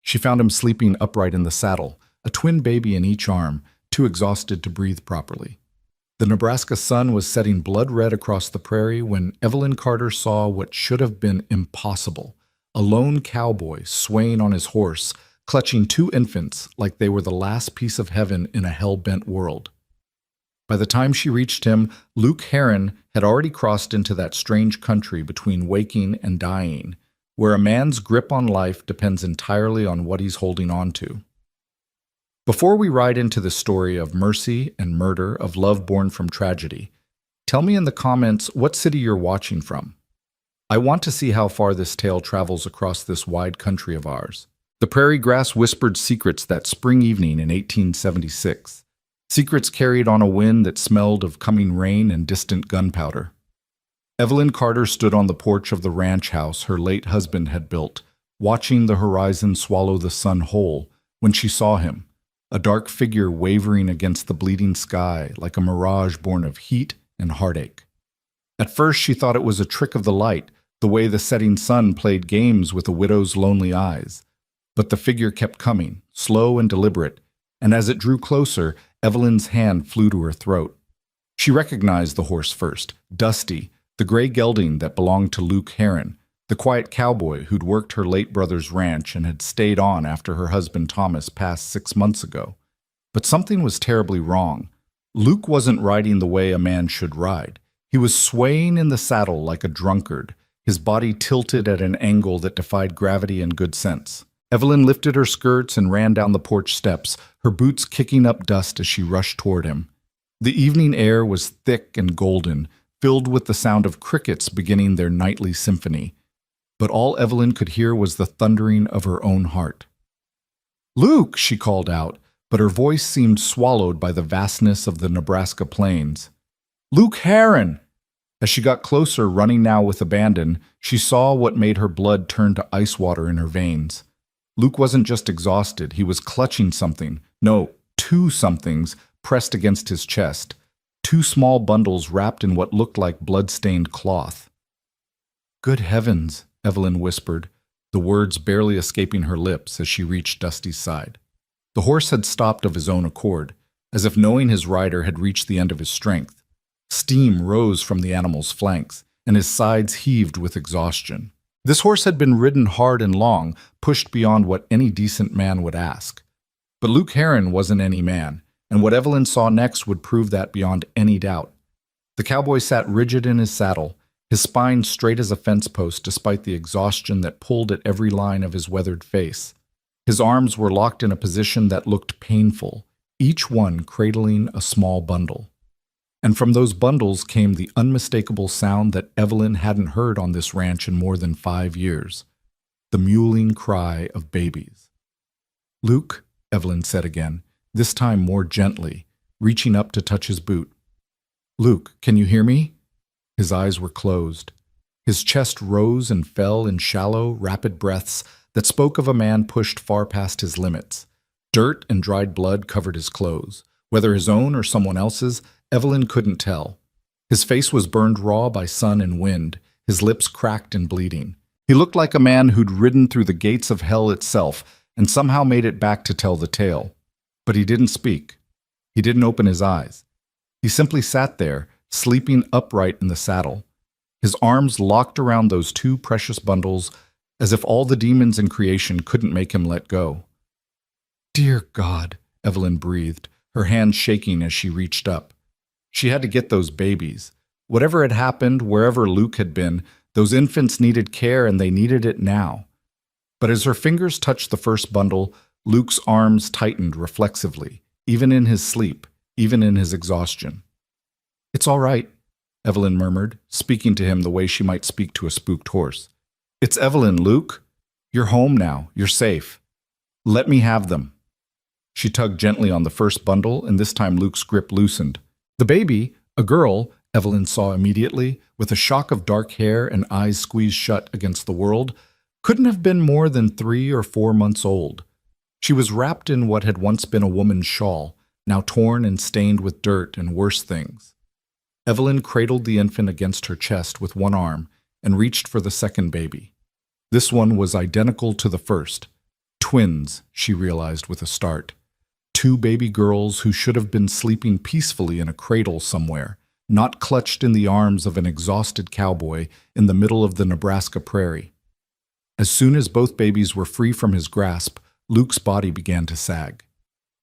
She found him sleeping upright in the saddle, a twin baby in each arm, too exhausted to breathe properly. The Nebraska sun was setting blood red across the prairie when Evelyn Carter saw what should have been impossible: a lone cowboy swaying on his horse, clutching two infants like they were the last piece of heaven in a hell-bent world. By the time she reached him, Luke Herron had already crossed into that strange country between waking and dying, where a man's grip on life depends entirely on what he's holding on to. Before we ride into the story of mercy and murder, of love born from tragedy, tell me in the comments what city you're watching from. I want to see how far this tale travels across this wide country of ours. The prairie grass whispered secrets that spring evening in 1876. Secrets carried on a wind that smelled of coming rain and distant gunpowder. Evelyn Carter stood on the porch of the ranch house her late husband had built, watching the horizon swallow the sun whole, when she saw him, a dark figure wavering against the bleeding sky like a mirage born of heat and heartache. At first she thought it was a trick of the light, the way the setting sun played games with a widow's lonely eyes. But the figure kept coming, slow and deliberate, and as it drew closer, Evelyn's hand flew to her throat. She recognized the horse first, Dusty, the gray gelding that belonged to Luke Herron, the quiet cowboy who'd worked her late brother's ranch and had stayed on after her husband Thomas passed 6 months ago. But something was terribly wrong. Luke wasn't riding the way a man should ride. He was swaying in the saddle like a drunkard, his body tilted at an angle that defied gravity and good sense. Evelyn lifted her skirts and ran down the porch steps, her boots kicking up dust as she rushed toward him. The evening air was thick and golden, filled with the sound of crickets beginning their nightly symphony. But all Evelyn could hear was the thundering of her own heart. "Luke!" she called out, but her voice seemed swallowed by the vastness of the Nebraska plains. "Luke Herron!" As she got closer, running now with abandon, she saw what made her blood turn to ice water in her veins. Luke wasn't just exhausted, he was clutching something. No, two somethings pressed against his chest. Two small bundles wrapped in what looked like blood-stained cloth. "Good heavens," Evelyn whispered, the words barely escaping her lips as she reached Dusty's side. The horse had stopped of his own accord, as if knowing his rider had reached the end of his strength. Steam rose from the animal's flanks, and his sides heaved with exhaustion. This horse had been ridden hard and long, pushed beyond what any decent man would ask. But Luke Herron wasn't any man, and what Evelyn saw next would prove that beyond any doubt. The cowboy sat rigid in his saddle, his spine straight as a fence post despite the exhaustion that pulled at every line of his weathered face. His arms were locked in a position that looked painful, each one cradling a small bundle. And from those bundles came the unmistakable sound that Evelyn hadn't heard on this ranch in more than 5 years, the mewling cry of babies. "Luke," Evelyn said again, this time more gently, reaching up to touch his boot. "Luke, can you hear me?" His eyes were closed. His chest rose and fell in shallow, rapid breaths that spoke of a man pushed far past his limits. Dirt and dried blood covered his clothes. Whether his own or someone else's, Evelyn couldn't tell. His face was burned raw by sun and wind, his lips cracked and bleeding. He looked like a man who'd ridden through the gates of hell itself and somehow made it back to tell the tale. But he didn't speak. He didn't open his eyes. He simply sat there, sleeping upright in the saddle, his arms locked around those two precious bundles, as if all the demons in creation couldn't make him let go. "Dear God," Evelyn breathed, her hands shaking as she reached up. She had to get those babies. Whatever had happened, wherever Luke had been, those infants needed care and they needed it now. But as her fingers touched the first bundle, Luke's arms tightened reflexively, even in his sleep, even in his exhaustion. "It's all right," Evelyn murmured, speaking to him the way she might speak to a spooked horse. "It's Evelyn, Luke. You're home now. You're safe. Let me have them." She tugged gently on the first bundle, and this time Luke's grip loosened. The baby, a girl, Evelyn saw immediately, with a shock of dark hair and eyes squeezed shut against the world, couldn't have been more than 3 or 4 months old. She was wrapped in what had once been a woman's shawl, now torn and stained with dirt and worse things. Evelyn cradled the infant against her chest with one arm and reached for the second baby. This one was identical to the first. Twins, she realized with a start. Two baby girls who should have been sleeping peacefully in a cradle somewhere, not clutched in the arms of an exhausted cowboy in the middle of the Nebraska prairie. As soon as both babies were free from his grasp, Luke's body began to sag.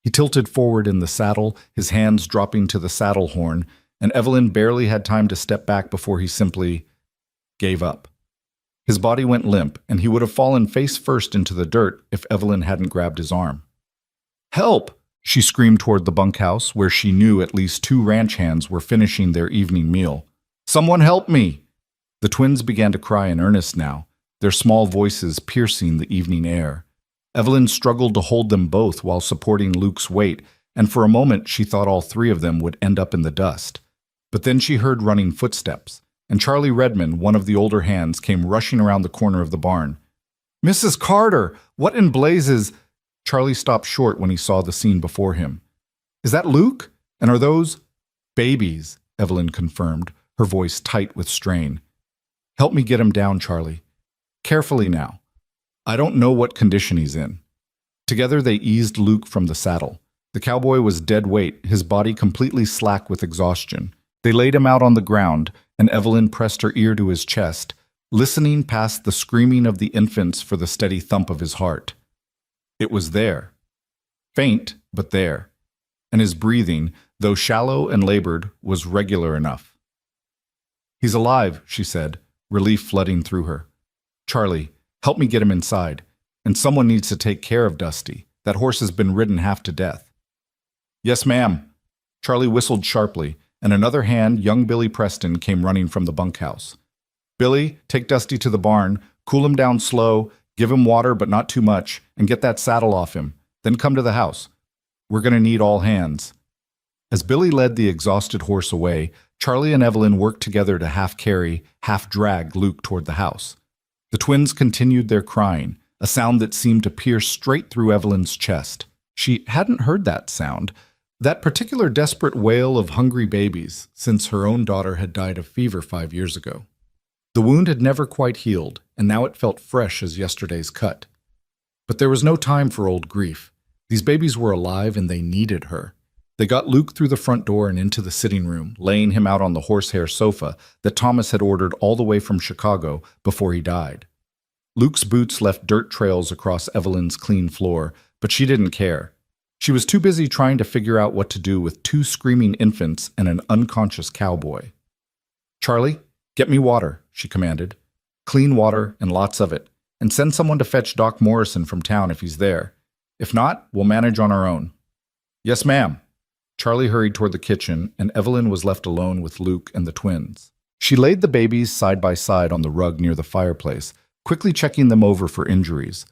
He tilted forward in the saddle, his hands dropping to the saddle horn, and Evelyn barely had time to step back before he simply gave up. His body went limp, and he would have fallen face first into the dirt if Evelyn hadn't grabbed his arm. "Help!" she screamed toward the bunkhouse, where she knew at least two ranch hands were finishing their evening meal. "Someone help me!" The twins began to cry in earnest now, their small voices piercing the evening air. Evelyn struggled to hold them both while supporting Luke's weight, and for a moment she thought all three of them would end up in the dust. But then she heard running footsteps, and Charlie Redmond, one of the older hands, came rushing around the corner of the barn. "Mrs. Carter, what in blazes—" Charlie stopped short when he saw the scene before him. "Is that Luke? And are those—" "Babies," Evelyn confirmed, her voice tight with strain. "Help me get him down, Charlie. Carefully now. I don't know what condition he's in." Together they eased Luke from the saddle. The cowboy was dead weight, his body completely slack with exhaustion. They laid him out on the ground, and Evelyn pressed her ear to his chest, listening past the screaming of the infants for the steady thump of his heart. It was there. Faint, but there. And his breathing, though shallow and labored, was regular enough. "He's alive," she said, relief flooding through her. "Charlie, help me get him inside. And someone needs to take care of Dusty. That horse has been ridden half to death." "Yes, ma'am." Charlie whistled sharply, and another hand, young Billy Preston, came running from the bunkhouse. "Billy, take Dusty to the barn, cool him down slow, give him water but not too much, and get that saddle off him. Then come to the house. We're going to need all hands." As Billy led the exhausted horse away, Charlie and Evelyn worked together to half-carry, half-drag Luke toward the house. The twins continued their crying, a sound that seemed to pierce straight through Evelyn's chest. She hadn't heard that sound, that particular desperate wail of hungry babies, since her own daughter had died of fever 5 years ago. The wound had never quite healed, and now it felt fresh as yesterday's cut. But there was no time for old grief. These babies were alive and they needed her. They got Luke through the front door and into the sitting room, laying him out on the horsehair sofa that Thomas had ordered all the way from Chicago before he died. Luke's boots left dirt trails across Evelyn's clean floor, but she didn't care. She was too busy trying to figure out what to do with two screaming infants and an unconscious cowboy. "Charlie, get me water," she commanded. "Clean water and lots of it, and send someone to fetch Doc Morrison from town if he's there. If not, we'll manage on our own." "Yes, ma'am." Charlie hurried toward the kitchen, and Evelyn was left alone with Luke and the twins. She laid the babies side by side on the rug near the fireplace, quickly checking them over for injuries.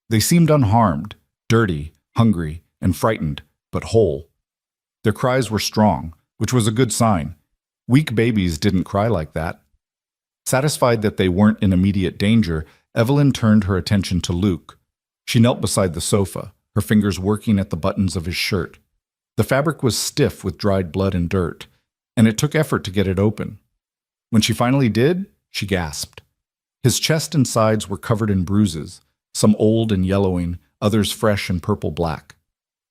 They seemed unharmed, dirty, hungry, and frightened, but whole. Their cries were strong, which was a good sign. Weak babies didn't cry like that. Satisfied that they weren't in immediate danger, Evelyn turned her attention to Luke. She knelt beside the sofa, her fingers working at the buttons of his shirt. The fabric was stiff with dried blood and dirt, and it took effort to get it open. When she finally did, she gasped. His chest and sides were covered in bruises, some old and yellowing, others fresh and purple-black.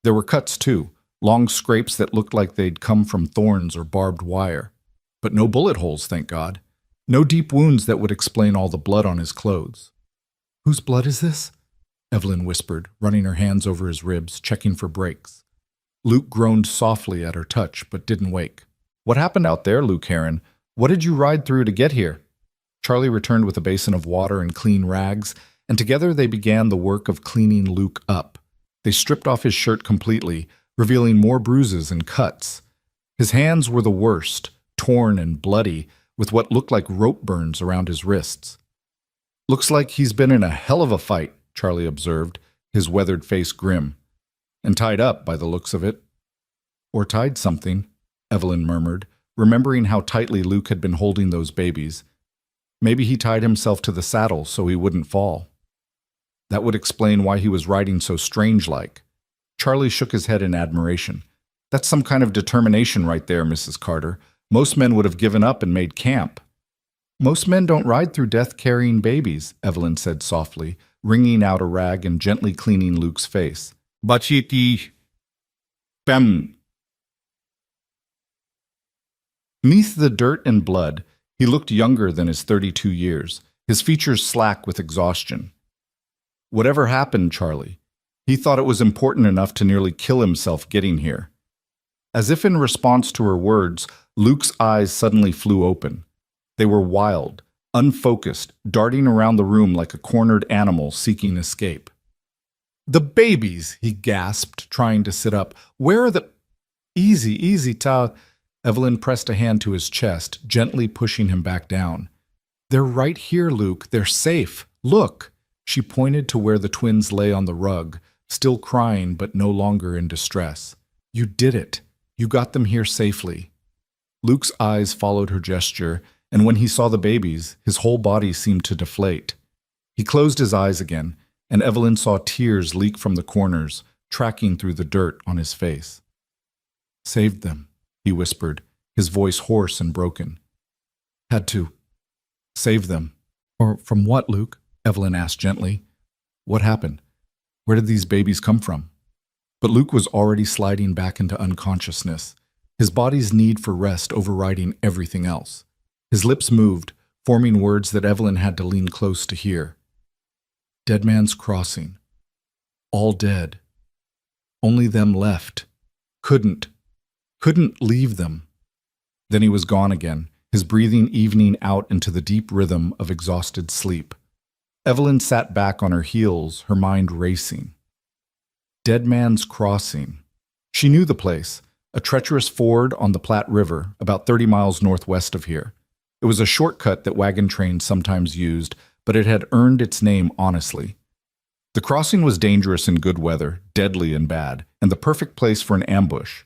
There were cuts, too, long scrapes that looked like they'd come from thorns or barbed wire. But no bullet holes, thank God. No deep wounds that would explain all the blood on his clothes. "Whose blood is this?" Evelyn whispered, running her hands over his ribs, checking for breaks. Luke groaned softly at her touch, but didn't wake. "What happened out there, Luke Heron? What did you ride through to get here?" Charlie returned with a basin of water and clean rags, and together they began the work of cleaning Luke up. They stripped off his shirt completely, revealing more bruises and cuts. His hands were the worst, torn and bloody, with what looked like rope burns around his wrists. "Looks like he's been in a hell of a fight," Charlie observed, his weathered face grim. "And tied up, by the looks of it." "Or tied something," Evelyn murmured, remembering how tightly Luke had been holding those babies. Maybe he tied himself to the saddle so he wouldn't fall. That would explain why he was riding so strange-like. Charlie shook his head in admiration. "That's some kind of determination right there, Mrs. Carter. Most men would have given up and made camp." "Most men don't ride through death carrying babies," Evelyn said softly, wringing out a rag and gently cleaning Luke's face. Bachiti Pem. Neath the dirt and blood, he looked younger than his 32 years, his features slack with exhaustion. Whatever happened, Charlie? He thought it was important enough to nearly kill himself getting here. As if in response to her words, Luke's eyes suddenly flew open. They were wild, unfocused, darting around the room like a cornered animal seeking escape. "The babies!" he gasped, trying to sit up. "Where are the—" "Easy, easy, Ta." Evelyn pressed a hand to his chest, gently pushing him back down. "They're right here, Luke. They're safe. Look!" She pointed to where the twins lay on the rug, still crying but no longer in distress. "You did it. You got them here safely." Luke's eyes followed her gesture, and when he saw the babies, his whole body seemed to deflate. He closed his eyes again, and Evelyn saw tears leak from the corners, tracking through the dirt on his face. "Saved them," he whispered, his voice hoarse and broken. "Had to. Save them." "Or from what, Luke?" Evelyn asked gently. "What happened? Where did these babies come from?" But Luke was already sliding back into unconsciousness, his body's need for rest overriding everything else. His lips moved, forming words that Evelyn had to lean close to hear. "Dead Man's Crossing. All dead. Only them left. Couldn't leave them." Then he was gone again, his breathing evening out into the deep rhythm of exhausted sleep. Evelyn sat back on her heels, her mind racing. Dead Man's Crossing. She knew the place, a treacherous ford on the Platte River, about 30 miles northwest of here. It was a shortcut that wagon trains sometimes used, but it had earned its name honestly. The crossing was dangerous in good weather, deadly in bad, and the perfect place for an ambush.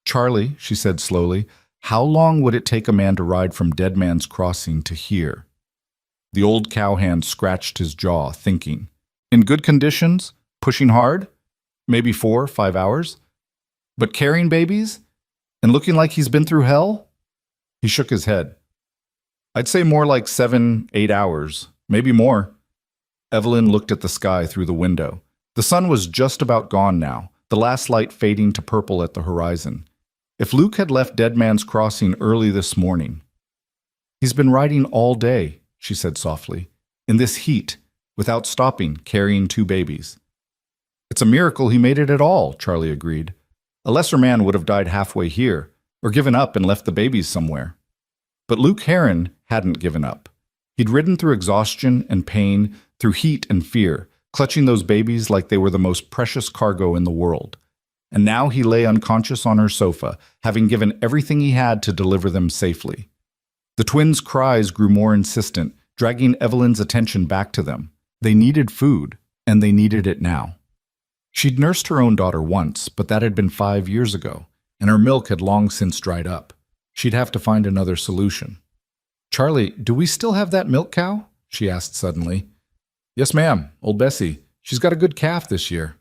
"Charlie," she said slowly, "how long would it take a man to ride from Dead Man's Crossing to here?" The old cowhand scratched his jaw, thinking. "In good conditions? Pushing hard? Maybe 4, 5 hours? But carrying babies? And looking like he's been through hell?" He shook his head. "I'd say more like 7, 8 hours. Maybe more." Evelyn looked at the sky through the window. The sun was just about gone now, the last light fading to purple at the horizon. If Luke had left Dead Man's Crossing early this morning— "He's been riding all day," she said softly, "in this heat, without stopping, carrying 2 babies." "It's a miracle he made it at all," Charlie agreed. "A lesser man would have died halfway here, or given up and left the babies somewhere." But Luke Heron hadn't given up. He'd ridden through exhaustion and pain, through heat and fear, clutching those babies like they were the most precious cargo in the world. And now he lay unconscious on her sofa, having given everything he had to deliver them safely. The twins' cries grew more insistent, dragging Evelyn's attention back to them. They needed food, and they needed it now. She'd nursed her own daughter once, but that had been 5 years ago, and her milk had long since dried up. She'd have to find another solution. "Charlie, do we still have that milk cow?" she asked suddenly. "Yes, ma'am, old Bessie. She's got a good calf this year."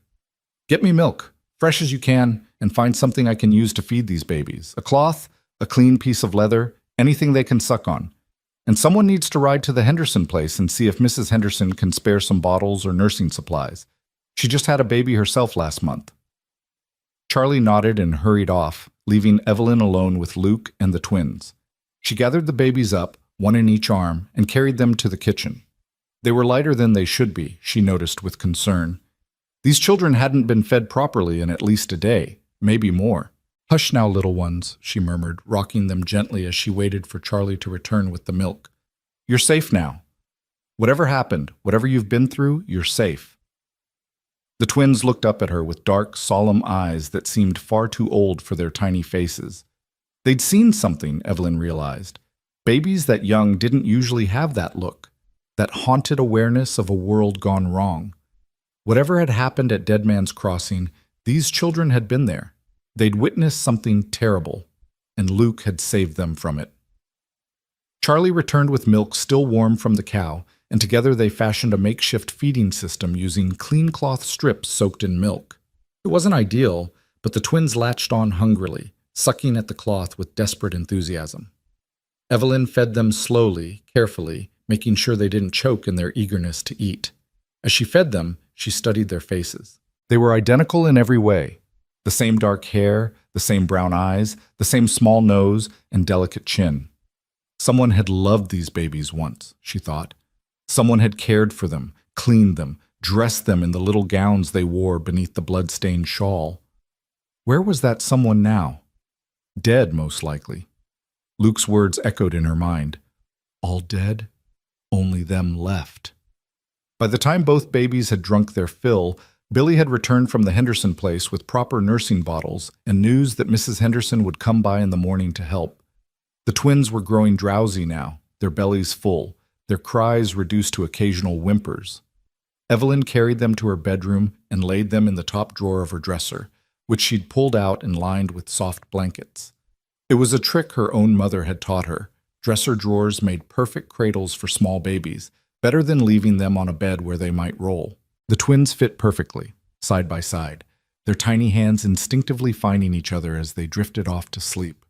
"Get me milk, fresh as you can, and find something I can use to feed these babies. A cloth, a clean piece of leather, anything they can suck on. And someone needs to ride to the Henderson place and see if Mrs. Henderson can spare some bottles or nursing supplies. She just had a baby herself last month." Charlie nodded and hurried off, leaving Evelyn alone with Luke and the twins. She gathered the babies up, one in each arm, and carried them to the kitchen. They were lighter than they should be, she noticed with concern. These children hadn't been fed properly in at least a day, maybe more. "Hush now, little ones," she murmured, rocking them gently as she waited for Charlie to return with the milk. "You're safe now. Whatever happened, whatever you've been through, you're safe." The twins looked up at her with dark, solemn eyes that seemed far too old for their tiny faces. They'd seen something, Evelyn realized. Babies that young didn't usually have that look, that haunted awareness of a world gone wrong. Whatever had happened at Dead Man's Crossing, these children had been there. They'd witnessed something terrible, and Luke had saved them from it. Charlie returned with milk still warm from the cow, and together they fashioned a makeshift feeding system using clean cloth strips soaked in milk. It wasn't ideal, but the twins latched on hungrily, sucking at the cloth with desperate enthusiasm. Evelyn fed them slowly, carefully, making sure they didn't choke in their eagerness to eat. As she fed them, she studied their faces. They were identical in every way. The same dark hair, the same brown eyes, the same small nose and delicate chin. Someone had loved these babies once, she thought. Someone had cared for them, cleaned them, dressed them in the little gowns they wore beneath the blood-stained shawl. Where was that someone now? Dead, most likely. Luke's words echoed in her mind. All dead? Only them left. By the time both babies had drunk their fill, Billy had returned from the Henderson place with proper nursing bottles and news that Mrs. Henderson would come by in the morning to help. The twins were growing drowsy now, their bellies full, their cries reduced to occasional whimpers. Evelyn carried them to her bedroom and laid them in the top drawer of her dresser, which she'd pulled out and lined with soft blankets. It was a trick her own mother had taught her. Dresser drawers made perfect cradles for small babies, better than leaving them on a bed where they might roll. The twins fit perfectly, side by side, their tiny hands instinctively finding each other as they drifted off to sleep.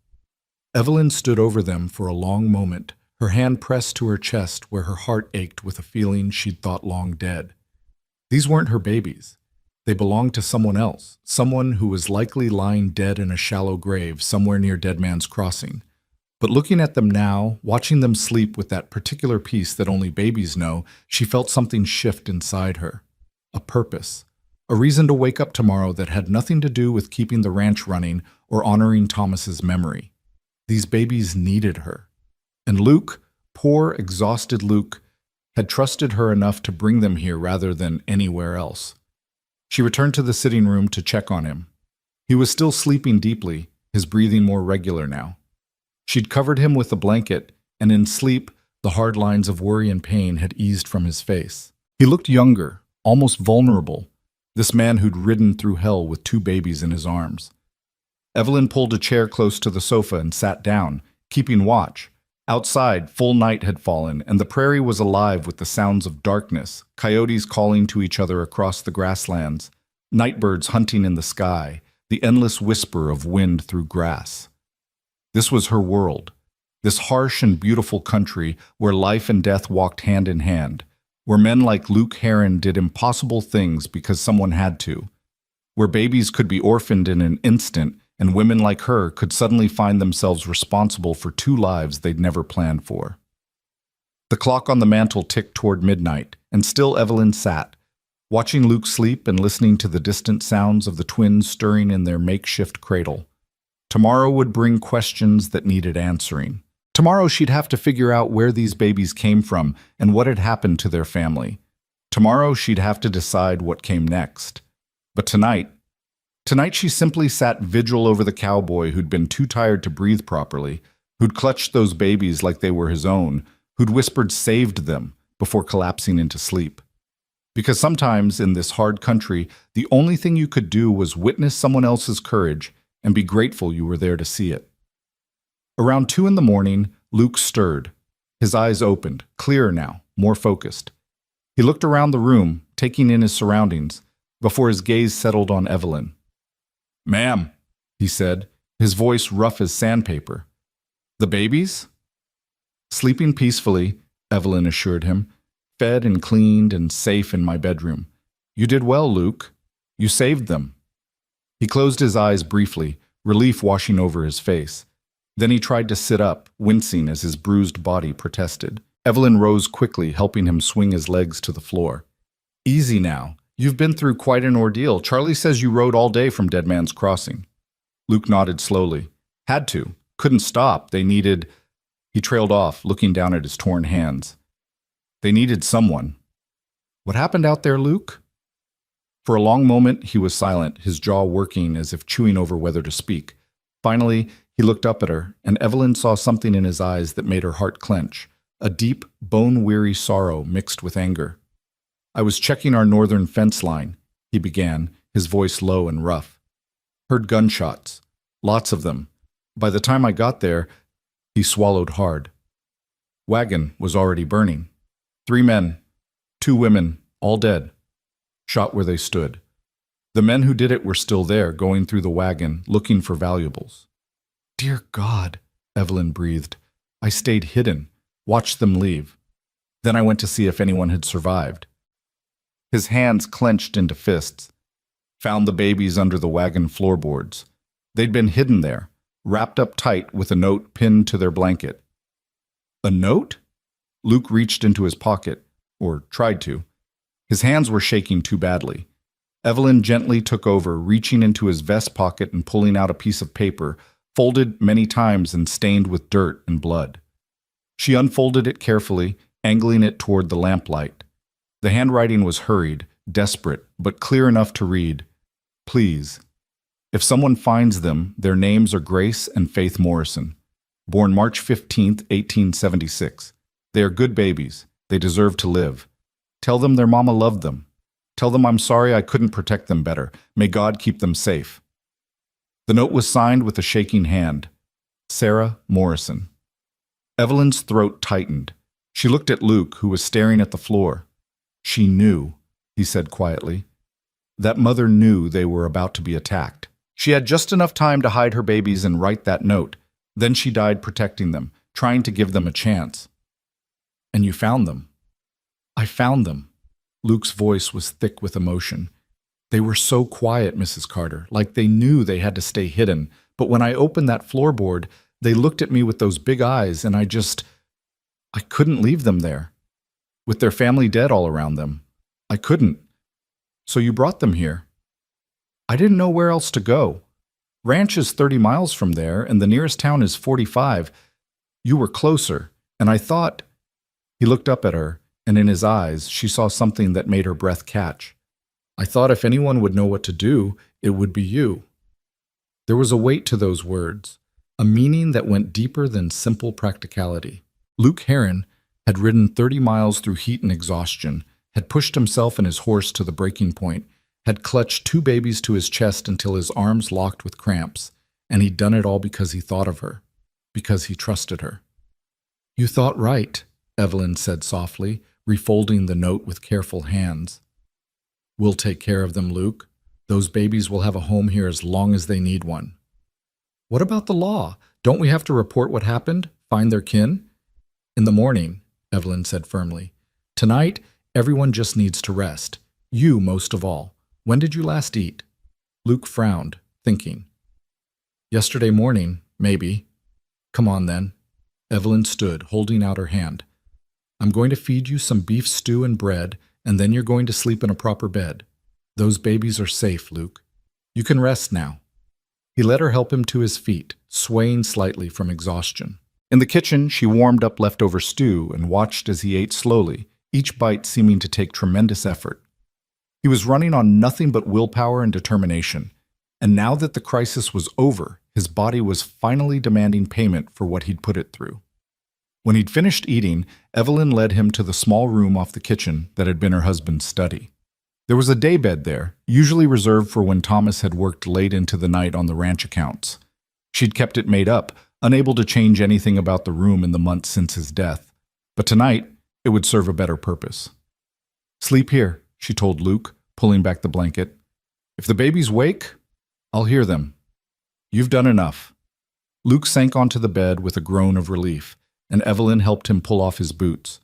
Evelyn stood over them for a long moment, her hand pressed to her chest where her heart ached with a feeling she'd thought long dead. These weren't her babies. They belonged to someone else, someone who was likely lying dead in a shallow grave somewhere near Dead Man's Crossing. But looking at them now, watching them sleep with that particular peace that only babies know, she felt something shift inside her. A purpose. A reason to wake up tomorrow that had nothing to do with keeping the ranch running or honoring Thomas's memory. These babies needed her. And Luke, poor, exhausted Luke, had trusted her enough to bring them here rather than anywhere else. She returned to the sitting room to check on him. He was still sleeping deeply, his breathing more regular now. She'd covered him with a blanket, and in sleep, the hard lines of worry and pain had eased from his face. He looked younger, almost vulnerable, this man who'd ridden through hell with 2 babies in his arms. Evelyn pulled a chair close to the sofa and sat down, keeping watch. Outside, full night had fallen, and the prairie was alive with the sounds of darkness, coyotes calling to each other across the grasslands, nightbirds hunting in the sky, the endless whisper of wind through grass. This was her world, this harsh and beautiful country where life and death walked hand in hand, where men like Luke Heron did impossible things because someone had to, where babies could be orphaned in an instant and women like her could suddenly find themselves responsible for 2 lives they'd never planned for. The clock on the mantel ticked toward midnight, and still Evelyn sat, watching Luke sleep and listening to the distant sounds of the twins stirring in their makeshift cradle. Tomorrow would bring questions that needed answering. Tomorrow she'd have to figure out where these babies came from and what had happened to their family. Tomorrow she'd have to decide what came next. But tonight she simply sat vigil over the cowboy who'd been too tired to breathe properly, who'd clutched those babies like they were his own, who'd whispered saved them before collapsing into sleep. Because sometimes in this hard country, the only thing you could do was witness someone else's courage and be grateful you were there to see it. Around 2 a.m, Luke stirred. His eyes opened, clearer now, more focused. He looked around the room, taking in his surroundings, before his gaze settled on Evelyn. "Ma'am," he said, his voice rough as sandpaper. "The babies?" "Sleeping peacefully," Evelyn assured him, "fed and cleaned and safe in my bedroom. You did well, Luke. You saved them." He closed his eyes briefly, relief washing over his face. Then he tried to sit up, wincing as his bruised body protested. Evelyn rose quickly, helping him swing his legs to the floor. "Easy now. You've been through quite an ordeal. Charlie says you rode all day from Dead Man's Crossing." Luke nodded slowly. "Had to. Couldn't stop. They needed—" He trailed off, looking down at his torn hands. "They needed someone." "What happened out there, Luke?" For a long moment, he was silent, his jaw working as if chewing over whether to speak. Finally, he looked up at her, and Evelyn saw something in his eyes that made her heart clench, a deep, bone-weary sorrow mixed with anger. "I was checking our northern fence line," he began, his voice low and rough. "Heard gunshots. Lots of them. By the time I got there," he swallowed hard. "Wagon was already burning. 3 men, 2 women, all dead. Shot where they stood. The men who did it were still there, going through the wagon, looking for valuables." "Dear God," Evelyn breathed. "I stayed hidden, watched them leave. Then I went to see if anyone had survived." His hands clenched into fists. Found the babies under the wagon floorboards. They'd been hidden there, wrapped up tight with a note pinned to their blanket. A note? Luke reached into his pocket, or tried to. His hands were shaking too badly. Evelyn gently took over, reaching into his vest pocket and pulling out a piece of paper, folded many times and stained with dirt and blood. She unfolded it carefully, angling it toward the lamplight. The handwriting was hurried, desperate, but clear enough to read. Please. If someone finds them, their names are Grace and Faith Morrison. Born March 15, 1876. They are good babies. They deserve to live. Tell them their mama loved them. Tell them I'm sorry I couldn't protect them better. May God keep them safe. The note was signed with a shaking hand. Sarah Morrison. Evelyn's throat tightened. She looked at Luke, who was staring at the floor. She knew, he said quietly. That mother knew they were about to be attacked. She had just enough time to hide her babies and write that note. Then she died protecting them, trying to give them a chance. And you found them. I found them. Luke's voice was thick with emotion. They were so quiet, Mrs. Carter, like they knew they had to stay hidden. But when I opened that floorboard, they looked at me with those big eyes, and I couldn't leave them there. With their family dead all around them. I couldn't. So you brought them here. I didn't know where else to go. Ranch is 30 miles from there, and the nearest town is 45. You were closer, and I thought... He looked up at her, and in his eyes she saw something that made her breath catch. I thought if anyone would know what to do, it would be you. There was a weight to those words, a meaning that went deeper than simple practicality. Luke Heron had ridden 30 miles through heat and exhaustion, had pushed himself and his horse to the breaking point, had clutched 2 babies to his chest until his arms locked with cramps, and he'd done it all because he thought of her, because he trusted her. You thought right, Evelyn said softly, refolding the note with careful hands. We'll take care of them, Luke. Those babies will have a home here as long as they need one. What about the law? Don't we have to report what happened? Find their kin? In the morning, Evelyn said firmly. Tonight, everyone just needs to rest. You most of all. When did you last eat? Luke frowned, thinking. Yesterday morning, maybe. Come on then. Evelyn stood, holding out her hand. I'm going to feed you some beef stew and bread, and then you're going to sleep in a proper bed. Those babies are safe, Luke. You can rest now. He let her help him to his feet, swaying slightly from exhaustion. In the kitchen, she warmed up leftover stew and watched as he ate slowly, each bite seeming to take tremendous effort. He was running on nothing but willpower and determination, and now that the crisis was over, his body was finally demanding payment for what he'd put it through. When he'd finished eating, Evelyn led him to the small room off the kitchen that had been her husband's study. There was a daybed there, usually reserved for when Thomas had worked late into the night on the ranch accounts. She'd kept it made up, unable to change anything about the room in the months since his death. But tonight, it would serve a better purpose. Sleep here, she told Luke, pulling back the blanket. If the babies wake, I'll hear them. You've done enough. Luke sank onto the bed with a groan of relief, and Evelyn helped him pull off his boots.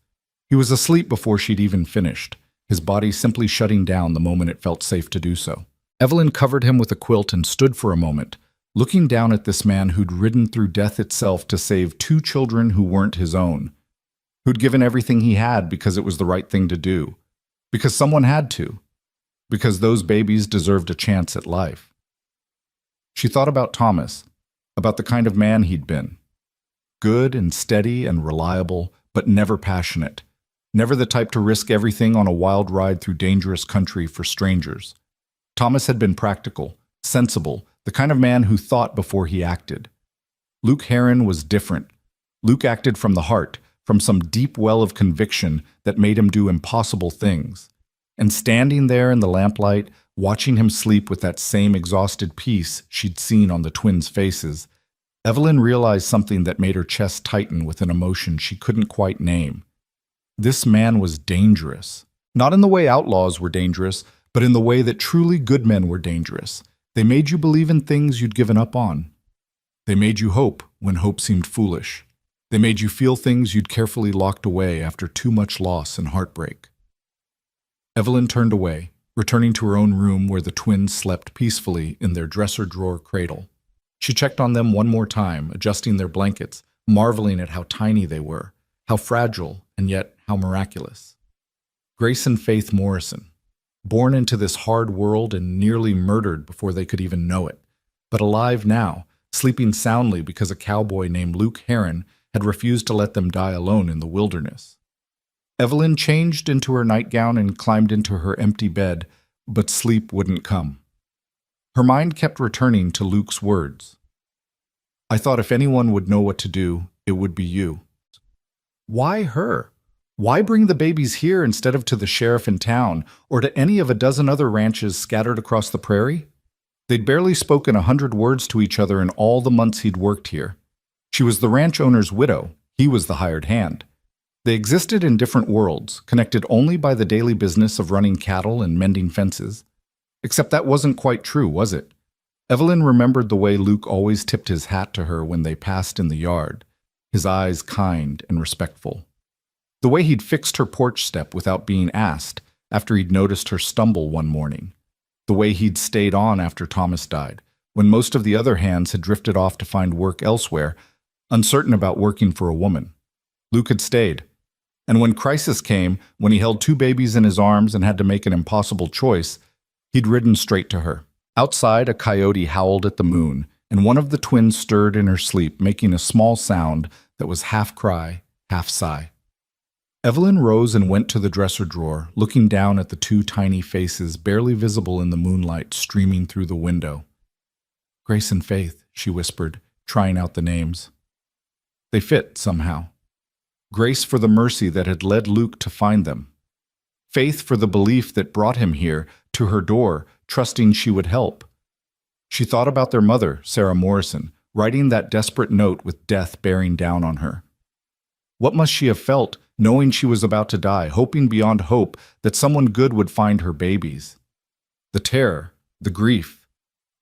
He was asleep before she'd even finished, his body simply shutting down the moment it felt safe to do so. Evelyn covered him with a quilt and stood for a moment, looking down at this man who'd ridden through death itself to save 2 children who weren't his own, who'd given everything he had because it was the right thing to do, because someone had to, because those babies deserved a chance at life. She thought about Thomas, about the kind of man he'd been. Good and steady and reliable, but never passionate. Never the type to risk everything on a wild ride through dangerous country for strangers. Thomas had been practical, sensible, the kind of man who thought before he acted. Luke Heron was different. Luke acted from the heart, from some deep well of conviction that made him do impossible things. And standing there in the lamplight, watching him sleep with that same exhausted peace she'd seen on the twins' faces, Evelyn realized something that made her chest tighten with an emotion she couldn't quite name. This man was dangerous. Not in the way outlaws were dangerous, but in the way that truly good men were dangerous. They made you believe in things you'd given up on. They made you hope when hope seemed foolish. They made you feel things you'd carefully locked away after too much loss and heartbreak. Evelyn turned away, returning to her own room where the twins slept peacefully in their dresser drawer cradle. She checked on them one more time, adjusting their blankets, marveling at how tiny they were, how fragile, and yet how miraculous. Grace and Faith Morrison, born into this hard world and nearly murdered before they could even know it, but alive now, sleeping soundly because a cowboy named Luke Heron had refused to let them die alone in the wilderness. Evelyn changed into her nightgown and climbed into her empty bed, but sleep wouldn't come. Her mind kept returning to Luke's words. "I thought if anyone would know what to do, it would be you." Why her? Why bring the babies here instead of to the sheriff in town or to any of a dozen other ranches scattered across the prairie? They'd barely spoken 100 words to each other in all the months he'd worked here. She was the ranch owner's widow. He was the hired hand. They existed in different worlds, connected only by the daily business of running cattle and mending fences. Except that wasn't quite true, was it? Evelyn remembered the way Luke always tipped his hat to her when they passed in the yard, his eyes kind and respectful. The way he'd fixed her porch step without being asked after he'd noticed her stumble one morning. The way he'd stayed on after Thomas died, when most of the other hands had drifted off to find work elsewhere, uncertain about working for a woman. Luke had stayed. And when crisis came, when he held 2 babies in his arms and had to make an impossible choice, he'd ridden straight to her. Outside, a coyote howled at the moon, and one of the twins stirred in her sleep, making a small sound that was half cry, half sigh. Evelyn rose and went to the dresser drawer, looking down at the 2 tiny faces barely visible in the moonlight streaming through the window. "Grace and Faith," she whispered, trying out the names. They fit somehow. Grace for the mercy that had led Luke to find them. Faith for the belief that brought him here, to her door, trusting she would help. She thought about their mother, Sarah Morrison, writing that desperate note with death bearing down on her. What must she have felt, knowing she was about to die, hoping beyond hope that someone good would find her babies? The terror, the grief,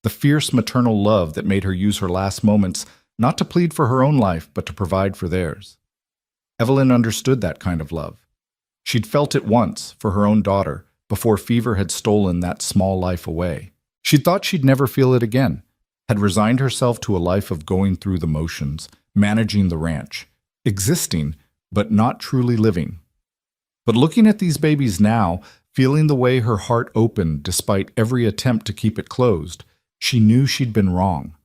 the fierce maternal love that made her use her last moments not to plead for her own life, but to provide for theirs. Evelyn understood that kind of love. She'd felt it once for her own daughter, before fever had stolen that small life away. She'd thought she'd never feel it again, had resigned herself to a life of going through the motions, managing the ranch, existing, but not truly living. But looking at these babies now, feeling the way her heart opened despite every attempt to keep it closed, she knew she'd been wrong.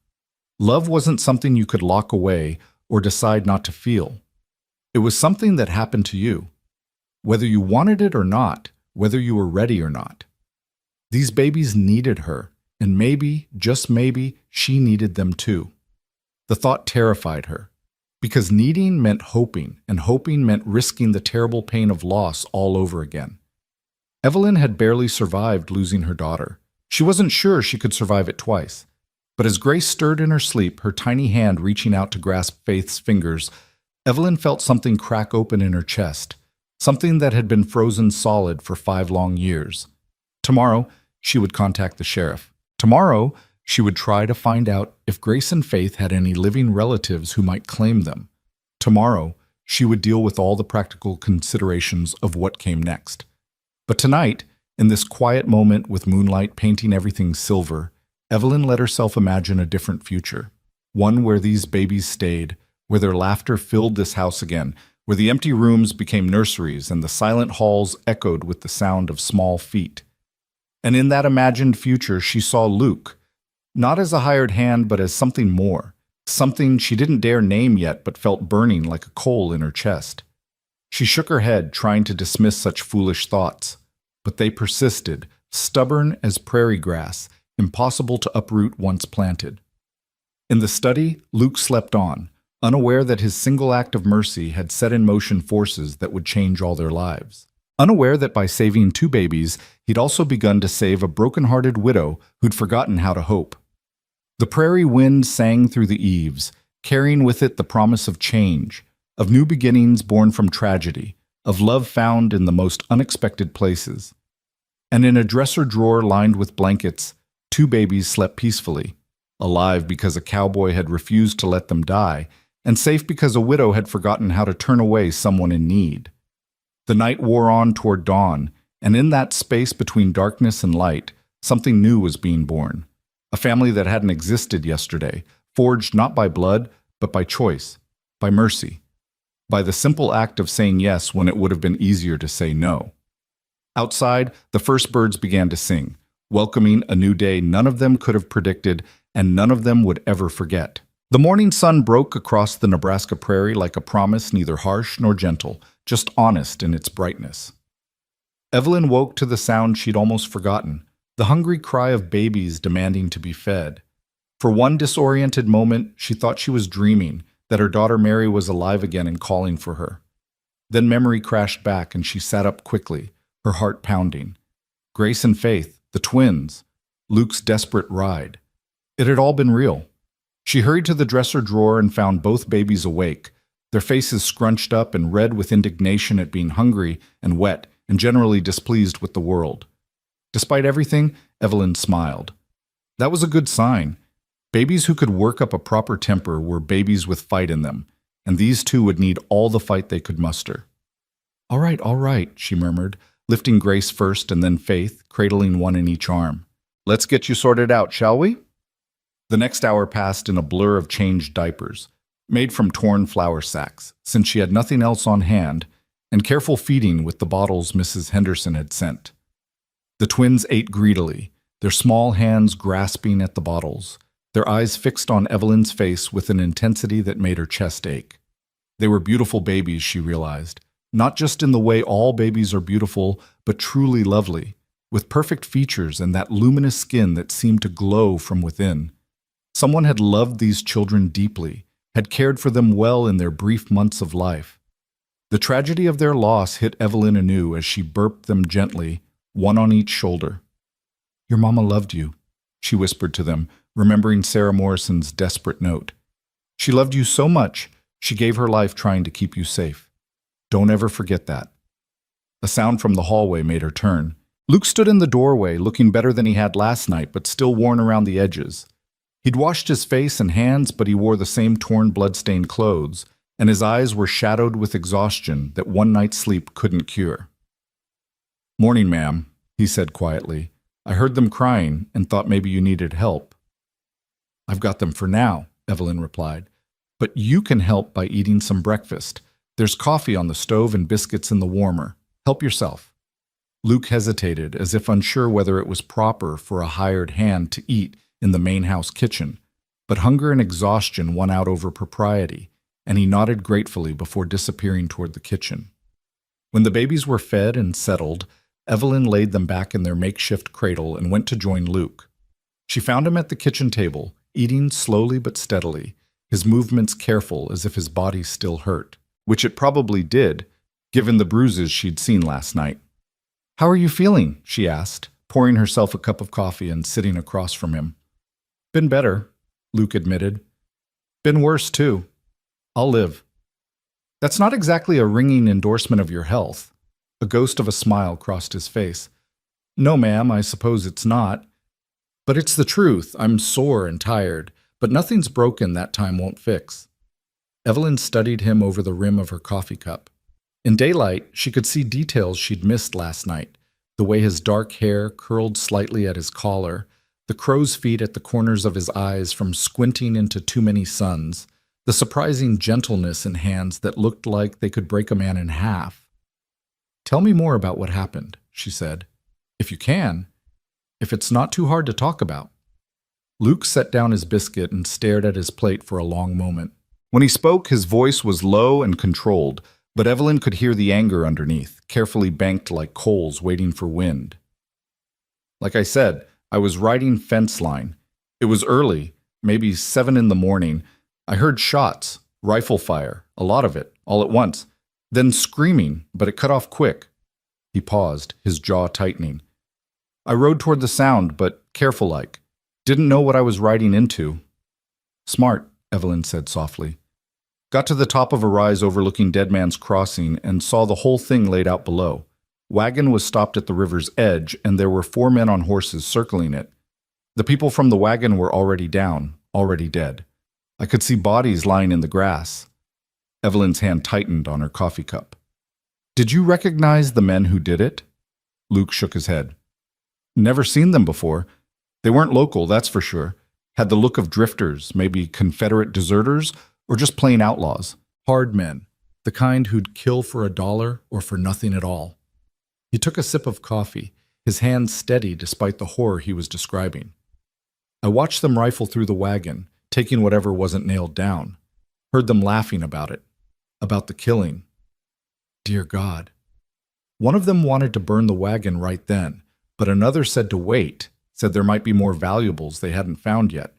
Love wasn't something you could lock away or decide not to feel. It was something that happened to you, whether you wanted it or not, whether you were ready or not. These babies needed her, and maybe, just maybe, she needed them too. The thought terrified her, because needing meant hoping, and hoping meant risking the terrible pain of loss all over again. Evelyn had barely survived losing her daughter. She wasn't sure she could survive it twice. But as Grace stirred in her sleep, her tiny hand reaching out to grasp Faith's fingers, Evelyn felt something crack open in her chest, something that had been frozen solid for 5 long years. Tomorrow, she would contact the sheriff. Tomorrow, she would try to find out if Grace and Faith had any living relatives who might claim them. Tomorrow, she would deal with all the practical considerations of what came next. But tonight, in this quiet moment with moonlight painting everything silver, Evelyn let herself imagine a different future, one where these babies stayed, where their laughter filled this house again, where the empty rooms became nurseries and the silent halls echoed with the sound of small feet. And in that imagined future, she saw Luke, not as a hired hand, but as something more, something she didn't dare name yet but felt burning like a coal in her chest. She shook her head, trying to dismiss such foolish thoughts, but they persisted, stubborn as prairie grass, impossible to uproot once planted. In the study, Luke slept on, unaware that his single act of mercy had set in motion forces that would change all their lives. Unaware that by saving 2 babies, he'd also begun to save a broken-hearted widow who'd forgotten how to hope. The prairie wind sang through the eaves, carrying with it the promise of change, of new beginnings born from tragedy, of love found in the most unexpected places. And in a dresser drawer lined with blankets, 2 babies slept peacefully, alive because a cowboy had refused to let them die, and safe because a widow had forgotten how to turn away someone in need. The night wore on toward dawn, And in that space between darkness and light, something new was being born. A family that hadn't existed yesterday, forged not by blood, but by choice, by mercy, by the simple act of saying yes when it would have been easier to say no. Outside, the first birds began to sing, welcoming a new day none of them could have predicted and none of them would ever forget. The morning sun broke across the Nebraska prairie like a promise neither harsh nor gentle, just honest in its brightness. Evelyn woke to the sound she'd almost forgotten, the hungry cry of babies demanding to be fed. For one disoriented moment, she thought she was dreaming, that her daughter Mary was alive again and calling for her. Then memory crashed back and she sat up quickly, her heart pounding. Grace and Faith, the twins, Luke's desperate ride. It had all been real. She hurried to the dresser drawer and found both babies awake, their faces scrunched up and red with indignation at being hungry and wet and generally displeased with the world. Despite everything, Evelyn smiled. That was a good sign. Babies who could work up a proper temper were babies with fight in them, and these two would need all the fight they could muster. All right, she murmured, lifting Grace first and then Faith, cradling one in each arm. Let's get you sorted out, shall we? The next hour passed in a blur of changed diapers, made from torn flour sacks, since she had nothing else on hand, and careful feeding with the bottles Mrs. Henderson had sent. The twins ate greedily, their small hands grasping at the bottles, their eyes fixed on Evelyn's face with an intensity that made her chest ache. They were beautiful babies, she realized, not just in the way all babies are beautiful, but truly lovely, with perfect features and that luminous skin that seemed to glow from within. Someone had loved these children deeply, had cared for them well in their brief months of life. The tragedy of their loss hit Evelyn anew as she burped them gently, one on each shoulder. Your mama loved you, she whispered to them, remembering Sarah Morrison's desperate note. She loved you so much, she gave her life trying to keep you safe. Don't ever forget that. A sound from the hallway made her turn. Luke stood in the doorway, looking better than he had last night, but still worn around the edges. He'd washed his face and hands, but he wore the same torn, blood-stained clothes, and his eyes were shadowed with exhaustion that one night's sleep couldn't cure. Morning, ma'am, he said quietly. I heard them crying and thought maybe you needed help. I've got them for now, Evelyn replied. But you can help by eating some breakfast. There's coffee on the stove and biscuits in the warmer. Help yourself. Luke hesitated, as if unsure whether it was proper for a hired hand to eat in the main house kitchen. But hunger and exhaustion won out over propriety, and he nodded gratefully before disappearing toward the kitchen. When the babies were fed and settled, Evelyn laid them back in their makeshift cradle and went to join Luke. She found him at the kitchen table, eating slowly but steadily, his movements careful as if his body still hurt, which it probably did, given the bruises she'd seen last night. How are you feeling? She asked, pouring herself a cup of coffee and sitting across from him. Been better, Luke admitted. Been worse, too. I'll live. That's not exactly a ringing endorsement of your health. A ghost of a smile crossed his face. No, ma'am, I suppose it's not. But it's the truth. I'm sore and tired, but nothing's broken that time won't fix. Evelyn studied him over the rim of her coffee cup. In daylight, she could see details she'd missed last night, the way his dark hair curled slightly at his collar, the crow's feet at the corners of his eyes from squinting into too many suns, the surprising gentleness in hands that looked like they could break a man in half. Tell me more about what happened, she said. If you can. If it's not too hard to talk about. Luke set down his biscuit and stared at his plate for a long moment. When he spoke, his voice was low and controlled, but Evelyn could hear the anger underneath, carefully banked like coals waiting for wind. Like I said, I was riding fence line. It was early, maybe 7 in the morning. I heard shots, rifle fire, a lot of it, all at once. Then screaming, but it cut off quick. He paused, his jaw tightening. I rode toward the sound, but careful-like. Didn't know what I was riding into. Smart, Evelyn said softly. Got to the top of a rise overlooking Dead Man's Crossing and saw the whole thing laid out below. Wagon was stopped at the river's edge, and there were 4 men on horses circling it. The people from the wagon were already down, already dead. I could see bodies lying in the grass. Evelyn's hand tightened on her coffee cup. Did you recognize the men who did it? Luke shook his head. Never seen them before. They weren't local, that's for sure. Had the look of drifters, maybe Confederate deserters, or just plain outlaws. Hard men, the kind who'd kill for $1 or for nothing at all. He took a sip of coffee, his hands steady despite the horror he was describing. I watched them rifle through the wagon, taking whatever wasn't nailed down. Heard them laughing about it, about the killing. Dear God. One of them wanted to burn the wagon right then, but another said to wait, said there might be more valuables they hadn't found yet.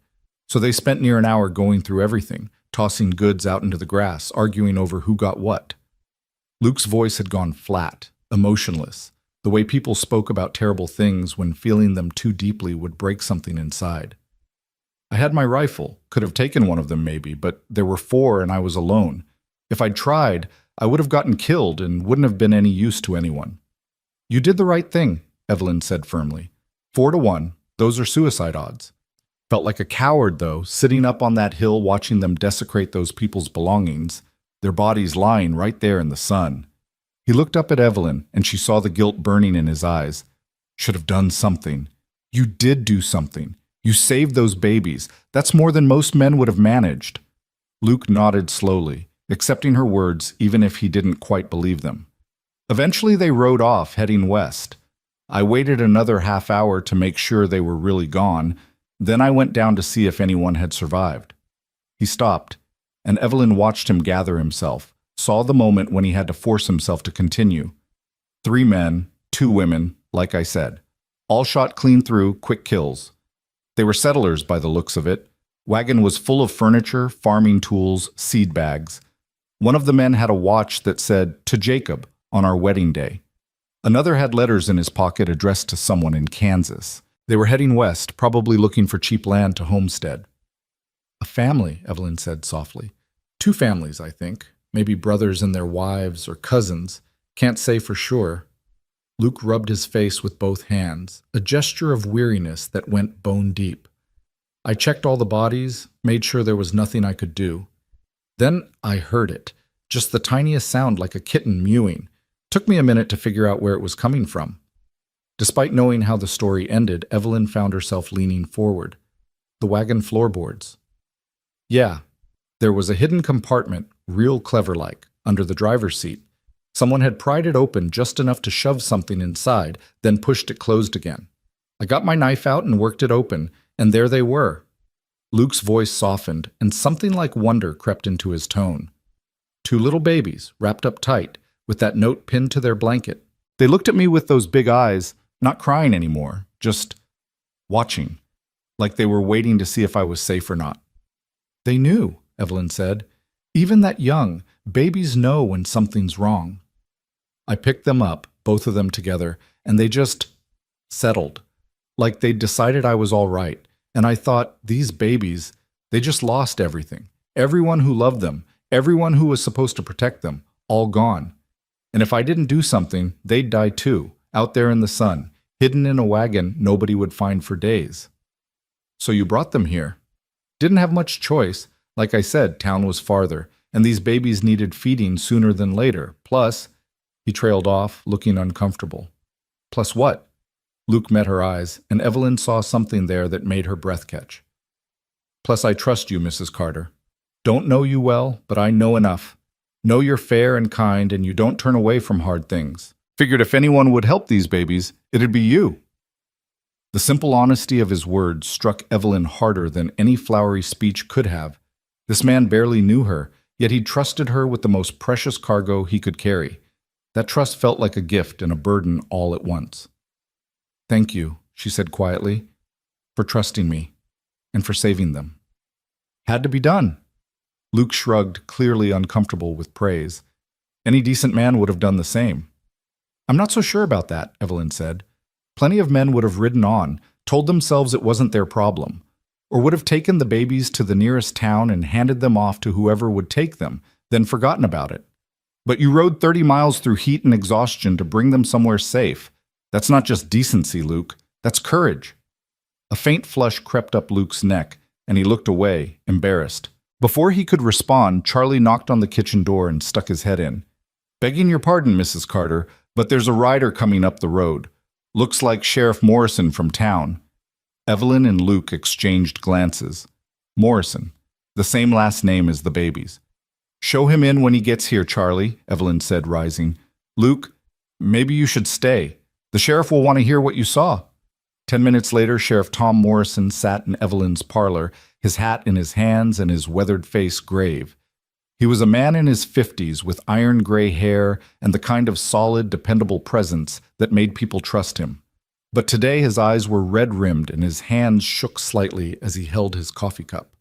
So they spent near an hour going through everything, tossing goods out into the grass, arguing over who got what. Luke's voice had gone flat, emotionless, the way people spoke about terrible things when feeling them too deeply would break something inside. I had my rifle, could have taken one of them maybe, but there were 4 and I was alone. If I'd tried, I would have gotten killed and wouldn't have been any use to anyone. You did the right thing, Evelyn said firmly. 4 to 1, those are suicide odds. Felt like a coward, though, sitting up on that hill watching them desecrate those people's belongings, their bodies lying right there in the sun. He looked up at Evelyn, and she saw the guilt burning in his eyes. Should have done something. You did do something. You saved those babies. That's more than most men would have managed. Luke nodded slowly, accepting her words even if he didn't quite believe them. Eventually they rode off, heading west. I waited another half hour to make sure they were really gone. Then I went down to see if anyone had survived. He stopped, and Evelyn watched him gather himself, saw the moment when he had to force himself to continue. 3 men, 2 women, like I said. All shot clean through, quick kills. They were settlers by the looks of it. Wagon was full of furniture, farming tools, seed bags. One of the men had a watch that said, "To Jacob," on our wedding day. Another had letters in his pocket addressed to someone in Kansas. They were heading west, probably looking for cheap land to homestead. A family, Evelyn said softly. 2 families, I think. Maybe brothers and their wives or cousins. Can't say for sure. Luke rubbed his face with both hands, a gesture of weariness that went bone deep. I checked all the bodies, made sure there was nothing I could do. Then I heard it, just the tiniest sound like a kitten mewing. Took me a minute to figure out where it was coming from. Despite knowing how the story ended, Evelyn found herself leaning forward. The wagon floorboards. Yeah, there was a hidden compartment, real clever-like, under the driver's seat. Someone had pried it open just enough to shove something inside, then pushed it closed again. I got my knife out and worked it open, and there they were. Luke's voice softened, and something like wonder crept into his tone. 2 little babies, wrapped up tight, with that note pinned to their blanket. They looked at me with those big eyes, not crying anymore, just watching, like they were waiting to see if I was safe or not. They knew, Evelyn said. Even that young, babies know when something's wrong. I picked them up, both of them together, and they just settled, like they'd decided I was all right. And I thought, these babies, they just lost everything. Everyone who loved them, everyone who was supposed to protect them, all gone. And if I didn't do something, they'd die too, out there in the sun, hidden in a wagon nobody would find for days. So you brought them here. Didn't have much choice. Like I said, town was farther, and these babies needed feeding sooner than later. Plus, he trailed off, looking uncomfortable. Plus what? Luke met her eyes, and Evelyn saw something there that made her breath catch. Plus, I trust you, Mrs. Carter. Don't know you well, but I know enough. Know you're fair and kind, and you don't turn away from hard things. Figured if anyone would help these babies, it'd be you. The simple honesty of his words struck Evelyn harder than any flowery speech could have. This man barely knew her, yet he trusted her with the most precious cargo he could carry. That trust felt like a gift and a burden all at once. Thank you, she said quietly, for trusting me and for saving them. Had to be done. Luke shrugged, clearly uncomfortable with praise. Any decent man would have done the same. I'm not so sure about that, Evelyn said. Plenty of men would have ridden on, told themselves it wasn't their problem, or would have taken the babies to the nearest town and handed them off to whoever would take them, then forgotten about it. But you rode 30 miles through heat and exhaustion to bring them somewhere safe. That's not just decency, Luke. That's courage. A faint flush crept up Luke's neck, and he looked away, embarrassed. Before he could respond, Charlie knocked on the kitchen door and stuck his head in. Begging your pardon, Mrs. Carter, but there's a rider coming up the road. Looks like Sheriff Morrison from town. Evelyn and Luke exchanged glances. Morrison, the same last name as the babies. Show him in when he gets here, Charlie, Evelyn said, rising. Luke, maybe you should stay. The sheriff will want to hear what you saw. 10 minutes later, Sheriff Tom Morrison sat in Evelyn's parlor, his hat in his hands and his weathered face grave. He was a man in his 50s with iron gray hair and the kind of solid, dependable presence that made people trust him. But today his eyes were red-rimmed and his hands shook slightly as he held his coffee cup.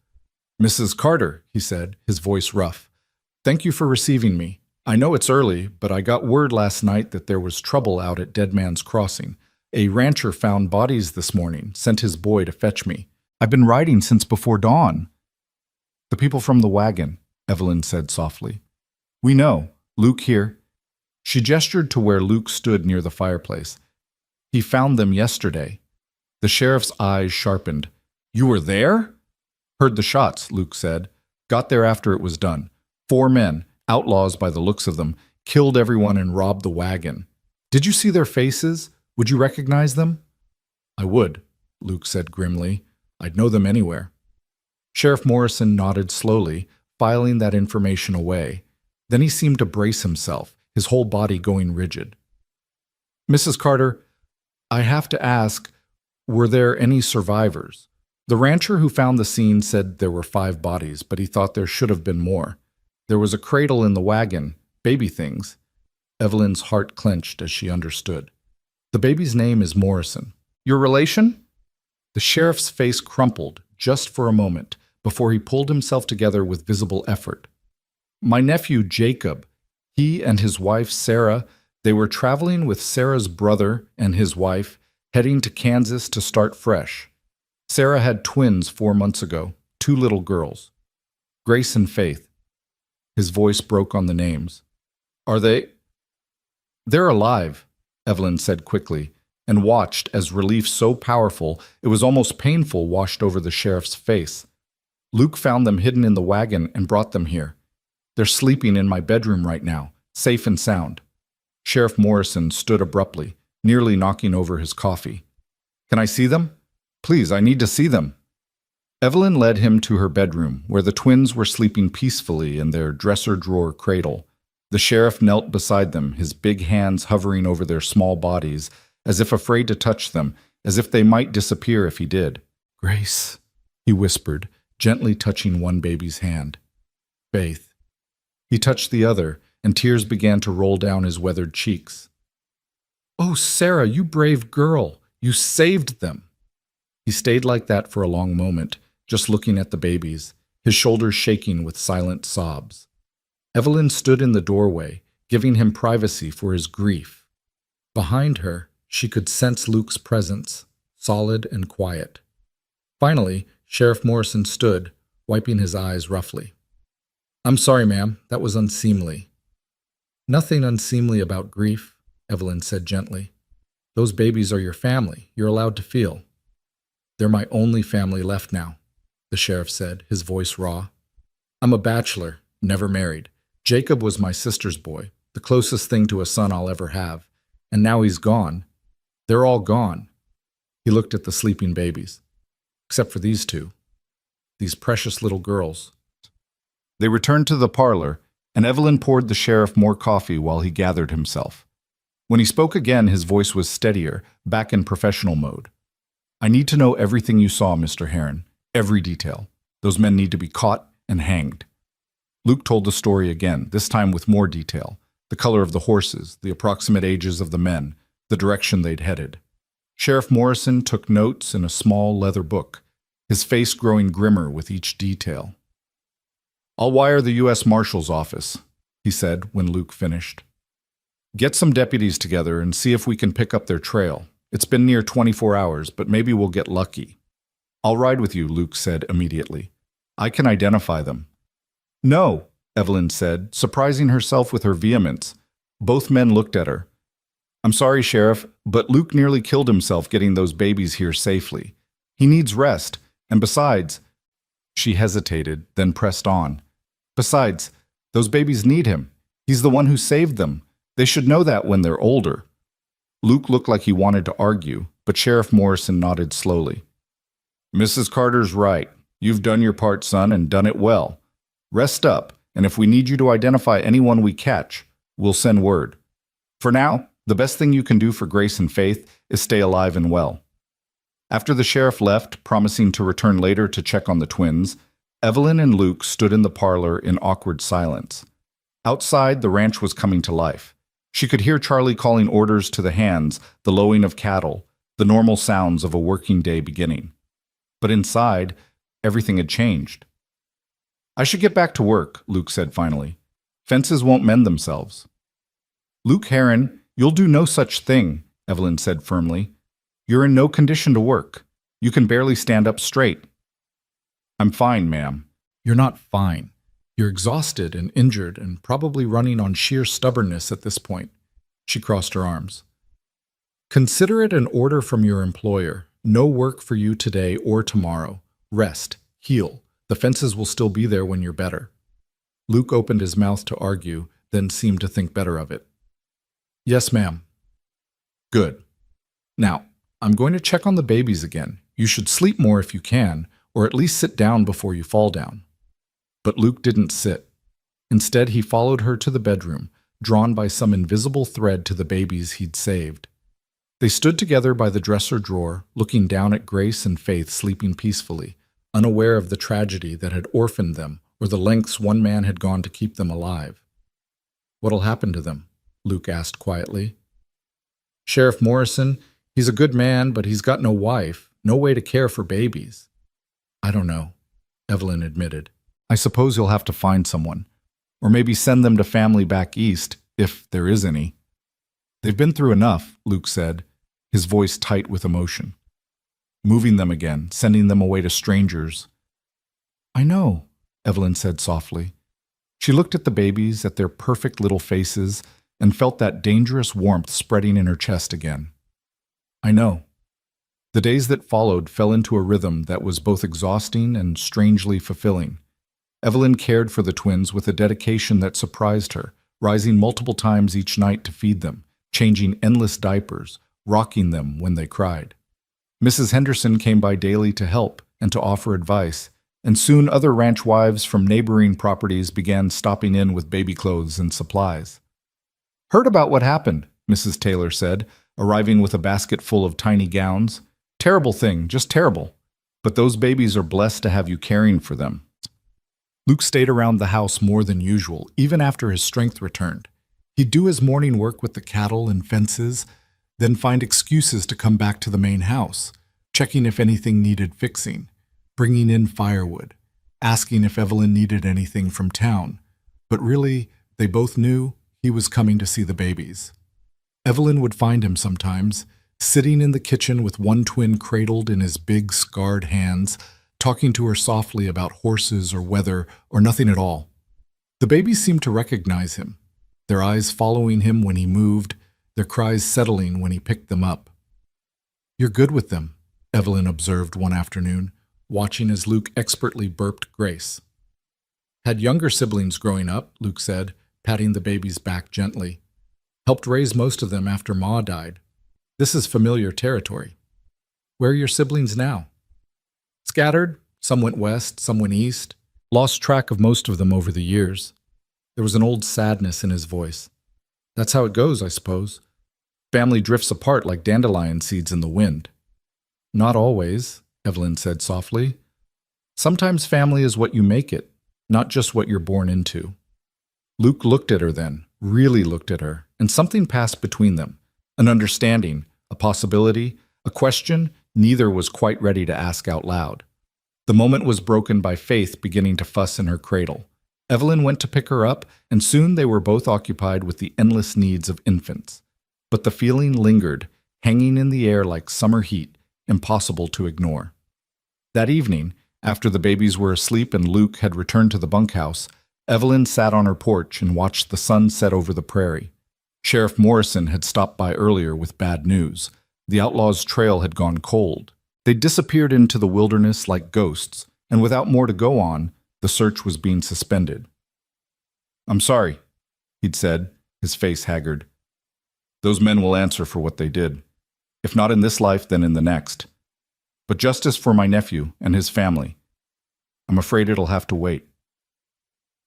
Mrs. Carter, he said, his voice rough, thank you for receiving me. I know it's early, but I got word last night that there was trouble out at Dead Man's Crossing. A rancher found bodies this morning, sent his boy to fetch me. I've been riding since before dawn. The people from the wagon, Evelyn said softly. We know. Luke here. She gestured to where Luke stood near the fireplace. He found them yesterday. The sheriff's eyes sharpened. You were there? Heard the shots, Luke said. Got there after it was done. 4 men, outlaws by the looks of them, killed everyone and robbed the wagon. Did you see their faces? Would you recognize them? I would, Luke said grimly. I'd know them anywhere. Sheriff Morrison nodded slowly, filing that information away. Then he seemed to brace himself, his whole body going rigid. Mrs. Carter, I have to ask, were there any survivors? The rancher who found the scene said there were 5 bodies, but he thought there should have been more. There was a cradle in the wagon, baby things. Evelyn's heart clenched as she understood. The baby's name is Morrison. Your relation? The sheriff's face crumpled just for a moment before he pulled himself together with visible effort. My nephew Jacob, he and his wife Sarah, they were traveling with Sarah's brother and his wife, heading to Kansas to start fresh. Sarah had twins 4 months ago, 2 little girls. Grace and Faith. His voice broke on the names. Are they? They're alive, Evelyn said quickly, and watched as relief so powerful it was almost painful washed over the sheriff's face. Luke found them hidden in the wagon and brought them here. They're sleeping in my bedroom right now, safe and sound. Sheriff Morrison stood abruptly, nearly knocking over his coffee. Can I see them? Please, I need to see them. Evelyn led him to her bedroom, where the twins were sleeping peacefully in their dresser-drawer cradle. The sheriff knelt beside them, his big hands hovering over their small bodies, as if afraid to touch them, as if they might disappear if he did. Grace, he whispered, gently touching one baby's hand. Faith. He touched the other, and tears began to roll down his weathered cheeks. Oh, Sarah, you brave girl! You saved them! He stayed like that for a long moment, just looking at the babies, his shoulders shaking with silent sobs. Evelyn stood in the doorway, giving him privacy for his grief. Behind her, she could sense Luke's presence, solid and quiet. Finally, Sheriff Morrison stood, wiping his eyes roughly. I'm sorry, ma'am, that was unseemly. Nothing unseemly about grief, Evelyn said gently. Those babies are your family. You're allowed to feel. They're my only family left now, the sheriff said, his voice raw. I'm a bachelor, never married. Jacob was my sister's boy, the closest thing to a son I'll ever have. And now he's gone. They're all gone. He looked at the sleeping babies. Except for these 2. These precious little girls. They returned to the parlor, and Evelyn poured the sheriff more coffee while he gathered himself. When he spoke again, his voice was steadier, back in professional mode. I need to know everything you saw, Mr. Heron. Every detail. Those men need to be caught and hanged. Luke told the story again, this time with more detail. The color of the horses, the approximate ages of the men, the direction they'd headed. Sheriff Morrison took notes in a small leather book, his face growing grimmer with each detail. I'll wire the U.S. Marshal's office, he said when Luke finished. Get some deputies together and see if we can pick up their trail. It's been near 24 hours, but maybe we'll get lucky. I'll ride with you, Luke said immediately. I can identify them. No, Evelyn said, surprising herself with her vehemence. Both men looked at her. I'm sorry, Sheriff, but Luke nearly killed himself getting those babies here safely. He needs rest, and besides... She hesitated, then pressed on. Besides, those babies need him. He's the one who saved them. They should know that when they're older. Luke looked like he wanted to argue, but Sheriff Morrison nodded slowly. Mrs. Carter's right. You've done your part, son, and done it well. Rest up, and if we need you to identify anyone we catch, we'll send word. For now, the best thing you can do for Grace and Faith is stay alive and well. After the sheriff left, promising to return later to check on the twins, Evelyn and Luke stood in the parlor in awkward silence. Outside, the ranch was coming to life. She could hear Charlie calling orders to the hands, the lowing of cattle, the normal sounds of a working day beginning. But inside, everything had changed. I should get back to work, Luke said finally. Fences won't mend themselves. Luke Heron, you'll do no such thing, Evelyn said firmly. You're in no condition to work. You can barely stand up straight. I'm fine, ma'am. You're not fine. You're exhausted and injured and probably running on sheer stubbornness at this point. She crossed her arms. Consider it an order from your employer. No work for you today or tomorrow. Rest. Heal. The fences will still be there when you're better. Luke opened his mouth to argue, then seemed to think better of it. Yes, ma'am. Good. Now, I'm going to check on the babies again. You should sleep more if you can, or at least sit down before you fall down. But Luke didn't sit. Instead, he followed her to the bedroom, drawn by some invisible thread to the babies he'd saved. They stood together by the dresser drawer, looking down at Grace and Faith sleeping peacefully, unaware of the tragedy that had orphaned them or the lengths one man had gone to keep them alive. What'll happen to them? Luke asked quietly. Sheriff Morrison, he's a good man, but he's got no wife, no way to care for babies. I don't know, Evelyn admitted. I suppose you'll have to find someone, or maybe send them to family back east, if there is any. They've been through enough, Luke said, his voice tight with emotion. Moving them again, sending them away to strangers. I know, Evelyn said softly. She looked at the babies, at their perfect little faces, and felt that dangerous warmth spreading in her chest again. I know. The days that followed fell into a rhythm that was both exhausting and strangely fulfilling. Evelyn cared for the twins with a dedication that surprised her, rising multiple times each night to feed them, changing endless diapers, rocking them when they cried. Mrs. Henderson came by daily to help and to offer advice, and soon other ranch wives from neighboring properties began stopping in with baby clothes and supplies. Heard about what happened, Mrs. Taylor said, arriving with a basket full of tiny gowns. Terrible thing, just terrible. But those babies are blessed to have you caring for them. Luke stayed around the house more than usual, even after his strength returned. He'd do his morning work with the cattle and fences, then find excuses to come back to the main house, checking if anything needed fixing, bringing in firewood, asking if Evelyn needed anything from town. But really, they both knew he was coming to see the babies. Evelyn would find him sometimes, sitting in the kitchen with one twin cradled in his big, scarred hands, talking to her softly about horses or weather or nothing at all. The babies seemed to recognize him, their eyes following him when he moved, their cries settling when he picked them up. You're good with them, Evelyn observed one afternoon, watching as Luke expertly burped Grace. Had younger siblings growing up, Luke said, patting the baby's back gently. Helped raise most of them after Ma died. This is familiar territory. Where are your siblings now? Scattered. Some went west, some went east. Lost track of most of them over the years. There was an old sadness in his voice. That's how it goes, I suppose. Family drifts apart like dandelion seeds in the wind. Not always, Evelyn said softly. Sometimes family is what you make it, not just what you're born into. Luke looked at her then, really looked at her, and something passed between them. An understanding, a possibility, a question neither was quite ready to ask out loud. The moment was broken by Faith beginning to fuss in her cradle. Evelyn went to pick her up, and soon they were both occupied with the endless needs of infants. But the feeling lingered, hanging in the air like summer heat, impossible to ignore. That evening, after the babies were asleep and Luke had returned to the bunkhouse, Evelyn sat on her porch and watched the sun set over the prairie. Sheriff Morrison had stopped by earlier with bad news. The outlaws' trail had gone cold. They disappeared into the wilderness like ghosts, and without more to go on, the search was being suspended. I'm sorry, he'd said, his face haggard. Those men will answer for what they did. If not in this life, then in the next. But justice for my nephew and his family, I'm afraid it'll have to wait.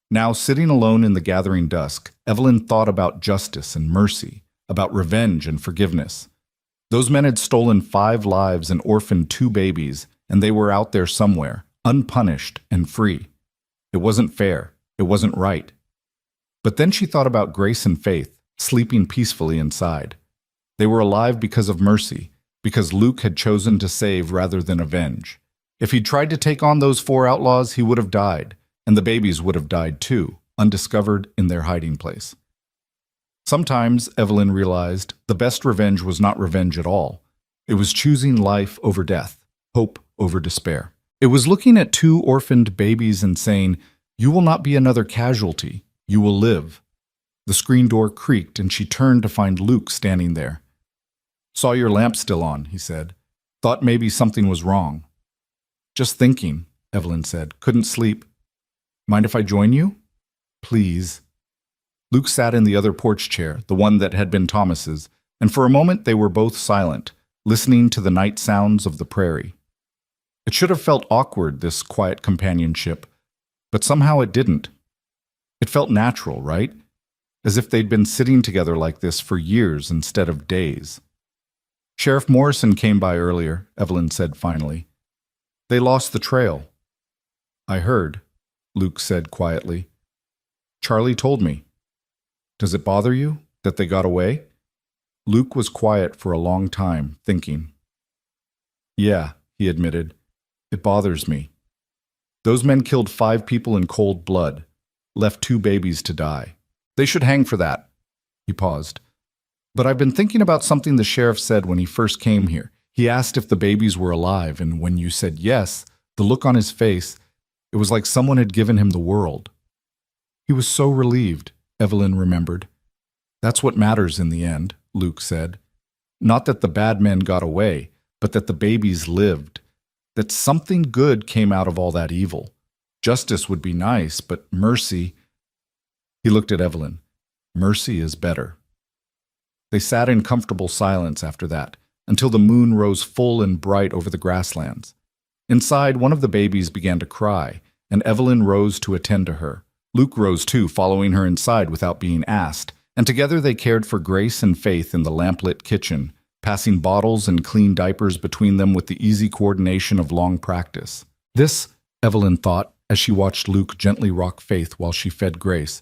Now, sitting alone in the gathering dusk, Evelyn thought about justice and mercy, about revenge and forgiveness. Those men had stolen 5 lives and orphaned 2 babies, and they were out there somewhere, unpunished and free. It wasn't fair. It wasn't right. But then she thought about Grace and Faith, sleeping peacefully inside. They were alive because of mercy, because Luke had chosen to save rather than avenge. If he'd tried to take on those 4 outlaws, he would have died, and the babies would have died too, undiscovered in their hiding place. Sometimes, Evelyn realized, the best revenge was not revenge at all. It was choosing life over death, hope over despair. It was looking at 2 orphaned babies and saying, "You will not be another casualty. You will live." The screen door creaked and she turned to find Luke standing there. "Saw your lamp still on," he said. "Thought maybe something was wrong." "Just thinking," Evelyn said. "Couldn't sleep. Mind if I join you?" "Please." Luke sat in the other porch chair, the one that had been Thomas's, and for a moment they were both silent, listening to the night sounds of the prairie. It should have felt awkward, this quiet companionship, but somehow it didn't. It felt natural, right? As if they'd been sitting together like this for years instead of days. "Sheriff Morrison came by earlier," Evelyn said finally. "They lost the trail." "I heard," Luke said quietly. "Charlie told me." "Does it bother you that they got away?" Luke was quiet for a long time, thinking. "Yeah," he admitted. "It bothers me. Those men killed 5 people in cold blood, left 2 babies to die. They should hang for that." He paused. "But I've been thinking about something the sheriff said when he first came here. He asked if the babies were alive, and when you said yes, the look on his face, it was like someone had given him the world." He was so relieved, Evelyn remembered. "That's what matters in the end," Luke said. "Not that the bad men got away, but that the babies lived. That something good came out of all that evil. Justice would be nice, but mercy—" He looked at Evelyn. "Mercy is better." They sat in comfortable silence after that, until the moon rose full and bright over the grasslands. Inside, one of the babies began to cry, and Evelyn rose to attend to her. Luke rose too, following her inside without being asked, and together they cared for Grace and Faith in the lamplit kitchen, passing bottles and clean diapers between them with the easy coordination of long practice. This, Evelyn thought, as she watched Luke gently rock Faith while she fed Grace,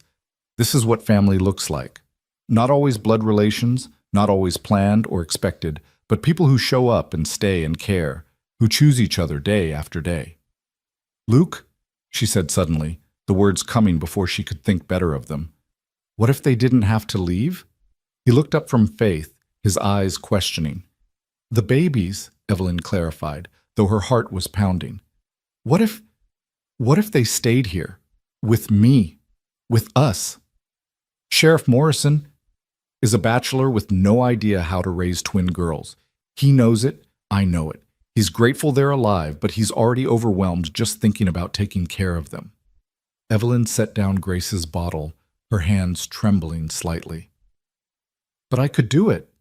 this is what family looks like. Not always blood relations, not always planned or expected, but people who show up and stay and care, who choose each other day after day. "Luke," she said suddenly, the words coming before she could think better of them. "What if they didn't have to leave?" He looked up from Faith, his eyes questioning. "The babies," Evelyn clarified, though her heart was pounding. What if they stayed here? With me? With us?" Sheriff Morrison is a bachelor with no idea how to raise twin girls. He knows it, I know it. He's grateful they're alive, but he's already overwhelmed just thinking about taking care of them. Evelyn set down Grace's bottle, her hands trembling slightly. "But I could do it.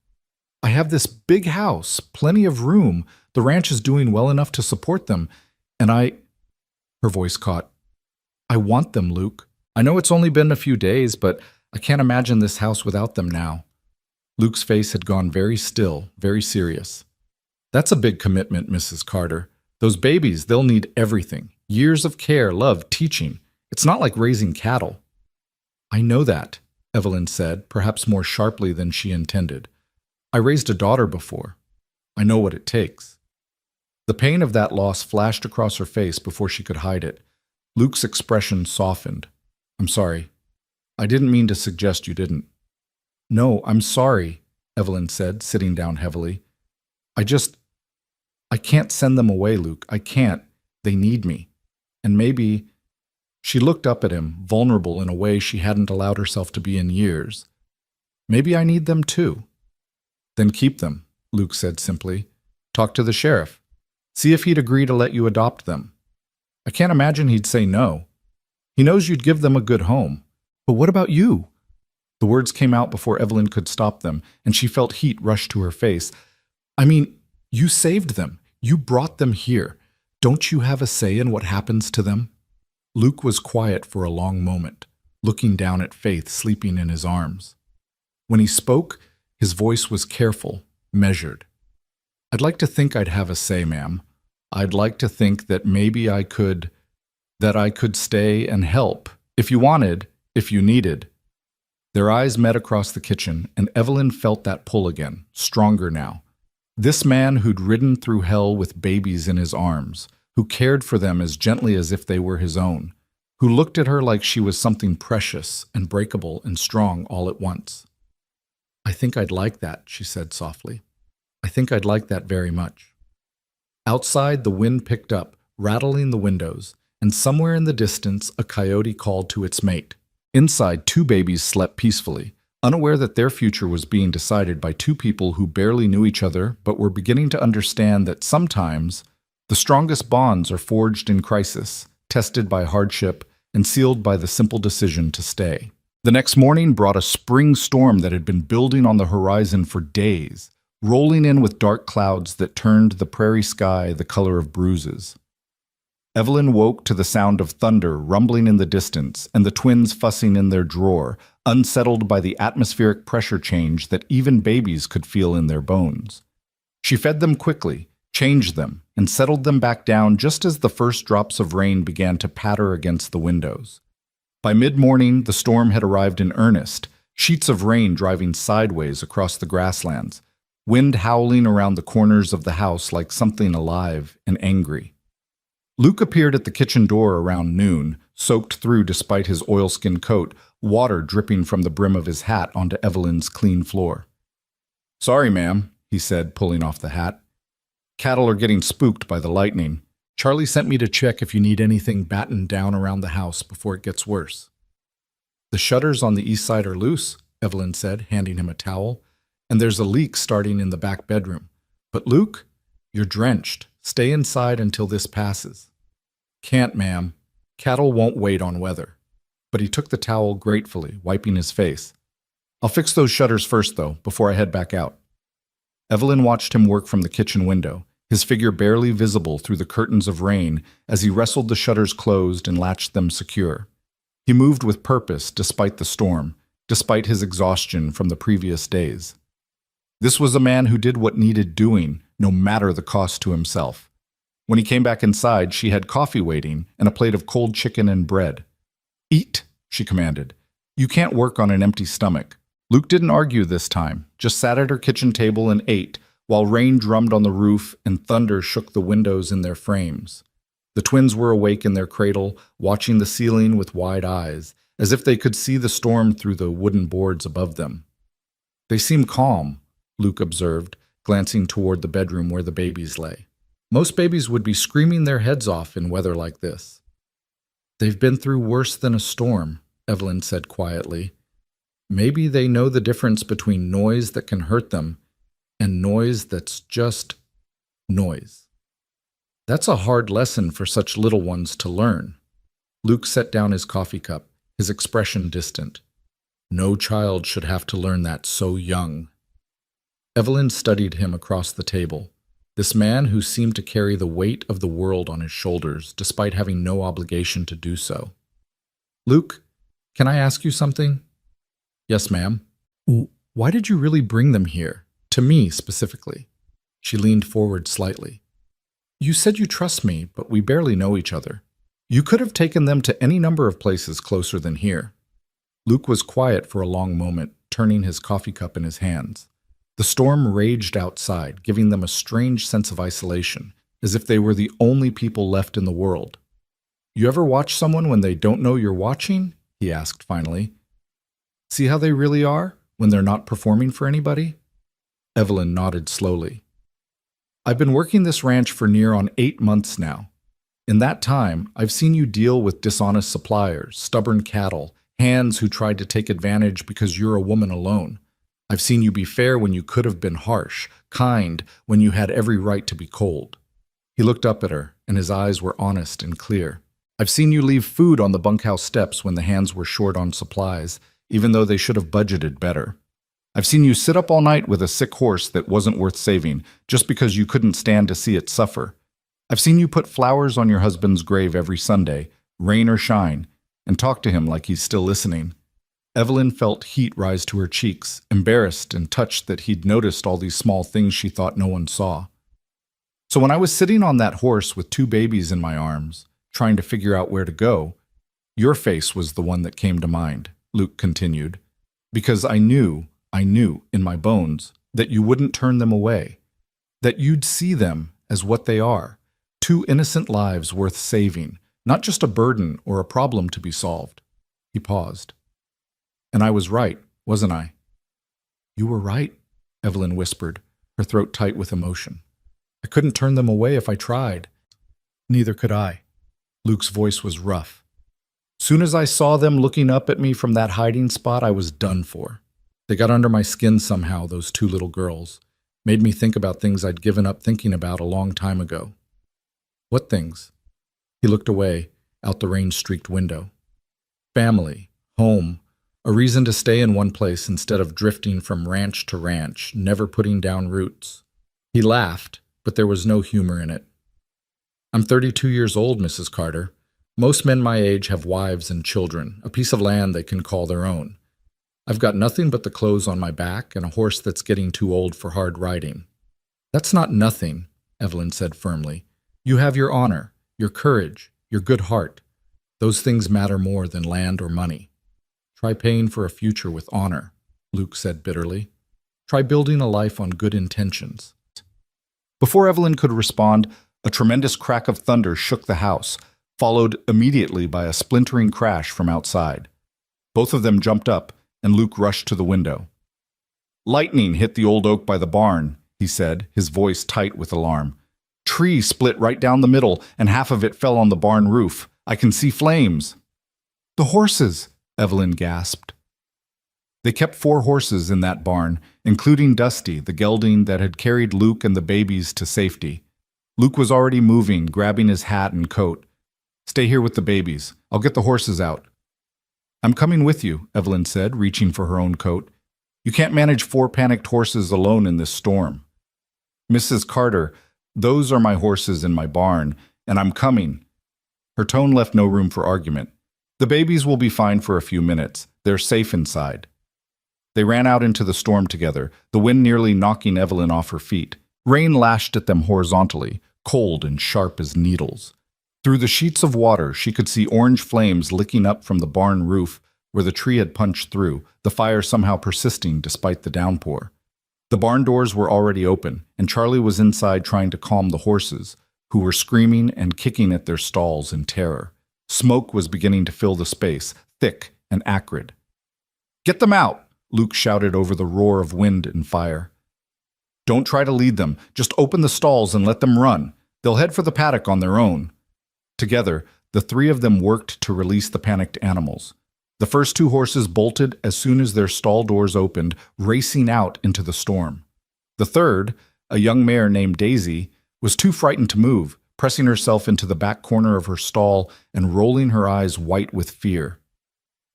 I have this big house, plenty of room. The ranch is doing well enough to support them. And her voice caught. "I want them, Luke. I know it's only been a few days, but I can't imagine this house without them now." Luke's face had gone very still, very serious. "That's a big commitment, Mrs. Carter. Those babies, they'll need everything. Years of care, love, teaching. It's not like raising cattle." "I know that," Evelyn said, perhaps more sharply than she intended. "I raised a daughter before. I know what it takes." The pain of that loss flashed across her face before she could hide it. Luke's expression softened. "I'm sorry. I didn't mean to suggest you didn't." "No, I'm sorry," Evelyn said, sitting down heavily. I can't send them away, Luke. I can't. They need me. And maybe—" She looked up at him, vulnerable in a way she hadn't allowed herself to be in years. "Maybe I need them too." "Then keep them," Luke said simply. "Talk to the sheriff. See if he'd agree to let you adopt them. I can't imagine he'd say no. He knows you'd give them a good home. But what about you?" The words came out before Evelyn could stop them, and she felt heat rush to her face. I mean, you saved them. You brought them here. Don't you have a say in what happens to them? Luke was quiet for a long moment, looking down at Faith sleeping in his arms. When he spoke, his voice was careful, measured. I'd like to think I'd have a say, ma'am. I'd like to think that maybe I could stay and help, if you wanted, if you needed. Their eyes met across the kitchen, and Evelyn felt that pull again, stronger now. This man who'd ridden through hell with babies in his arms, who cared for them as gently as if they were his own, who looked at her like she was something precious and breakable and strong all at once. I think I'd like that, she said softly. I think I'd like that very much. Outside, the wind picked up, rattling the windows, and somewhere in the distance, a coyote called to its mate. Inside, two babies slept peacefully, unaware that their future was being decided by two people who barely knew each other but were beginning to understand that sometimes the strongest bonds are forged in crisis, tested by hardship, and sealed by the simple decision to stay. The next morning brought a spring storm that had been building on the horizon for days, rolling in with dark clouds that turned the prairie sky the color of bruises. Evelyn woke to the sound of thunder rumbling in the distance and the twins fussing in their drawer, unsettled by the atmospheric pressure change that even babies could feel in their bones. She fed them quickly, changed them, and settled them back down just as the first drops of rain began to patter against the windows. By mid-morning, the storm had arrived in earnest, sheets of rain driving sideways across the grasslands, wind howling around the corners of the house like something alive and angry. Luke appeared at the kitchen door around noon, soaked through despite his oilskin coat, water dripping from the brim of his hat onto Evelyn's clean floor. "Sorry, ma'am," he said, pulling off the hat. "Cattle are getting spooked by the lightning. Charlie sent me to check if you need anything battened down around the house before it gets worse." "The shutters on the east side are loose," Evelyn said, handing him a towel, "and there's a leak starting in the back bedroom. But Luke, you're drenched. Stay inside until this passes." "Can't, ma'am. Cattle won't wait on weather." But he took the towel gratefully, wiping his face. "I'll fix those shutters first, though, before I head back out." Evelyn watched him work from the kitchen window, his figure barely visible through the curtains of rain as he wrestled the shutters closed and latched them secure. He moved with purpose despite the storm, despite his exhaustion from the previous days. This was a man who did what needed doing, no matter the cost to himself. When he came back inside, she had coffee waiting and a plate of cold chicken and bread. "Eat," she commanded. "You can't work on an empty stomach." Luke didn't argue this time, just sat at her kitchen table and ate, while rain drummed on the roof and thunder shook the windows in their frames. The twins were awake in their cradle, watching the ceiling with wide eyes, as if they could see the storm through the wooden boards above them. "They seem calm," Luke observed, glancing toward the bedroom where the babies lay. "Most babies would be screaming their heads off in weather like this." "They've been through worse than a storm," Evelyn said quietly. "Maybe they know the difference between noise that can hurt them and noise that's just noise." "That's a hard lesson for such little ones to learn." Luke set down his coffee cup, his expression distant. "No child should have to learn that so young." Evelyn studied him across the table, this man who seemed to carry the weight of the world on his shoulders despite having no obligation to do so. "Luke, can I ask you something?" "Yes, ma'am." "Why did you really bring them here? To me, specifically?" She leaned forward slightly. "You said you trust me, but we barely know each other. You could have taken them to any number of places closer than here." Luke was quiet for a long moment, turning his coffee cup in his hands. The storm raged outside, giving them a strange sense of isolation, as if they were the only people left in the world. "You ever watch someone when they don't know you're watching?" he asked finally. "See how they really are, when they're not performing for anybody?" Evelyn nodded slowly. "I've been working this ranch for near on 8 months now. In that time, I've seen you deal with dishonest suppliers, stubborn cattle, hands who tried to take advantage because you're a woman alone. I've seen you be fair when you could have been harsh, kind when you had every right to be cold." He looked up at her, and his eyes were honest and clear. "I've seen you leave food on the bunkhouse steps when the hands were short on supplies, even though they should have budgeted better. I've seen you sit up all night with a sick horse that wasn't worth saving just because you couldn't stand to see it suffer. I've seen you put flowers on your husband's grave every Sunday, rain or shine, and talk to him like he's still listening. Evelyn felt heat rise to her cheeks, embarrassed and touched that he'd noticed all these small things she thought no one saw. So when I was sitting on that horse with 2 babies in my arms, trying to figure out where to go, your face was the one that came to mind, Luke continued, because I knew in my bones that you wouldn't turn them away, that you'd see them as what they are, 2 innocent lives worth saving, not just a burden or a problem to be solved. He paused. And I was right, wasn't I? You were right, Evelyn whispered, her throat tight with emotion. I couldn't turn them away if I tried. Neither could I. Luke's voice was rough. Soon as I saw them looking up at me from that hiding spot, I was done for. They got under my skin somehow, those 2 little girls. Made me think about things I'd given up thinking about a long time ago. What things? He looked away, out the rain-streaked window. Family, home, a reason to stay in one place instead of drifting from ranch to ranch, never putting down roots. He laughed, but there was no humor in it. I'm 32 years old, Mrs. Carter. Most men my age have wives and children, a piece of land they can call their own. I've got nothing but the clothes on my back and a horse that's getting too old for hard riding. That's not nothing, Evelyn said firmly. You have your honor, your courage, your good heart. Those things matter more than land or money. Try paying for a future with honor, Luke said bitterly. Try building a life on good intentions. Before Evelyn could respond, a tremendous crack of thunder shook the house, followed immediately by a splintering crash from outside. Both of them jumped up, and Luke rushed to the window. Lightning hit the old oak by the barn, he said, his voice tight with alarm. Tree split right down the middle, and half of it fell on the barn roof. I can see flames. The horses, Evelyn gasped. They kept 4 horses in that barn, including Dusty, the gelding that had carried Luke and the babies to safety. Luke was already moving, grabbing his hat and coat. Stay here with the babies. I'll get the horses out. I'm coming with you, Evelyn said, reaching for her own coat. You can't manage 4 panicked horses alone in this storm. Mrs. Carter, those are my horses in my barn, and I'm coming. Her tone left no room for argument. The babies will be fine for a few minutes. They're safe inside. They ran out into the storm together, the wind nearly knocking Evelyn off her feet. Rain lashed at them horizontally, cold and sharp as needles. Through the sheets of water, she could see orange flames licking up from the barn roof where the tree had punched through, the fire somehow persisting despite the downpour. The barn doors were already open, and Charlie was inside trying to calm the horses, who were screaming and kicking at their stalls in terror. Smoke was beginning to fill the space, thick and acrid. Get them out, Luke shouted over the roar of wind and fire. Don't try to lead them. Just open the stalls and let them run. They'll head for the paddock on their own. Together, the 3 of them worked to release the panicked animals. The first 2 horses bolted as soon as their stall doors opened, racing out into the storm. The third, a young mare named Daisy, was too frightened to move, pressing herself into the back corner of her stall and rolling her eyes white with fear.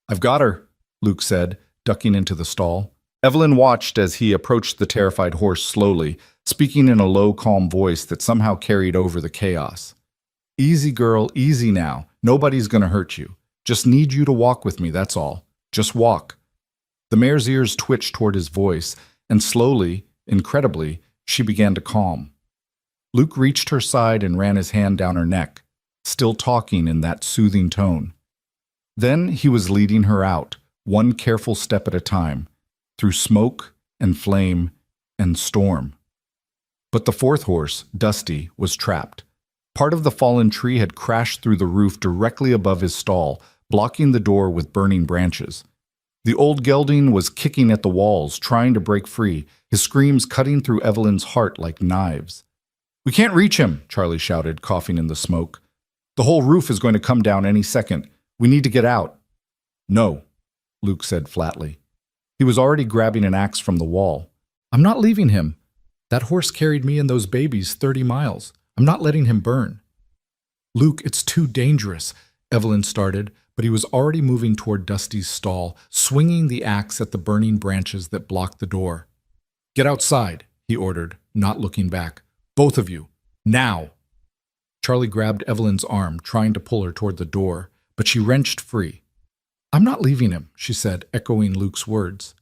I've got her, Luke said, ducking into the stall. Evelyn watched as he approached the terrified horse slowly, speaking in a low, calm voice that somehow carried over the chaos. Easy, girl, easy now. Nobody's going to hurt you. Just need you to walk with me, that's all. Just walk. The mare's ears twitched toward his voice, and slowly, incredibly, she began to calm. Luke reached her side and ran his hand down her neck, still talking in that soothing tone. Then he was leading her out, one careful step at a time, through smoke and flame and storm. But the 4th horse, Dusty, was trapped. Part of the fallen tree had crashed through the roof directly above his stall, blocking the door with burning branches. The old gelding was kicking at the walls, trying to break free, his screams cutting through Evelyn's heart like knives. We can't reach him, Charlie shouted, coughing in the smoke. The whole roof is going to come down any second. We need to get out. No, Luke said flatly. He was already grabbing an axe from the wall. I'm not leaving him. That horse carried me and those babies 30 miles. I'm not letting him burn. Luke, it's too dangerous, Evelyn started, but he was already moving toward Dusty's stall, swinging the axe at the burning branches that blocked the door. "Get outside," he ordered, not looking back. "Both of you. Now!" Charlie grabbed Evelyn's arm, trying to pull her toward the door, but she wrenched free. "I'm not leaving him," she said, echoing Luke's words.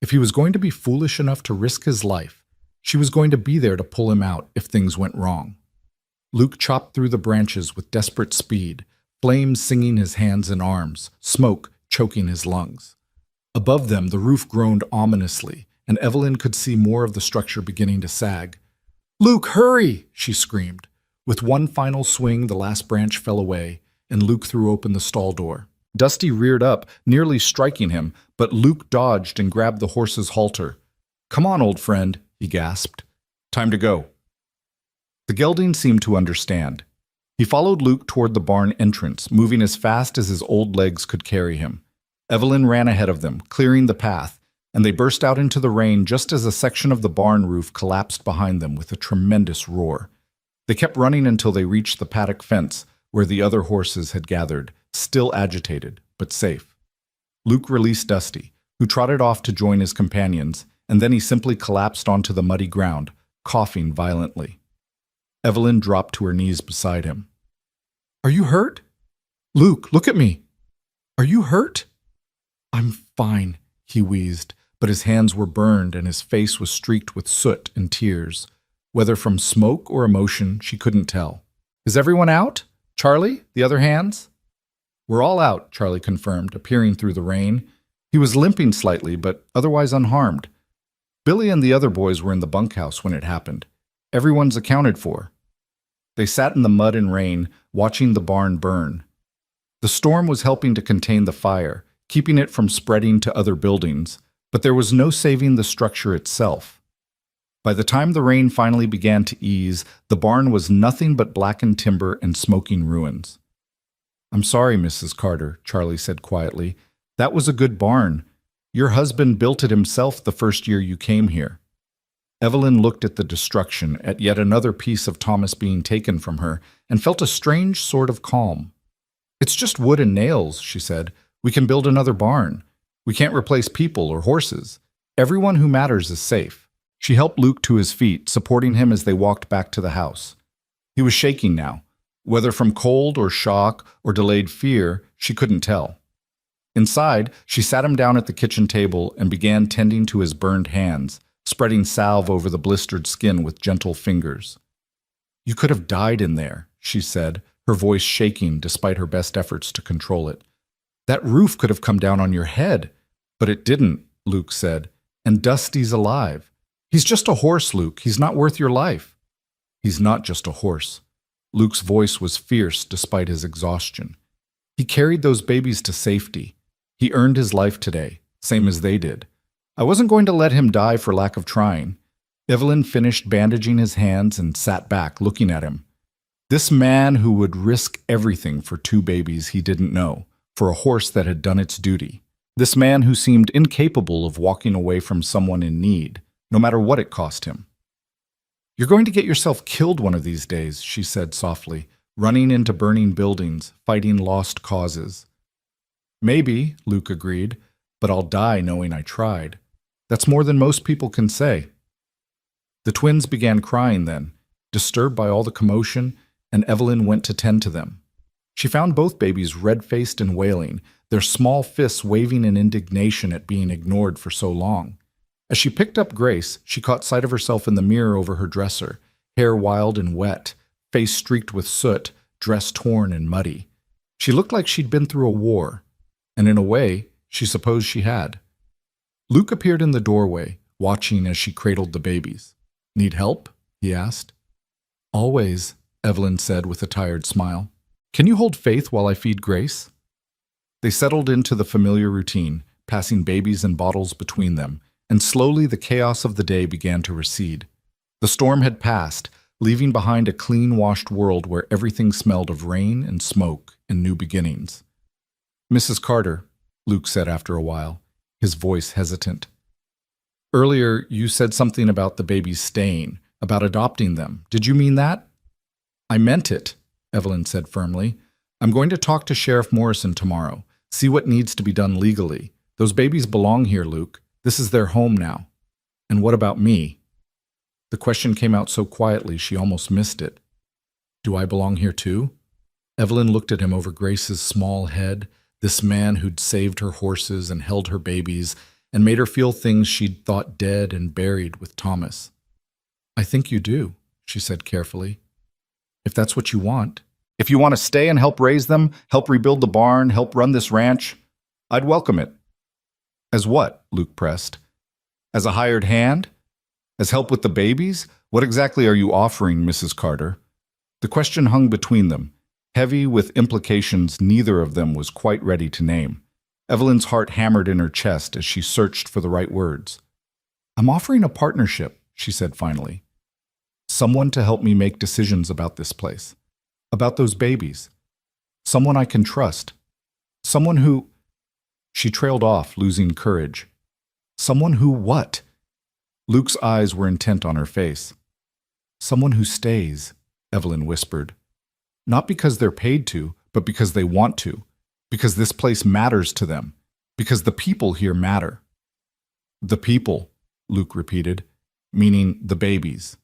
If he was going to be foolish enough to risk his life, she was going to be there to pull him out if things went wrong. Luke chopped through the branches with desperate speed, flames singing his hands and arms, smoke choking his lungs. Above them, the roof groaned ominously, and Evelyn could see more of the structure beginning to sag. "Luke, hurry!" she screamed. With one final swing, the last branch fell away, and Luke threw open the stall door. Dusty reared up, nearly striking him, but Luke dodged and grabbed the horse's halter. "Come on, old friend," he gasped. "Time to go." The gelding seemed to understand. He followed Luke toward the barn entrance, moving as fast as his old legs could carry him. Evelyn ran ahead of them, clearing the path, and they burst out into the rain just as a section of the barn roof collapsed behind them with a tremendous roar. They kept running until they reached the paddock fence, where the other horses had gathered, still agitated, but safe. Luke released Dusty, who trotted off to join his companions, and then he simply collapsed onto the muddy ground, coughing violently. Evelyn dropped to her knees beside him. "Are you hurt? Luke, look at me. Are you hurt?" "I'm fine," he wheezed, but his hands were burned and his face was streaked with soot and tears. Whether from smoke or emotion, she couldn't tell. "Is everyone out? Charlie, the other hands?" "We're all out," Charlie confirmed, appearing through the rain. He was limping slightly, but otherwise unharmed. Billy and the other boys were in the bunkhouse when it happened. Everyone's accounted for. They sat in the mud and rain, watching the barn burn. The storm was helping to contain the fire, keeping it from spreading to other buildings, but there was no saving the structure itself. By the time the rain finally began to ease, the barn was nothing but blackened timber and smoking ruins. "I'm sorry, Mrs. Carter," Charlie said quietly. "That was a good barn. Your husband built it himself the first year you came here." Evelyn looked at the destruction, at yet another piece of Thomas being taken from her, and felt a strange sort of calm. "It's just wood and nails," she said. "We can build another barn. We can't replace people or horses. Everyone who matters is safe." She helped Luke to his feet, supporting him as they walked back to the house. He was shaking now. Whether from cold or shock or delayed fear, she couldn't tell. Inside, she sat him down at the kitchen table and began tending to his burned hands, spreading salve over the blistered skin with gentle fingers. "You could have died in there," she said, her voice shaking despite her best efforts to control it. "That roof could have come down on your head." "But it didn't," Luke said, "and Dusty's alive. He's just a horse, Luke. He's not worth your life." "He's not just a horse." Luke's voice was fierce despite his exhaustion. "He carried those babies to safety. He earned his life today, same as they did. I wasn't going to let him die for lack of trying." Evelyn finished bandaging his hands and sat back, looking at him. This man who would risk everything for two babies he didn't know, for a horse that had done its duty. This man who seemed incapable of walking away from someone in need, no matter what it cost him. "You're going to get yourself killed one of these days," she said softly, "running into burning buildings, fighting lost causes." "Maybe," Luke agreed, "but I'll die knowing I tried. That's more than most people can say." The twins began crying then, disturbed by all the commotion, and Evelyn went to tend to them. She found both babies red-faced and wailing, their small fists waving in indignation at being ignored for so long. As she picked up Grace, she caught sight of herself in the mirror over her dresser, hair wild and wet, face streaked with soot, dress torn and muddy. She looked like she'd been through a war, and in a way, she supposed she had. Luke appeared in the doorway, watching as she cradled the babies. "Need help?" he asked. "Always," Evelyn said with a tired smile. "Can you hold Faith while I feed Grace?" They settled into the familiar routine, passing babies and bottles between them, and slowly the chaos of the day began to recede. The storm had passed, leaving behind a clean-washed world where everything smelled of rain and smoke and new beginnings. "Mrs. Carter," Luke said after a while, his voice hesitant. "Earlier you said something about the babies staying, about adopting them. Did you mean that?" "I meant it," Evelyn said firmly. I'm going to talk to Sheriff Morrison tomorrow, see what needs to be done legally. Those babies belong here, Luke. This is their home now. And what about me? The question came out so quietly she almost missed it. Do I belong here too? Evelyn looked at him over Grace's small head, this man who'd saved her horses and held her babies and made her feel things she'd thought dead and buried with Thomas. I think you do, she said carefully. If that's what you want. If you want to stay and help raise them, help rebuild the barn, help run this ranch, I'd welcome it. As what? Luke pressed. As a hired hand? As help with the babies? What exactly are you offering, Mrs. Carter? The question hung between them, heavy with implications neither of them was quite ready to name. Evelyn's heart hammered in her chest as she searched for the right words. I'm offering a partnership, she said finally. Someone to help me make decisions about this place, about those babies. Someone I can trust. Someone who... She trailed off, losing courage. Someone who what? Luke's eyes were intent on her face. Someone who stays, Evelyn whispered. Not because they're paid to, but because they want to. Because this place matters to them. Because the people here matter. The people, Luke repeated, meaning the babies.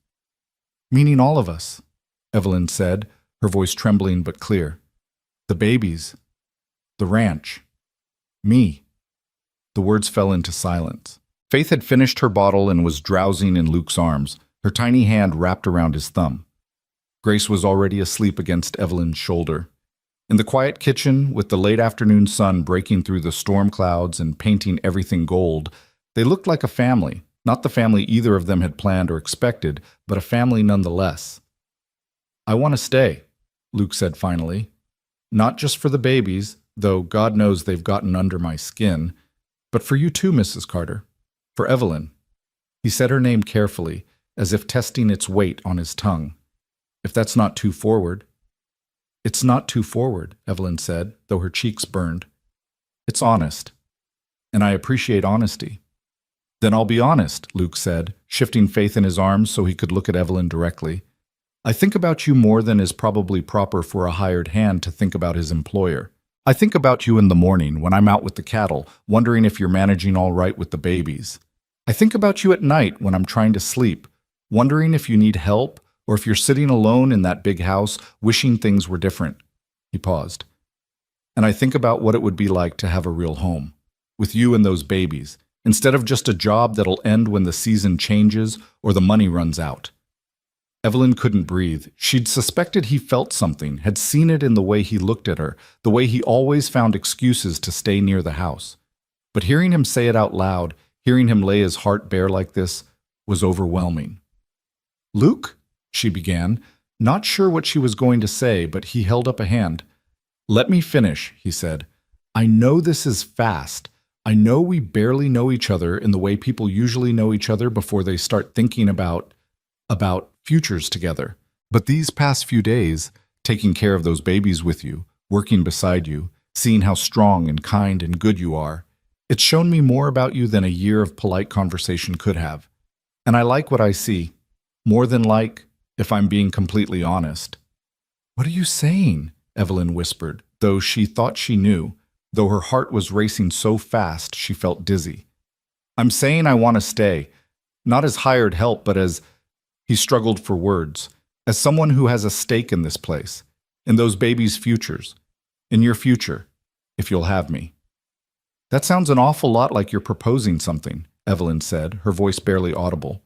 Meaning all of us, Evelyn said, her voice trembling but clear. The babies. The ranch. Me. The words fell into silence. Faith had finished her bottle and was drowsing in Luke's arms, her tiny hand wrapped around his thumb. Grace was already asleep against Evelyn's shoulder. In the quiet kitchen, with the late afternoon sun breaking through the storm clouds and painting everything gold, they looked like a family, not the family either of them had planned or expected, but a family nonetheless. I want to stay, Luke said finally. Not just for the babies, though God knows they've gotten under my skin, but for you too, Mrs. Carter. For Evelyn. He said her name carefully, as if testing its weight on his tongue. If that's not too forward. It's not too forward, Evelyn said, though her cheeks burned. It's honest. And I appreciate honesty. Then I'll be honest, Luke said, shifting Faith in his arms so he could look at Evelyn directly. I think about you more than is probably proper for a hired hand to think about his employer. I think about you in the morning when I'm out with the cattle, wondering if you're managing all right with the babies. I think about you at night when I'm trying to sleep, wondering if you need help or if you're sitting alone in that big house wishing things were different. He paused. And I think about what it would be like to have a real home, with you and those babies, instead of just a job that'll end when the season changes or the money runs out. Evelyn couldn't breathe. She'd suspected he felt something, had seen it in the way he looked at her, the way he always found excuses to stay near the house. But hearing him say it out loud, hearing him lay his heart bare like this, was overwhelming. Luke? She began, not sure what she was going to say, but he held up a hand. Let me finish, he said. I know this is fast. I know we barely know each other in the way people usually know each other before they start thinking about futures together. But these past few days, taking care of those babies with you, working beside you, seeing how strong and kind and good you are, it's shown me more about you than a year of polite conversation could have. And I like what I see. More than like, if I'm being completely honest. What are you saying? Evelyn whispered, though she thought she knew, though her heart was racing so fast she felt dizzy. I'm saying I want to stay, not as hired help, but as... He struggled for words. As someone who has a stake in this place, in those babies' futures, in your future, if you'll have me. That sounds an awful lot like you're proposing something, Evelyn said, her voice barely audible.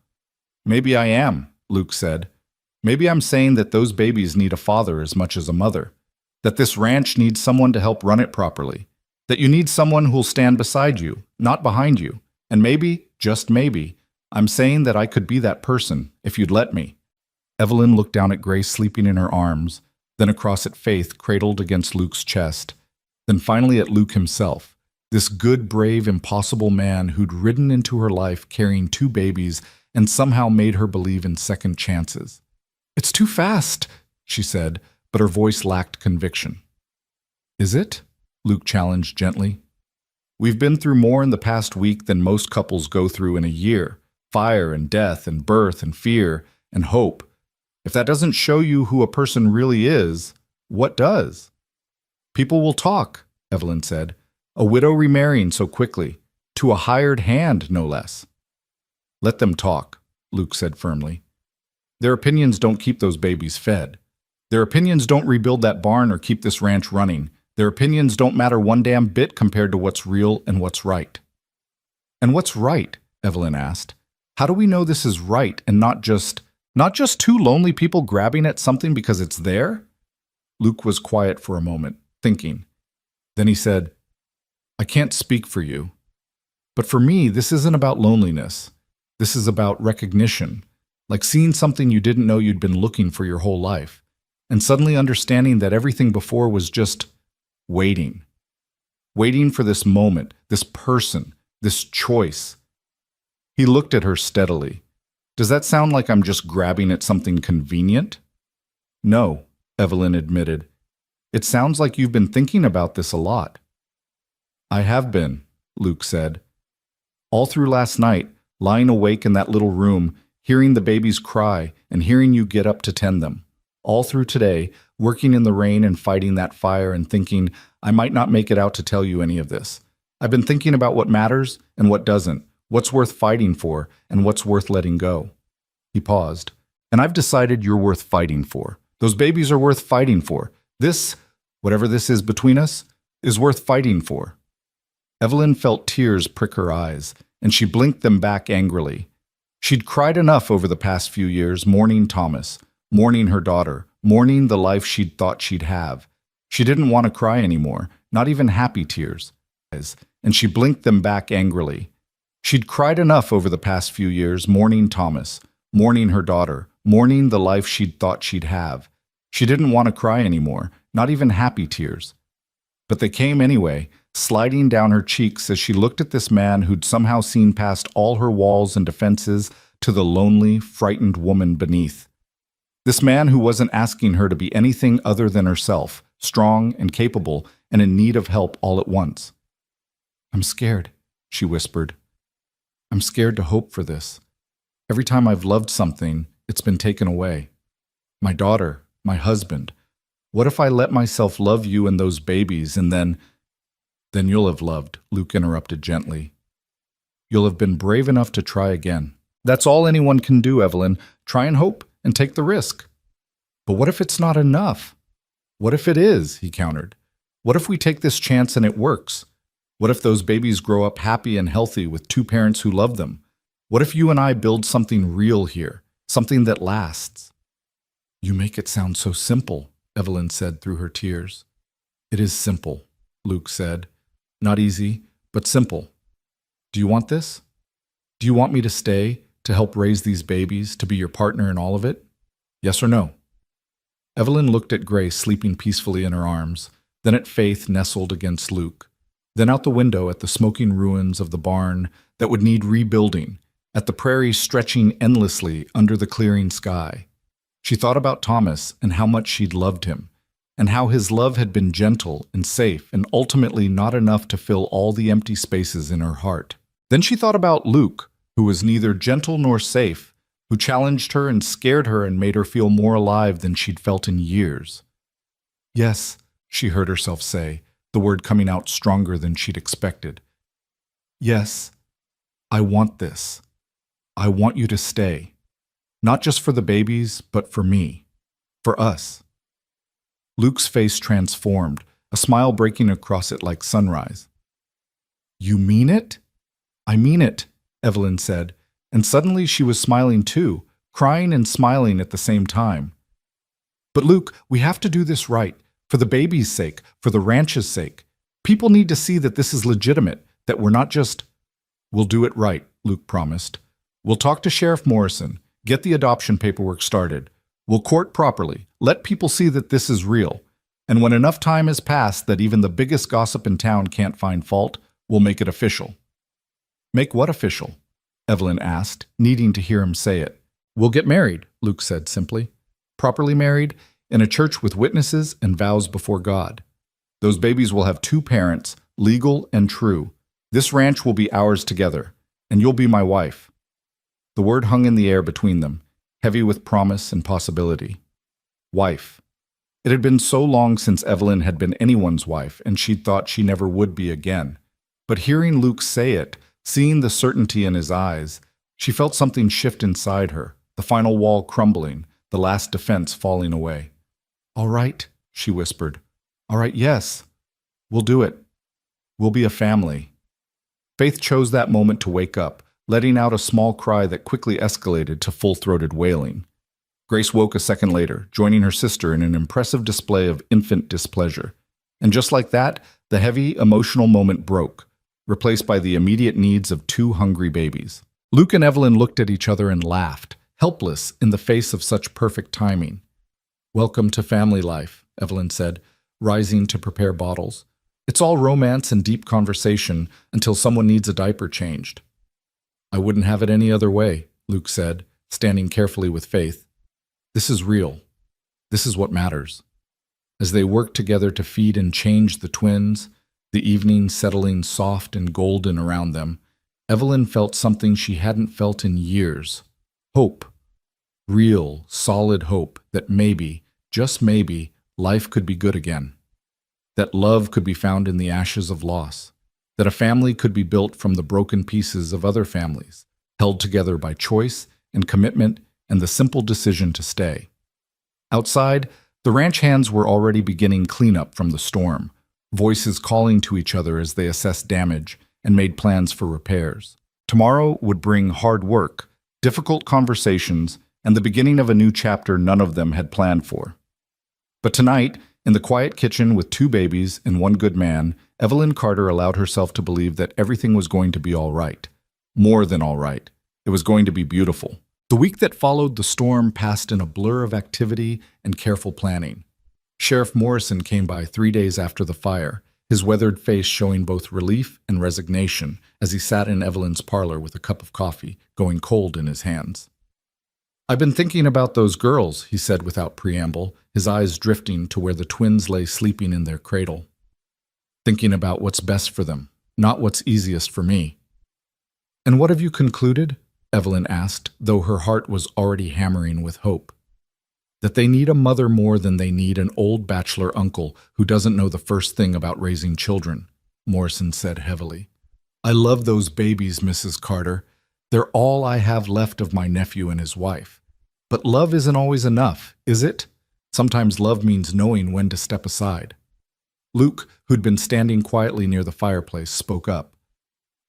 Maybe I am, Luke said. Maybe I'm saying that those babies need a father as much as a mother, that this ranch needs someone to help run it properly, that you need someone who'll stand beside you, not behind you, and maybe, just maybe, I'm saying that I could be that person, if you'd let me. Evelyn looked down at Grace sleeping in her arms, then across at Faith cradled against Luke's chest, then finally at Luke himself, this good, brave, impossible man who'd ridden into her life carrying 2 babies and somehow made her believe in second chances. It's too fast, she said, but her voice lacked conviction. Is it? Luke challenged gently. We've been through more in the past week than most couples go through in a year. Fire and death and birth and fear and hope. If that doesn't show you who a person really is, what does? People will talk, Evelyn said. A widow remarrying so quickly, to a hired hand, no less. Let them talk, Luke said firmly. Their opinions don't keep those babies fed. Their opinions don't rebuild that barn or keep this ranch running. Their opinions don't matter one damn bit compared to what's real and what's right. And what's right? Evelyn asked. How do we know this is right and not just two lonely people grabbing at something because it's there? Luke was quiet for a moment, thinking. Then he said, I can't speak for you. But for me, this isn't about loneliness. This is about recognition, like seeing something you didn't know you'd been looking for your whole life, and suddenly understanding that everything before was just waiting. Waiting for this moment, this person, this choice. He looked at her steadily. Does that sound like I'm just grabbing at something convenient? No, Evelyn admitted. It sounds like you've been thinking about this a lot. I have been, Luke said. All through last night, lying awake in that little room, hearing the babies cry and hearing you get up to tend them. All through today, working in the rain and fighting that fire and thinking, I might not make it out to tell you any of this. I've been thinking about what matters and what doesn't, what's worth fighting for and what's worth letting go. He paused. And I've decided you're worth fighting for. Those babies are worth fighting for. This, whatever this is between us, is worth fighting for. Evelyn felt tears prick her eyes, and she blinked them back angrily. She'd cried enough over the past few years, mourning Thomas, mourning her daughter, mourning the life she'd thought she'd have. She didn't want to cry anymore, not even happy tears. And she blinked them back angrily. She'd cried enough over the past few years, mourning Thomas, mourning her daughter, mourning the life she'd thought she'd have. She didn't want to cry anymore, not even happy tears. But they came anyway, sliding down her cheeks as she looked at this man who'd somehow seen past all her walls and defenses to the lonely, frightened woman beneath. This man who wasn't asking her to be anything other than herself, strong and capable and in need of help all at once. I'm scared, she whispered. I'm scared to hope for this. Every time I've loved something, it's been taken away. My daughter, my husband. What if I let myself love you and those babies and then you'll have loved, Luke interrupted gently. You'll have been brave enough to try again. That's all anyone can do, Evelyn. Try and hope and take the risk. But what if it's not enough? What if it is, he countered. What if we take this chance and it works? What if those babies grow up happy and healthy with two parents who love them? What if you and I build something real here, something that lasts? You make it sound so simple, Evelyn said through her tears. It is simple, Luke said. Not easy, but simple. Do you want this? Do you want me to stay, to help raise these babies, to be your partner in all of it? Yes or no? Evelyn looked at Grace sleeping peacefully in her arms, then at Faith nestled against Luke, then out the window at the smoking ruins of the barn that would need rebuilding, at the prairie stretching endlessly under the clearing sky. She thought about Thomas and how much she'd loved him, and how his love had been gentle and safe and ultimately not enough to fill all the empty spaces in her heart. Then she thought about Luke, who was neither gentle nor safe, who challenged her and scared her and made her feel more alive than she'd felt in years. Yes, she heard herself say, the word coming out stronger than she'd expected. Yes, I want this. I want you to stay. Not just for the babies, but for me. For us. Luke's face transformed, a smile breaking across it like sunrise. You mean it? I mean it, Evelyn said, and suddenly she was smiling too, crying and smiling at the same time. But Luke, we have to do this right, for the baby's sake, for the ranch's sake. People need to see that this is legitimate, that we're not just... We'll do it right, Luke promised. We'll talk to Sheriff Morrison, get the adoption paperwork started. We'll court properly, let people see that this is real. And when enough time has passed that even the biggest gossip in town can't find fault, we'll make it official. Make what official? Evelyn asked, needing to hear him say it. We'll get married, Luke said simply. Properly married, in a church with witnesses and vows before God. Those babies will have two parents, legal and true. This ranch will be ours together, and you'll be my wife. The word hung in the air between them, heavy with promise and possibility. Wife. It had been so long since Evelyn had been anyone's wife, and she'd thought she never would be again. But hearing Luke say it, seeing the certainty in his eyes, she felt something shift inside her, the final wall crumbling, the last defense falling away. "All right," she whispered. "All right, yes. We'll do it. We'll be a family." Faith chose that moment to wake up, letting out a small cry that quickly escalated to full-throated wailing. Grace woke a second later, joining her sister in an impressive display of infant displeasure. And just like that, the heavy, emotional moment broke, replaced by the immediate needs of two hungry babies. Luke and Evelyn looked at each other and laughed, helpless in the face of such perfect timing. "Welcome to family life," Evelyn said, rising to prepare bottles. "It's all romance and deep conversation until someone needs a diaper changed." "I wouldn't have it any other way," Luke said, standing carefully with Faith. "This is real. This is what matters." As they worked together to feed and change the twins, the evening settling soft and golden around them, Evelyn felt something she hadn't felt in years. Hope. Real, solid hope that maybe, just maybe, life could be good again. That love could be found in the ashes of loss. That a family could be built from the broken pieces of other families, held together by choice and commitment and the simple decision to stay. Outside, the ranch hands were already beginning cleanup from the storm, voices calling to each other as they assessed damage and made plans for repairs. Tomorrow would bring hard work, difficult conversations, and the beginning of a new chapter none of them had planned for. But tonight, in the quiet kitchen with two babies and one good man, Evelyn Carter allowed herself to believe that everything was going to be all right. More than all right. It was going to be beautiful. The week that followed the storm passed in a blur of activity and careful planning. Sheriff Morrison came by 3 days after the fire, his weathered face showing both relief and resignation as he sat in Evelyn's parlor with a cup of coffee, going cold in his hands. "I've been thinking about those girls," he said without preamble, his eyes drifting to where the twins lay sleeping in their cradle. "Thinking about what's best for them, not what's easiest for me." "And what have you concluded?" Evelyn asked, though her heart was already hammering with hope. "That they need a mother more than they need an old bachelor uncle who doesn't know the first thing about raising children," Morrison said heavily. "I love those babies, Mrs. Carter. They're all I have left of my nephew and his wife. But love isn't always enough, is it? Sometimes love means knowing when to step aside." Luke, who'd been standing quietly near the fireplace, spoke up.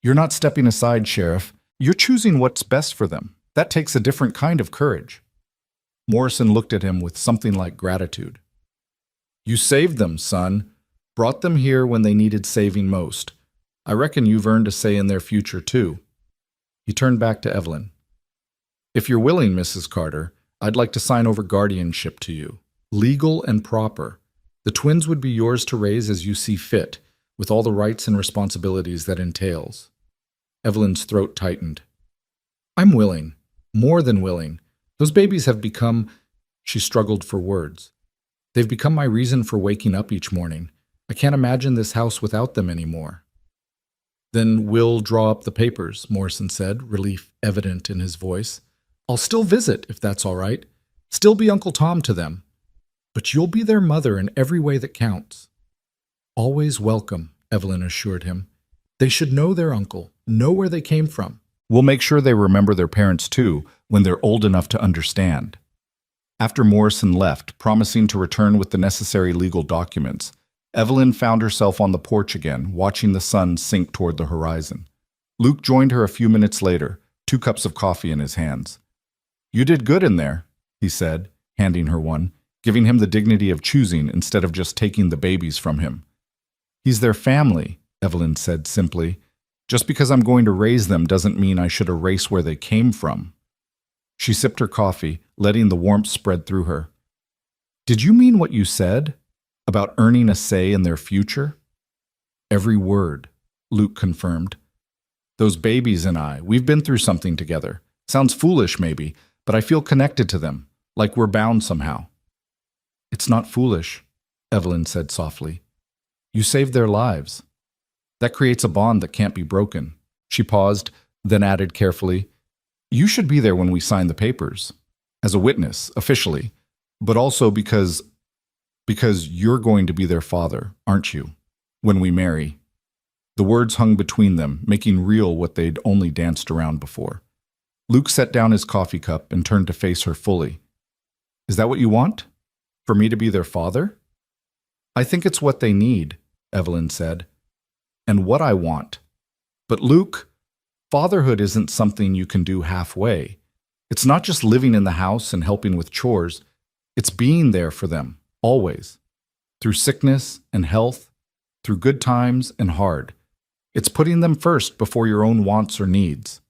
"You're not stepping aside, Sheriff. You're choosing what's best for them. That takes a different kind of courage." Morrison looked at him with something like gratitude. "You saved them, son. Brought them here when they needed saving most. I reckon you've earned a say in their future, too." He turned back to Evelyn. "If you're willing, Mrs. Carter, I'd like to sign over guardianship to you. Legal and proper. The twins would be yours to raise as you see fit, with all the rights and responsibilities that entails." Evelyn's throat tightened. "I'm willing. More than willing. Those babies have become—" She struggled for words. "They've become my reason for waking up each morning. I can't imagine this house without them anymore." "Then we'll draw up the papers," Morrison said, relief evident in his voice. "I'll still visit, if that's all right. Still be Uncle Tom to them. But you'll be their mother in every way that counts." "Always welcome," Evelyn assured him. "They should know their uncle, know where they came from." "We'll make sure they remember their parents, too, when they're old enough to understand." After Morrison left, promising to return with the necessary legal documents, Evelyn found herself on the porch again, watching the sun sink toward the horizon. Luke joined her a few minutes later, 2 cups of coffee in his hands. "You did good in there," he said, handing her one, giving him the dignity of choosing instead of just taking the babies from him. "He's their family," Evelyn said simply. "Just because I'm going to raise them doesn't mean I should erase where they came from." She sipped her coffee, letting the warmth spread through her. "Did you mean what you said? About earning a say in their future?" "Every word," Luke confirmed. "Those babies and we've been through something together. Sounds foolish, maybe, but I feel connected to them, like we're bound somehow." "It's not foolish," Evelyn said softly. "You saved their lives. That creates a bond that can't be broken." She paused, then added carefully, "You should be there when we sign the papers. As a witness, officially. But also because Because you're going to be their father, aren't you? When we marry. The words hung between them, making real what they'd only danced around before. Luke set down his coffee cup and turned to face her fully. Is that what you want? For me to be their father? I think it's what they need, Evelyn said. And what I want. But Luke, fatherhood isn't something you can do halfway. It's not just living in the house and helping with chores. It's being there for them, always. Through sickness and health, through good times and hard. It's putting them first before your own wants or needs.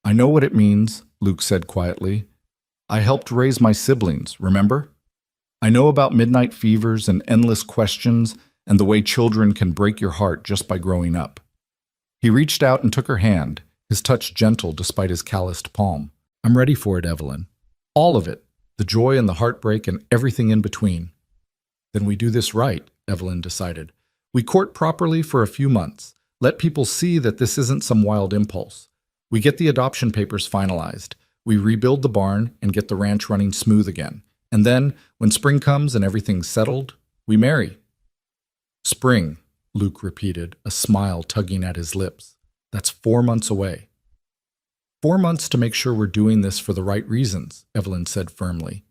I know what it means, Luke said quietly. I helped raise my siblings, remember? I know about midnight fevers and endless questions and the way children can break your heart just by growing up. He reached out and took her hand, his touch gentle despite his calloused palm. I'm ready for it, Evelyn. All of it, the joy and the heartbreak and everything in between. Then we do this right, Evelyn decided. We court properly for a few months. Let people see that this isn't some wild impulse. We get the adoption papers finalized. We rebuild the barn and get the ranch running smooth again. And then, when spring comes and everything's settled, we marry. Spring, Luke repeated, a smile tugging at his lips. That's 4 months away. 4 months to make sure we're doing this for the right reasons, Evelyn said firmly.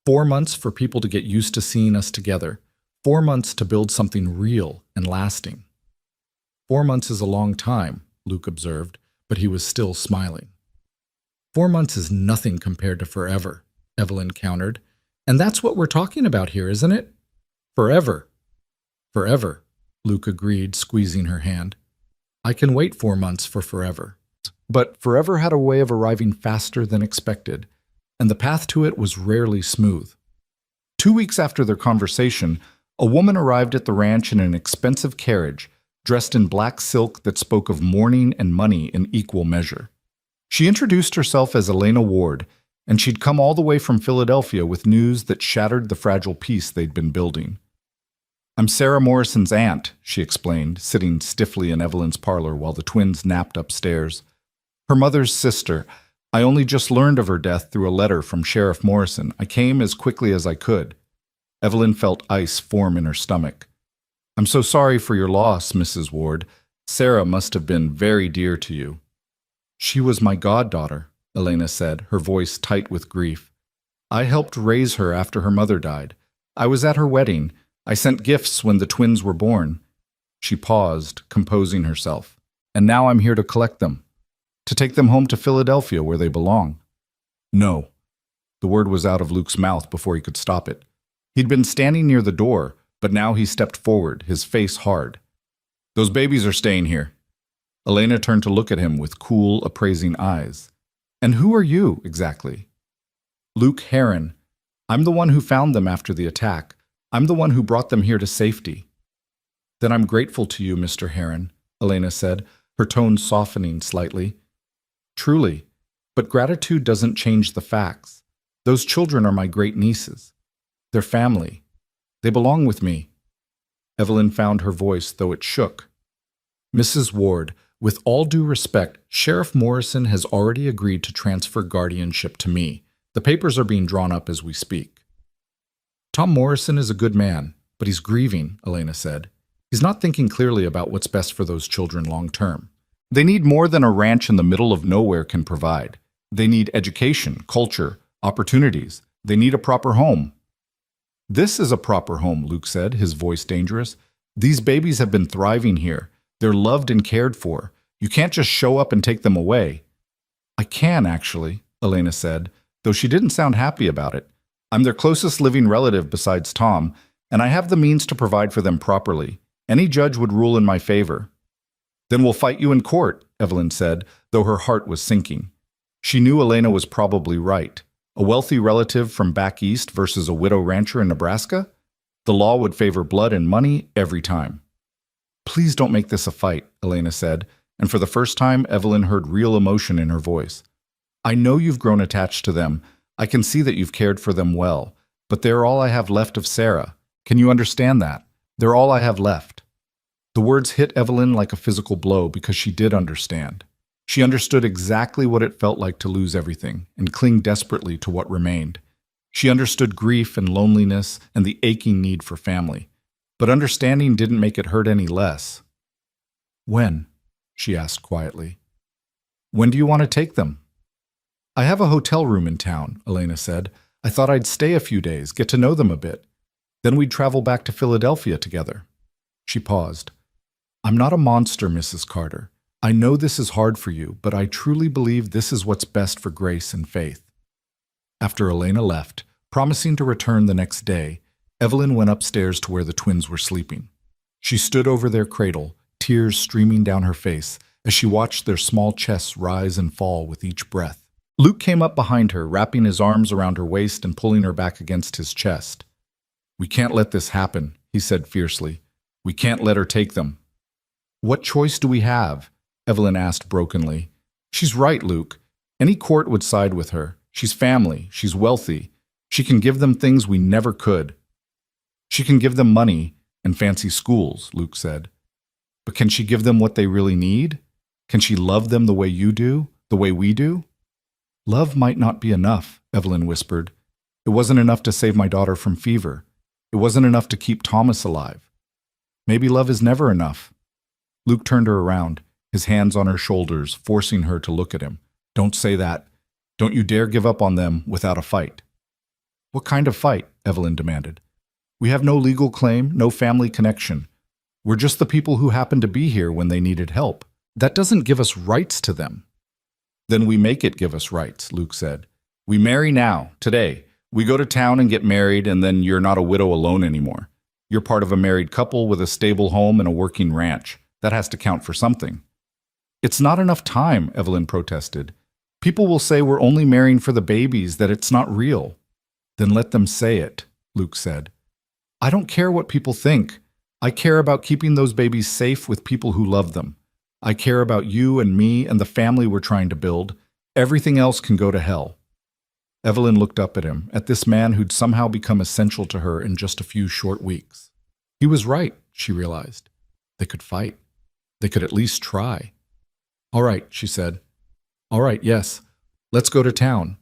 4 months for people to get used to seeing us together. 4 months to build something real and lasting. 4 months is a long time, Luke observed, but he was still smiling. 4 months is nothing compared to forever, Evelyn countered. And that's what we're talking about here, isn't it? Forever. Forever, Luke agreed, squeezing her hand. I can wait 4 months for forever. But forever had a way of arriving faster than expected, and the path to it was rarely smooth. 2 weeks after their conversation, a woman arrived at the ranch in an expensive carriage, dressed in black silk that spoke of mourning and money in equal measure. She introduced herself as Elena Ward, and she'd come all the way from Philadelphia with news that shattered the fragile peace they'd been building. I'm Sarah Morrison's aunt, she explained, sitting stiffly in Evelyn's parlor while the twins napped upstairs. Her mother's sister. I only just learned of her death through a letter from Sheriff Morrison. I came as quickly as I could. Evelyn felt ice form in her stomach. I'm so sorry for your loss, Mrs. Ward. Sarah must have been very dear to you. She was my goddaughter, Elena said, her voice tight with grief. I helped raise her after her mother died. I was at her wedding. I sent gifts when the twins were born. She paused, composing herself. And now I'm here to collect them. To take them home to Philadelphia where they belong. No. The word was out of Luke's mouth before he could stop it. He'd been standing near the door, but now he stepped forward, his face hard. Those babies are staying here. Elena turned to look at him with cool, appraising eyes. And who are you, exactly? Luke Heron. I'm the one who found them after the attack. I'm the one who brought them here to safety. Then I'm grateful to you, Mr. Heron, Elena said, her tone softening slightly. Truly, but gratitude doesn't change the facts. Those children are my great-nieces. They're family. They belong with me. Evelyn found her voice, though it shook. Mrs. Ward, with all due respect, Sheriff Morrison has already agreed to transfer guardianship to me. The papers are being drawn up as we speak. Tom Morrison is a good man, but he's grieving, Elena said. He's not thinking clearly about what's best for those children long term. They need more than a ranch in the middle of nowhere can provide. They need education, culture, opportunities. They need a proper home. This is a proper home, Luke said, his voice dangerous. These babies have been thriving here. They're loved and cared for. You can't just show up and take them away. I can, actually, Elena said, though she didn't sound happy about it. I'm their closest living relative besides Tom, and I have the means to provide for them properly. Any judge would rule in my favor. Then we'll fight you in court, Evelyn said, though her heart was sinking. She knew Elena was probably right. A wealthy relative from back east versus a widow rancher in Nebraska? The law would favor blood and money every time. Please don't make this a fight, Elena said, and for the first time, Evelyn heard real emotion in her voice. I know you've grown attached to them. I can see that you've cared for them well, but they're all I have left of Sarah. Can you understand that? They're all I have left. The words hit Evelyn like a physical blow because she did understand. She understood exactly what it felt like to lose everything and cling desperately to what remained. She understood grief and loneliness and the aching need for family, but understanding didn't make it hurt any less. "When?" she asked quietly. "When do you want to take them?" "I have a hotel room in town," Elena said. "I thought I'd stay a few days, get to know them a bit. Then we'd travel back to Philadelphia together." She paused. "I'm not a monster, Mrs. Carter. I know this is hard for you, but I truly believe this is what's best for Grace and Faith." After Elena left, promising to return the next day, Evelyn went upstairs to where the twins were sleeping. She stood over their cradle, tears streaming down her face, as she watched their small chests rise and fall with each breath. Luke came up behind her, wrapping his arms around her waist and pulling her back against his chest. "We can't let this happen," he said fiercely. "We can't let her take them." "What choice do we have?" Evelyn asked brokenly. "She's right, Luke. Any court would side with her. She's family. She's wealthy. She can give them things we never could." "She can give them money and fancy schools," Luke said. "But can she give them what they really need? Can she love them the way you do, the way we do?" "Love might not be enough," Evelyn whispered. "It wasn't enough to save my daughter from fever. It wasn't enough to keep Thomas alive. Maybe love is never enough." Luke turned her around, his hands on her shoulders, forcing her to look at him. "Don't say that. Don't you dare give up on them without a fight." "What kind of fight?" Evelyn demanded. "We have no legal claim, no family connection. We're just the people who happened to be here when they needed help. That doesn't give us rights to them." "Then we make it give us rights," Luke said. "We marry now, today. We go to town and get married, and then you're not a widow alone anymore. You're part of a married couple with a stable home and a working ranch. That has to count for something." "It's not enough time," Evelyn protested. "People will say we're only marrying for the babies, that it's not real." "Then let them say it," Luke said. "I don't care what people think. I care about keeping those babies safe with people who love them. I care about you and me and the family we're trying to build. Everything else can go to hell." Evelyn looked up at him, at this man who'd somehow become essential to her in just a few short weeks. He was right, she realized. They could fight. They could at least try. "All right," she said. "All right, yes. Let's go to town.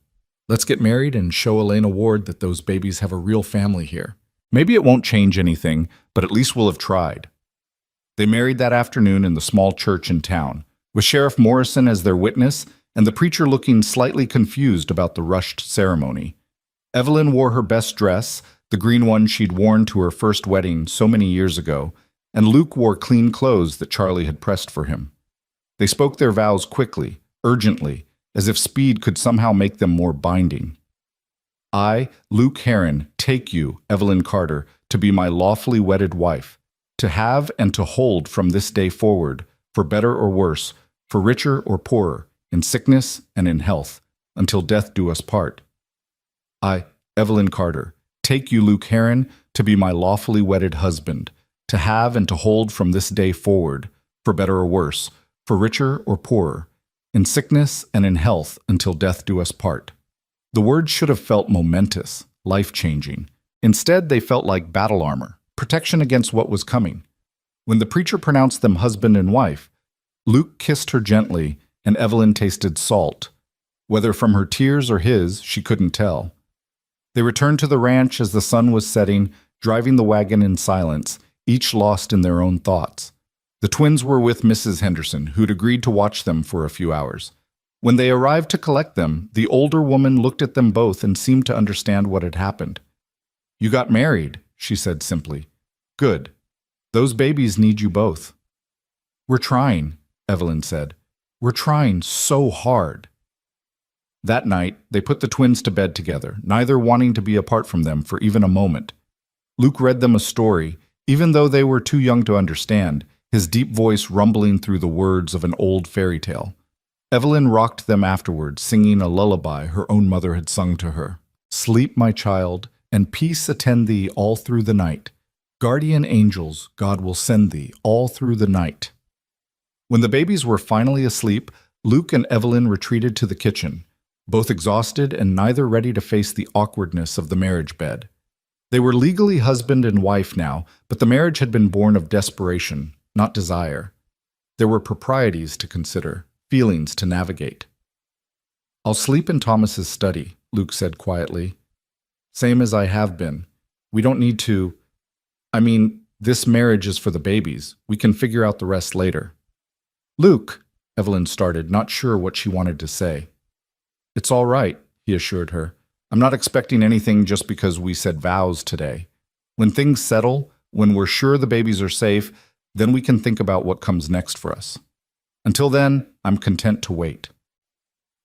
Let's get married and show Elena Ward that those babies have a real family here. Maybe it won't change anything, but at least we'll have tried." They married that afternoon in the small church in town, with Sheriff Morrison as their witness and the preacher looking slightly confused about the rushed ceremony. Evelyn wore her best dress, the green one she'd worn to her first wedding so many years ago, and Luke wore clean clothes that Charlie had pressed for him. They spoke their vows quickly, urgently, as if speed could somehow make them more binding. "I, Luke Heron, take you, Evelyn Carter, to be my lawfully wedded wife, to have and to hold from this day forward, for better or worse, for richer or poorer, in sickness and in health, until death do us part. I, Evelyn Carter, take you, Luke Heron, to be my lawfully wedded husband, to have and to hold from this day forward, for better or worse, for richer or poorer, in sickness and in health, until death do us part." The words should have felt momentous, life-changing. Instead, they felt like battle armor, protection against what was coming. When the preacher pronounced them husband and wife, Luke kissed her gently, and Evelyn tasted salt. Whether from her tears or his, she couldn't tell. They returned to the ranch as the sun was setting, driving the wagon in silence, each lost in their own thoughts. The twins were with Mrs. Henderson, who'd agreed to watch them for a few hours. When they arrived to collect them, the older woman looked at them both and seemed to understand what had happened. "You got married," she said simply. "Good. Those babies need you both." "We're trying," Evelyn said. "We're trying so hard." That night, they put the twins to bed together, neither wanting to be apart from them for even a moment. Luke read them a story, even though they were too young to understand, his deep voice rumbling through the words of an old fairy tale. Evelyn rocked them afterward, singing a lullaby her own mother had sung to her. "Sleep, my child, and peace attend thee all through the night. Guardian angels God will send thee all through the night." When the babies were finally asleep, Luke and Evelyn retreated to the kitchen, both exhausted and neither ready to face the awkwardness of the marriage bed. They were legally husband and wife now, but the marriage had been born of desperation, not desire. There were proprieties to consider, feelings to navigate. "I'll sleep in Thomas's study," Luke said quietly. Same as I have been. We don't need to. I mean, this marriage is for the babies. We can figure out the rest later. Luke, Evelyn started, not sure what she wanted to say. It's all right, he assured her. I'm not expecting anything just because we said vows today. When things settle, when we're sure the babies are safe, then we can think about what comes next for us. Until then, I'm content to wait.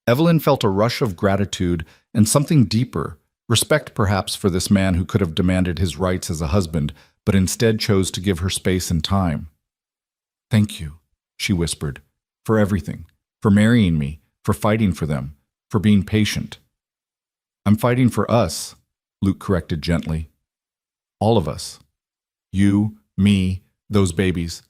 Evelyn felt a rush of gratitude and something deeper, respect perhaps for this man who could have demanded his rights as a husband, but instead chose to give her space and time. Thank you, she whispered, for everything, for marrying me, for fighting for them, for being patient. I'm fighting for us, Luke corrected gently. All of us. You, me, those babies.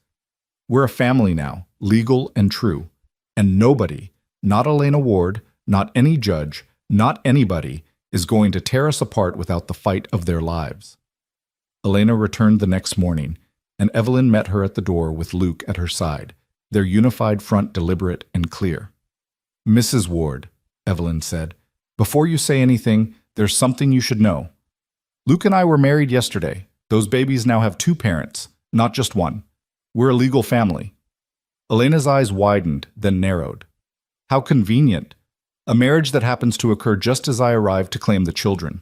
We're a family now, legal and true. And nobody, not Elena Ward, not any judge, not anybody, is going to tear us apart without the fight of their lives. Elena returned the next morning, and Evelyn met her at the door with Luke at her side, their unified front deliberate and clear. Mrs. Ward, Evelyn said, before you say anything, there's something you should know. Luke and I were married yesterday. Those babies now have 2 parents, not just one. We're a legal family. Elena's eyes widened, then narrowed. How convenient. A marriage that happens to occur just as I arrive to claim the children.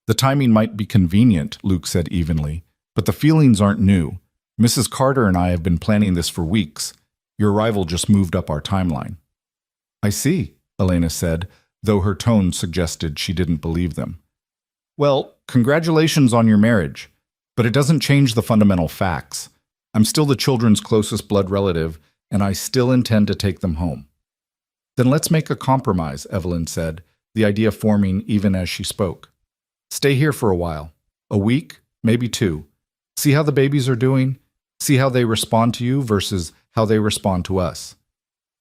The timing might be convenient, Luke said evenly, but the feelings aren't new. Mrs. Carter and I have been planning this for weeks. Your arrival just moved up our timeline. I see, Elena said, though her tone suggested she didn't believe them. Well, congratulations on your marriage, but it doesn't change the fundamental facts. I'm still the children's closest blood relative, and I still intend to take them home. Then let's make a compromise, Evelyn said, the idea forming even as she spoke. Stay here for a while, a week, maybe 2. See how the babies are doing, see how they respond to you versus how they respond to us.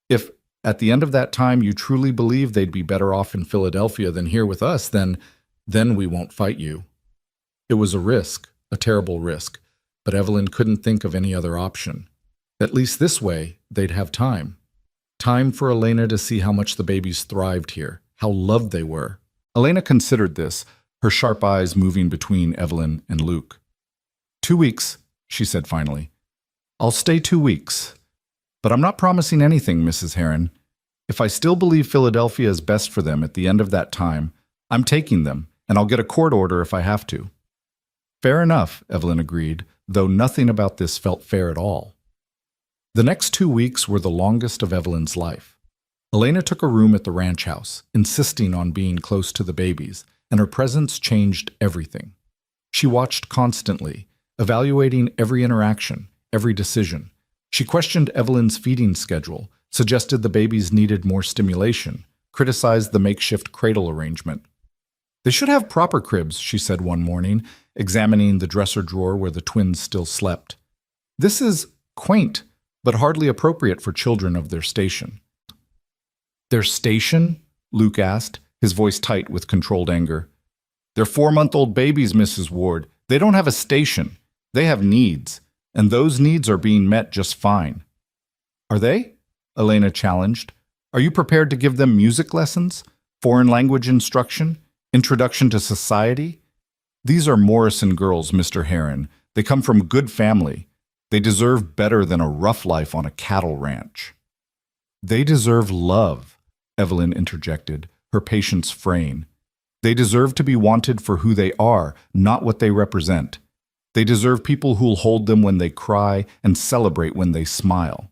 If at the end of that time you truly believe they'd be better off in Philadelphia than here with us, then we won't fight you. It was a risk, a terrible risk, but Evelyn couldn't think of any other option. At least this way, they'd have time. Time for Elena to see how much the babies thrived here, how loved they were. Elena considered this, her sharp eyes moving between Evelyn and Luke. 2 weeks, she said finally. I'll stay 2 weeks. But I'm not promising anything, Mrs. Heron. If I still believe Philadelphia is best for them at the end of that time, I'm taking them, and I'll get a court order if I have to. Fair enough, Evelyn agreed, though nothing about this felt fair at all. The next 2 weeks were the longest of Evelyn's life. Elena took a room at the ranch house, insisting on being close to the babies, and her presence changed everything. She watched constantly, evaluating every interaction, every decision. She questioned Evelyn's feeding schedule, suggested the babies needed more stimulation, criticized the makeshift cradle arrangement. They should have proper cribs, she said one morning, examining the dresser drawer where the twins still slept. This is quaint, but hardly appropriate for children of their station. Their station? Luke asked, his voice tight with controlled anger. They're 4-month-old babies, Mrs. Ward. They don't have a station. They have needs. And those needs are being met just fine. Are they? Elena challenged. Are you prepared to give them music lessons, foreign language instruction, introduction to society? These are Morrison girls, Mr. Heron. They come from good family. They deserve better than a rough life on a cattle ranch. They deserve love, Evelyn interjected, her patience fraying. They deserve to be wanted for who they are, not what they represent. They deserve people who'll hold them when they cry and celebrate when they smile.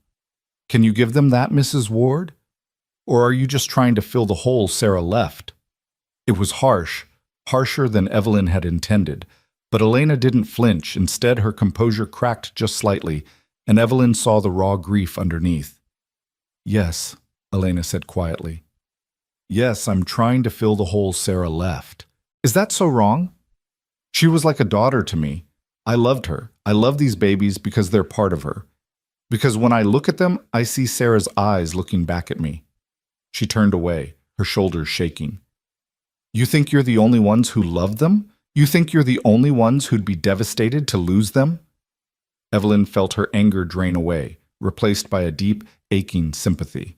Can you give them that, Mrs. Ward? Or are you just trying to fill the hole Sarah left? It was harsh, harsher than Evelyn had intended, but Elena didn't flinch. Instead, her composure cracked just slightly, and Evelyn saw the raw grief underneath. Yes, Elena said quietly. Yes, I'm trying to fill the hole Sarah left. Is that so wrong? She was like a daughter to me. I loved her. I love these babies because they're part of her. Because when I look at them, I see Sarah's eyes looking back at me. She turned away, her shoulders shaking. You think you're the only ones who love them? You think you're the only ones who'd be devastated to lose them? Evelyn felt her anger drain away, replaced by a deep, aching sympathy.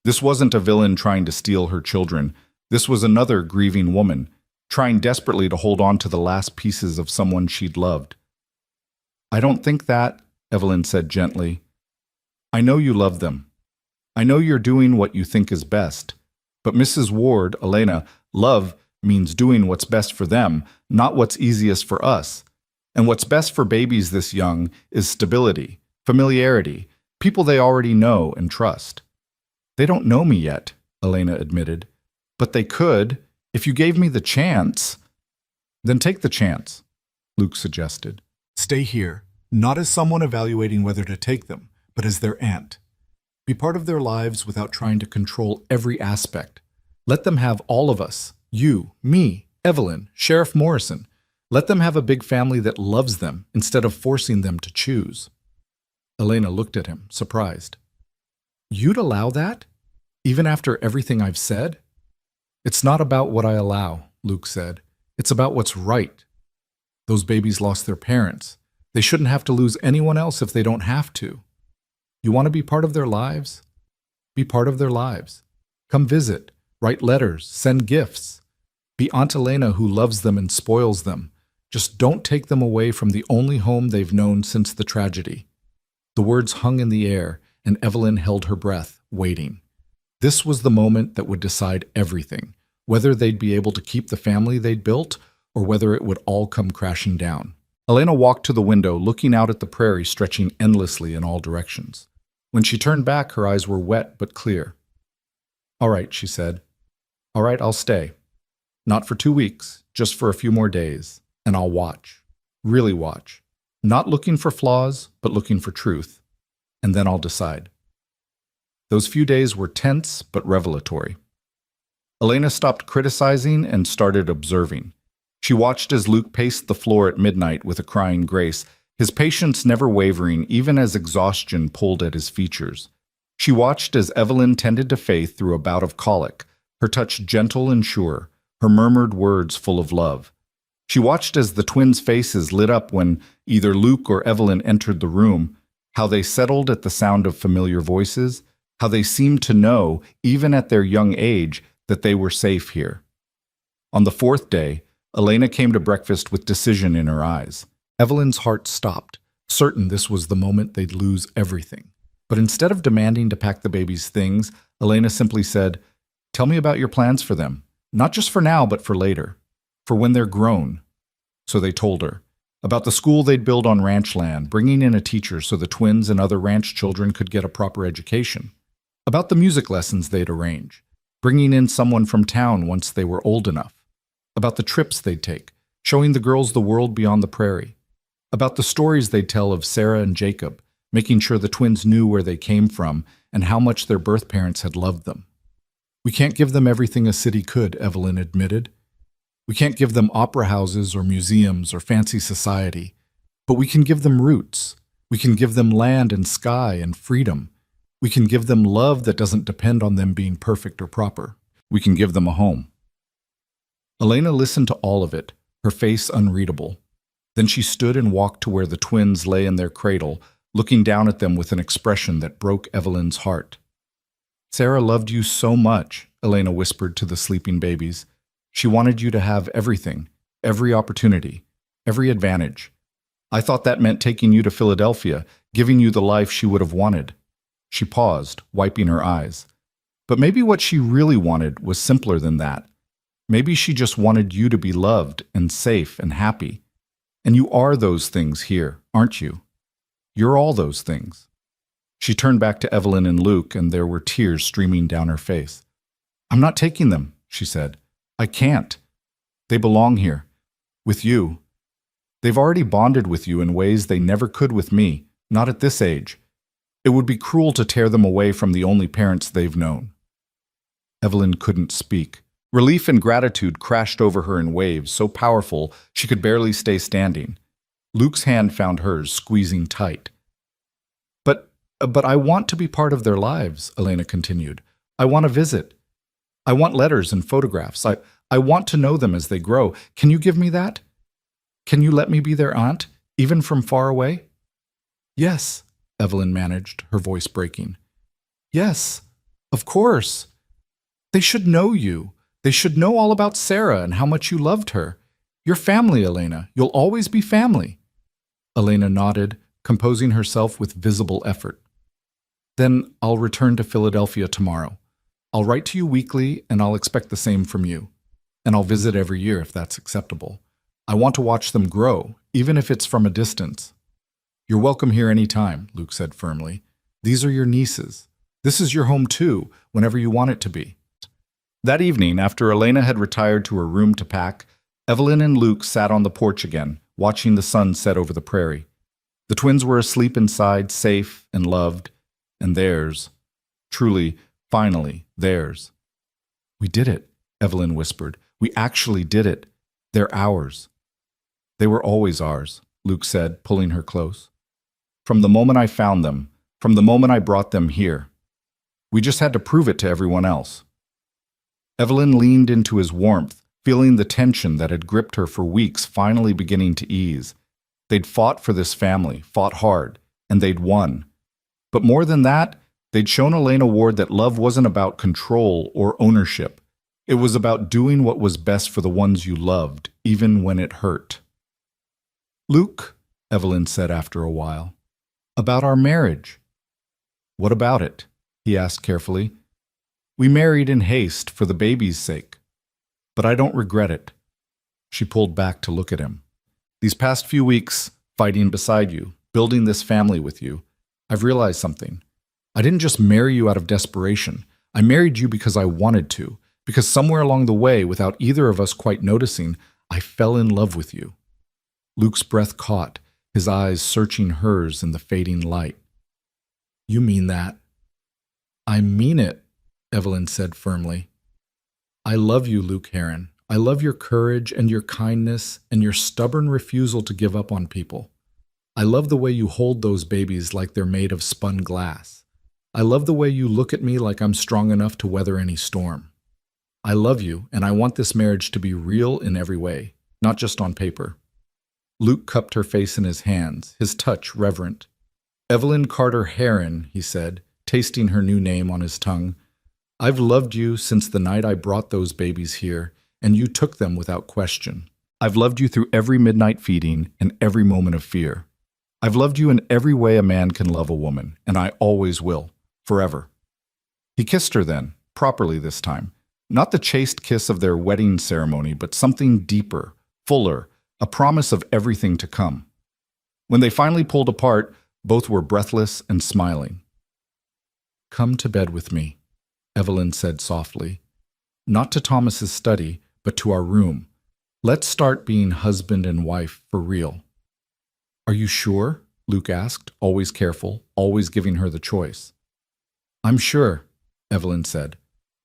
This wasn't a villain trying to steal her children. This was another grieving woman, trying desperately to hold on to the last pieces of someone she'd loved. "I don't think that," Evelyn said gently. "I know you love them. I know you're doing what you think is best. But Mrs. Ward, Elena, love means doing what's best for them, not what's easiest for us. And what's best for babies this young is stability, familiarity, people they already know and trust." "They don't know me yet," Elena admitted. "But they could, if you gave me the chance." "Then take the chance," Luke suggested. "Stay here, not as someone evaluating whether to take them, but as their aunt. Be part of their lives without trying to control every aspect. Let them have all of us, you, me, Evelyn, Sheriff Morrison. Let them have a big family that loves them instead of forcing them to choose." Elena looked at him, surprised. "You'd allow that? Even after everything I've said?" "It's not about what I allow," Luke said. "It's about what's right. Those babies lost their parents. They shouldn't have to lose anyone else if they don't have to. You want to be part of their lives? Be part of their lives. Come visit, write letters, send gifts. Be Aunt Elena who loves them and spoils them. Just don't take them away from the only home they've known since the tragedy." The words hung in the air, and Evelyn held her breath, waiting. This was the moment that would decide everything, whether they'd be able to keep the family they'd built or whether it would all come crashing down. Elena walked to the window, looking out at the prairie stretching endlessly in all directions. When she turned back, her eyes were wet but clear. "All right," she said. "All right, I'll stay. Not for 2 weeks, just for a few more days. And I'll watch. Really watch. Not looking for flaws, but looking for truth. And then I'll decide." Those few days were tense but revelatory. Elena stopped criticizing and started observing. She watched as Luke paced the floor at midnight with a crying grace, his patience never wavering even as exhaustion pulled at his features. She watched as Evelyn tended to Faith through a bout of colic, her touch gentle and sure, her murmured words full of love. She watched as the twins' faces lit up when either Luke or Evelyn entered the room, how they settled at the sound of familiar voices, how they seemed to know, even at their young age, that they were safe here. On the 4th day, Elena came to breakfast with decision in her eyes. Evelyn's heart stopped, certain this was the moment they'd lose everything. But instead of demanding to pack the baby's things, Elena simply said, "Tell me about your plans for them, not just for now, but for later. For when they're grown." So they told her about the school they'd build on ranch land, bringing in a teacher so the twins and other ranch children could get a proper education. About the music lessons they'd arrange, bringing in someone from town once they were old enough. About the trips they'd take, showing the girls the world beyond the prairie. About the stories they'd tell of Sarah and Jacob, making sure the twins knew where they came from and how much their birth parents had loved them. "We can't give them everything a city could," Evelyn admitted. "We can't give them opera houses or museums or fancy society, but we can give them roots. We can give them land and sky and freedom. We can give them love that doesn't depend on them being perfect or proper. We can give them a home." Elena listened to all of it, her face unreadable. Then she stood and walked to where the twins lay in their cradle, looking down at them with an expression that broke Evelyn's heart. "Sarah loved you so much," Elena whispered to the sleeping babies. "She wanted you to have everything, every opportunity, every advantage. I thought that meant taking you to Philadelphia, giving you the life she would have wanted." She paused, wiping her eyes. But maybe what she really wanted was simpler than that. Maybe she just wanted you to be loved and safe and happy. And you are those things here, aren't you? You're all those things. She turned back to Evelyn and Luke, and there were tears streaming down her face. "I'm not taking them," she said. "I can't. They belong here, with you. They've already bonded with you in ways they never could with me, not at this age. It would be cruel to tear them away from the only parents they've known." Evelyn couldn't speak. Relief and gratitude crashed over her in waves, so powerful she could barely stay standing. Luke's hand found hers, squeezing tight. But I want to be part of their lives," Elena continued. "I want to visit. I want letters and photographs. I want to know them as they grow. Can you give me that? Can you let me be their aunt, even from far away?" "Yes," Evelyn managed, her voice breaking. "Yes, of course. They should know you. They should know all about Sarah and how much you loved her. You're family, Elena. You'll always be family. Elena nodded, composing herself with visible effort. Then I'll return to Philadelphia tomorrow. I'll write to you weekly, and I'll expect the same from you. And I'll visit every year if that's acceptable. I want to watch them grow, even if it's from a distance. You're welcome here any time, Luke said firmly. These are your nieces. This is your home too, whenever you want it to be. That evening, after Elena had retired to her room to pack, Evelyn and Luke sat on the porch again, watching the sun set over the prairie. The twins were asleep inside, safe and loved, and theirs. Truly, finally, theirs. We did it, Evelyn whispered. We actually did it. They're ours. They were always ours, Luke said, pulling her close. From the moment I found them, from the moment I brought them here. We just had to prove it to everyone else. Evelyn leaned into his warmth, feeling the tension that had gripped her for weeks finally beginning to ease. They'd fought for this family, fought hard, and they'd won. But more than that, they'd shown Elena Ward that love wasn't about control or ownership. It was about doing what was best for the ones you loved, even when it hurt. Luke, Evelyn said after a while, about our marriage. What about it? He asked carefully. We married in haste for the baby's sake. But I don't regret it. She pulled back to look at him. These past few weeks, fighting beside you, building this family with you, I've realized something. I didn't just marry you out of desperation. I married you because I wanted to, because somewhere along the way, without either of us quite noticing, I fell in love with you. Luke's breath caught, his eyes searching hers in the fading light. You mean that? I mean it, Evelyn said firmly. I love you, Luke Heron. I love your courage and your kindness and your stubborn refusal to give up on people. I love the way you hold those babies like they're made of spun glass. I love the way you look at me like I'm strong enough to weather any storm. I love you, and I want this marriage to be real in every way, not just on paper. Luke cupped her face in his hands, his touch reverent. Evelyn Carter Heron, he said, tasting her new name on his tongue. I've loved you since the night I brought those babies here, and you took them without question. I've loved you through every midnight feeding and every moment of fear. I've loved you in every way a man can love a woman, and I always will, forever. He kissed her then, properly this time. Not the chaste kiss of their wedding ceremony, but something deeper, fuller, a promise of everything to come. When they finally pulled apart, both were breathless and smiling. Come to bed with me, Evelyn said softly. Not to Thomas's study, but to our room. Let's start being husband and wife for real. Are you sure? Luke asked, always careful, always giving her the choice. I'm sure, Evelyn said.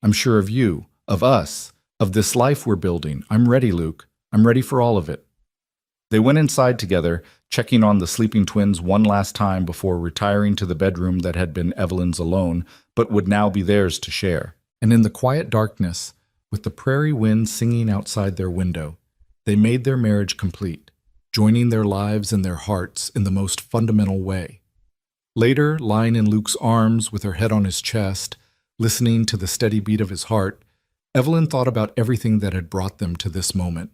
I'm sure of you, of us, of this life we're building. I'm ready, Luke. I'm ready for all of it. They went inside together, checking on the sleeping twins one last time before retiring to the bedroom that had been Evelyn's alone, but would now be theirs to share. And in the quiet darkness, with the prairie wind singing outside their window, they made their marriage complete, joining their lives and their hearts in the most fundamental way. Later, lying in Luke's arms with her head on his chest, listening to the steady beat of his heart, Evelyn thought about everything that had brought them to this moment.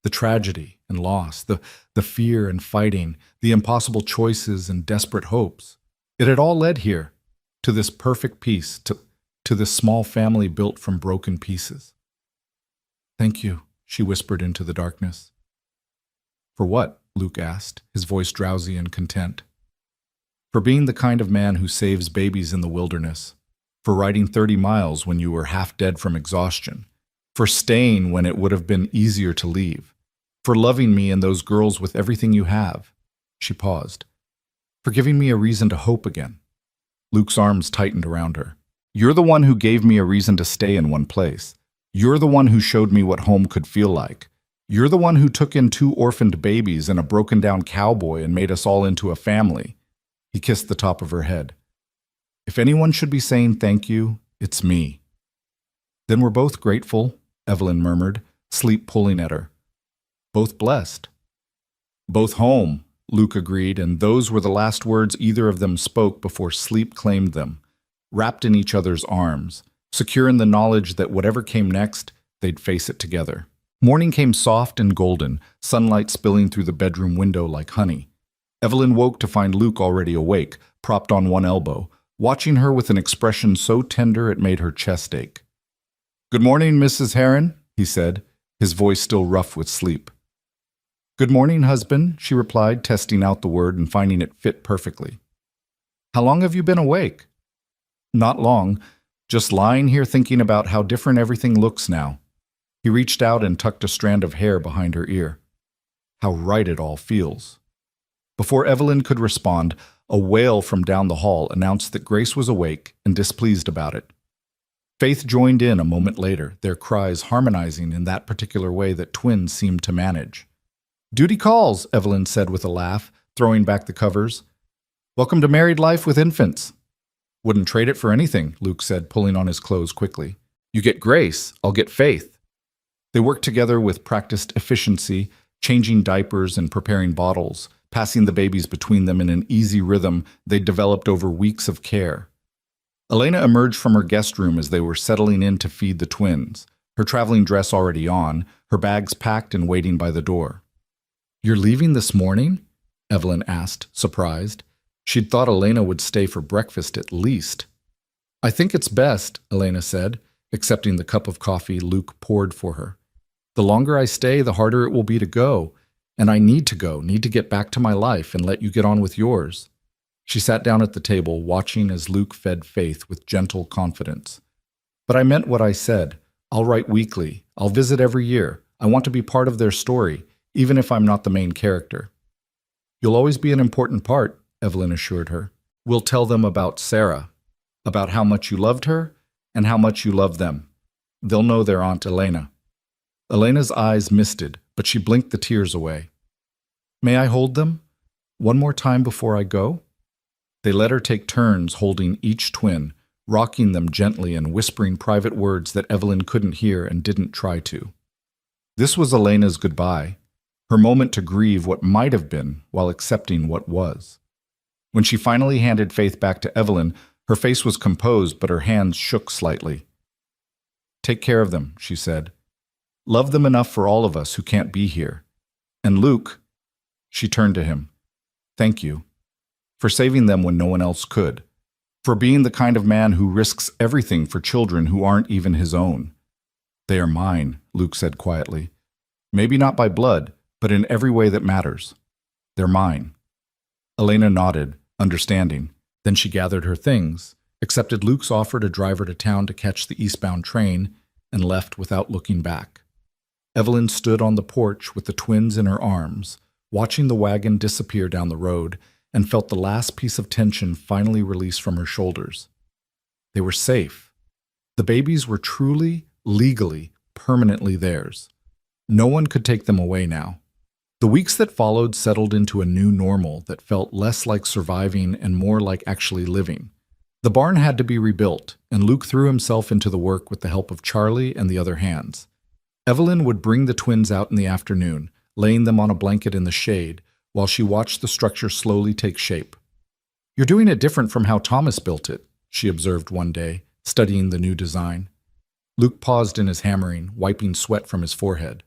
The tragedy and loss, the fear and fighting, the impossible choices and desperate hopes. It had all led here, to this perfect peace, to this small family built from broken pieces. Thank you, she whispered into the darkness. For what? Luke asked, his voice drowsy and content. For being the kind of man who saves babies in the wilderness. For riding 30 miles when you were half dead from exhaustion. For staying when it would have been easier to leave. For loving me and those girls with everything you have. She paused. For giving me a reason to hope again. Luke's arms tightened around her. You're the one who gave me a reason to stay in one place. You're the one who showed me what home could feel like. You're the one who took in 2 orphaned babies and a broken-down cowboy and made us all into a family. He kissed the top of her head. If anyone should be saying thank you, it's me. Then we're both grateful, Evelyn murmured, sleep pulling at her. Both blessed. Both home, Luke agreed, and those were the last words either of them spoke before sleep claimed them, wrapped in each other's arms, secure in the knowledge that whatever came next, they'd face it together. Morning came soft and golden, sunlight spilling through the bedroom window like honey. Evelyn woke to find Luke already awake, propped on one elbow, watching her with an expression so tender it made her chest ache. "Good morning, Mrs. Heron," he said, his voice still rough with sleep. "Good morning, husband," she replied, testing out the word and finding it fit perfectly. "How long have you been awake?" "Not long, just lying here thinking about how different everything looks now." He reached out and tucked a strand of hair behind her ear. "How right it all feels." Before Evelyn could respond, a wail from down the hall announced that Grace was awake and displeased about it. Faith joined in a moment later, their cries harmonizing in that particular way that twins seemed to manage. "Duty calls," Evelyn said with a laugh, throwing back the covers. "Welcome to married life with infants." "Wouldn't trade it for anything," Luke said, pulling on his clothes quickly. "You get Grace, I'll get Faith." They worked together with practiced efficiency, changing diapers and preparing bottles, passing the babies between them in an easy rhythm they'd developed over weeks of care. Elena emerged from her guest room as they were settling in to feed the twins, her traveling dress already on, her bags packed and waiting by the door. "You're leaving this morning?" Evelyn asked, surprised. She'd thought Elena would stay for breakfast at least. "I think it's best," Elena said, accepting the cup of coffee Luke poured for her. "The longer I stay, the harder it will be to go. And I need to go, need to get back to my life and let you get on with yours." She sat down at the table, watching as Luke fed Faith with gentle confidence. "But I meant what I said. I'll write weekly. I'll visit every year. I want to be part of their story, even if I'm not the main character." "You'll always be an important part," Evelyn assured her. "We'll tell them about Sarah, about how much you loved her and how much you love them. They'll know their Aunt Elena." Elena's eyes misted, but she blinked the tears away. "May I hold them? One more time before I go?" They let her take turns holding each twin, rocking them gently and whispering private words that Evelyn couldn't hear and didn't try to. This was Elena's goodbye, her moment to grieve what might have been while accepting what was. When she finally handed Faith back to Evelyn, her face was composed but her hands shook slightly. "Take care of them," she said. "Love them enough for all of us who can't be here. And Luke," she turned to him, "thank you. For saving them when no one else could. For being the kind of man who risks everything for children who aren't even his own." "They are mine," Luke said quietly. "Maybe not by blood, but in every way that matters. They're mine." Elena nodded, understanding. Then she gathered her things, accepted Luke's offer to drive her to town to catch the eastbound train, and left without looking back. Evelyn stood on the porch with the twins in her arms, watching the wagon disappear down the road, and felt the last piece of tension finally released from her shoulders. They were safe. The babies were truly, legally, permanently theirs. No one could take them away now. The weeks that followed settled into a new normal that felt less like surviving and more like actually living. The barn had to be rebuilt, and Luke threw himself into the work with the help of Charlie and the other hands. Evelyn would bring the twins out in the afternoon, laying them on a blanket in the shade, while she watched the structure slowly take shape. "You're doing it different from how Thomas built it," she observed one day, studying the new design. Luke paused in his hammering, wiping sweat from his forehead.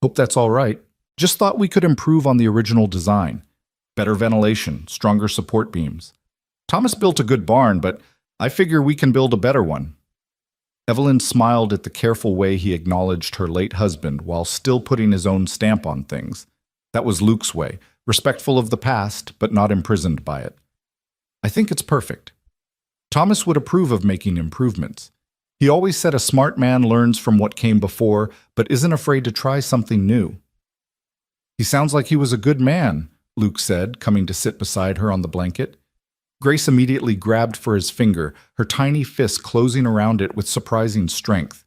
"Hope that's all right. Just thought we could improve on the original design. Better ventilation, stronger support beams. Thomas built a good barn, but I figure we can build a better one." Evelyn smiled at the careful way he acknowledged her late husband while still putting his own stamp on things. That was Luke's way, respectful of the past, but not imprisoned by it. "I think it's perfect." Thomas would approve of making improvements. He always said a smart man learns from what came before, but isn't afraid to try something new. "He sounds like he was a good man," Luke said, coming to sit beside her on the blanket. Grace immediately grabbed for his finger, her tiny fist closing around it with surprising strength.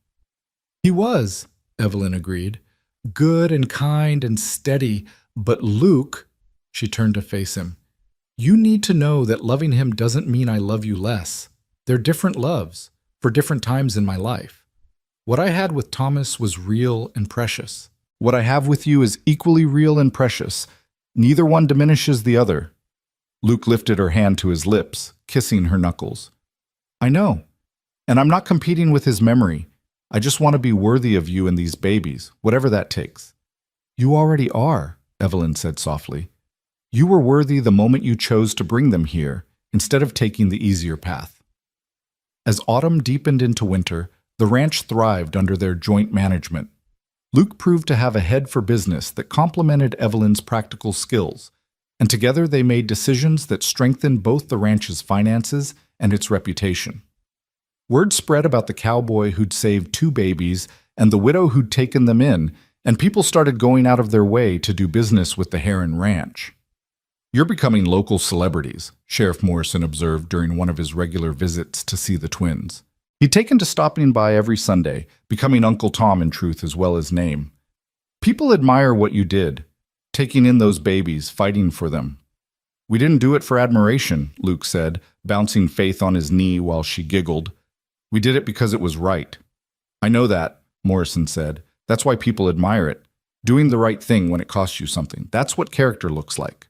"He was," Evelyn agreed. "Good and kind and steady, but Luke," she turned to face him, "you need to know that loving him doesn't mean I love you less. They're different loves, for different times in my life. What I had with Thomas was real and precious. What I have with you is equally real and precious. Neither one diminishes the other." Luke lifted her hand to his lips, kissing her knuckles. "I know, and I'm not competing with his memory. I just want to be worthy of you and these babies, whatever that takes." "You already are," Evelyn said softly. "You were worthy the moment you chose to bring them here, instead of taking the easier path." As autumn deepened into winter, the ranch thrived under their joint management. Luke proved to have a head for business that complemented Evelyn's practical skills, and together they made decisions that strengthened both the ranch's finances and its reputation. Word spread about the cowboy who'd saved 2 babies and the widow who'd taken them in, and people started going out of their way to do business with the Heron Ranch. "You're becoming local celebrities," Sheriff Morrison observed during one of his regular visits to see the twins. He'd taken to stopping by every Sunday, becoming Uncle Tom in truth as well as name. "People admire what you did, taking in those babies, fighting for them." "We didn't do it for admiration," Luke said, bouncing Faith on his knee while she giggled. "We did it because it was right." "I know that," Morrison said. "That's why people admire it. Doing the right thing when it costs you something. That's what character looks like."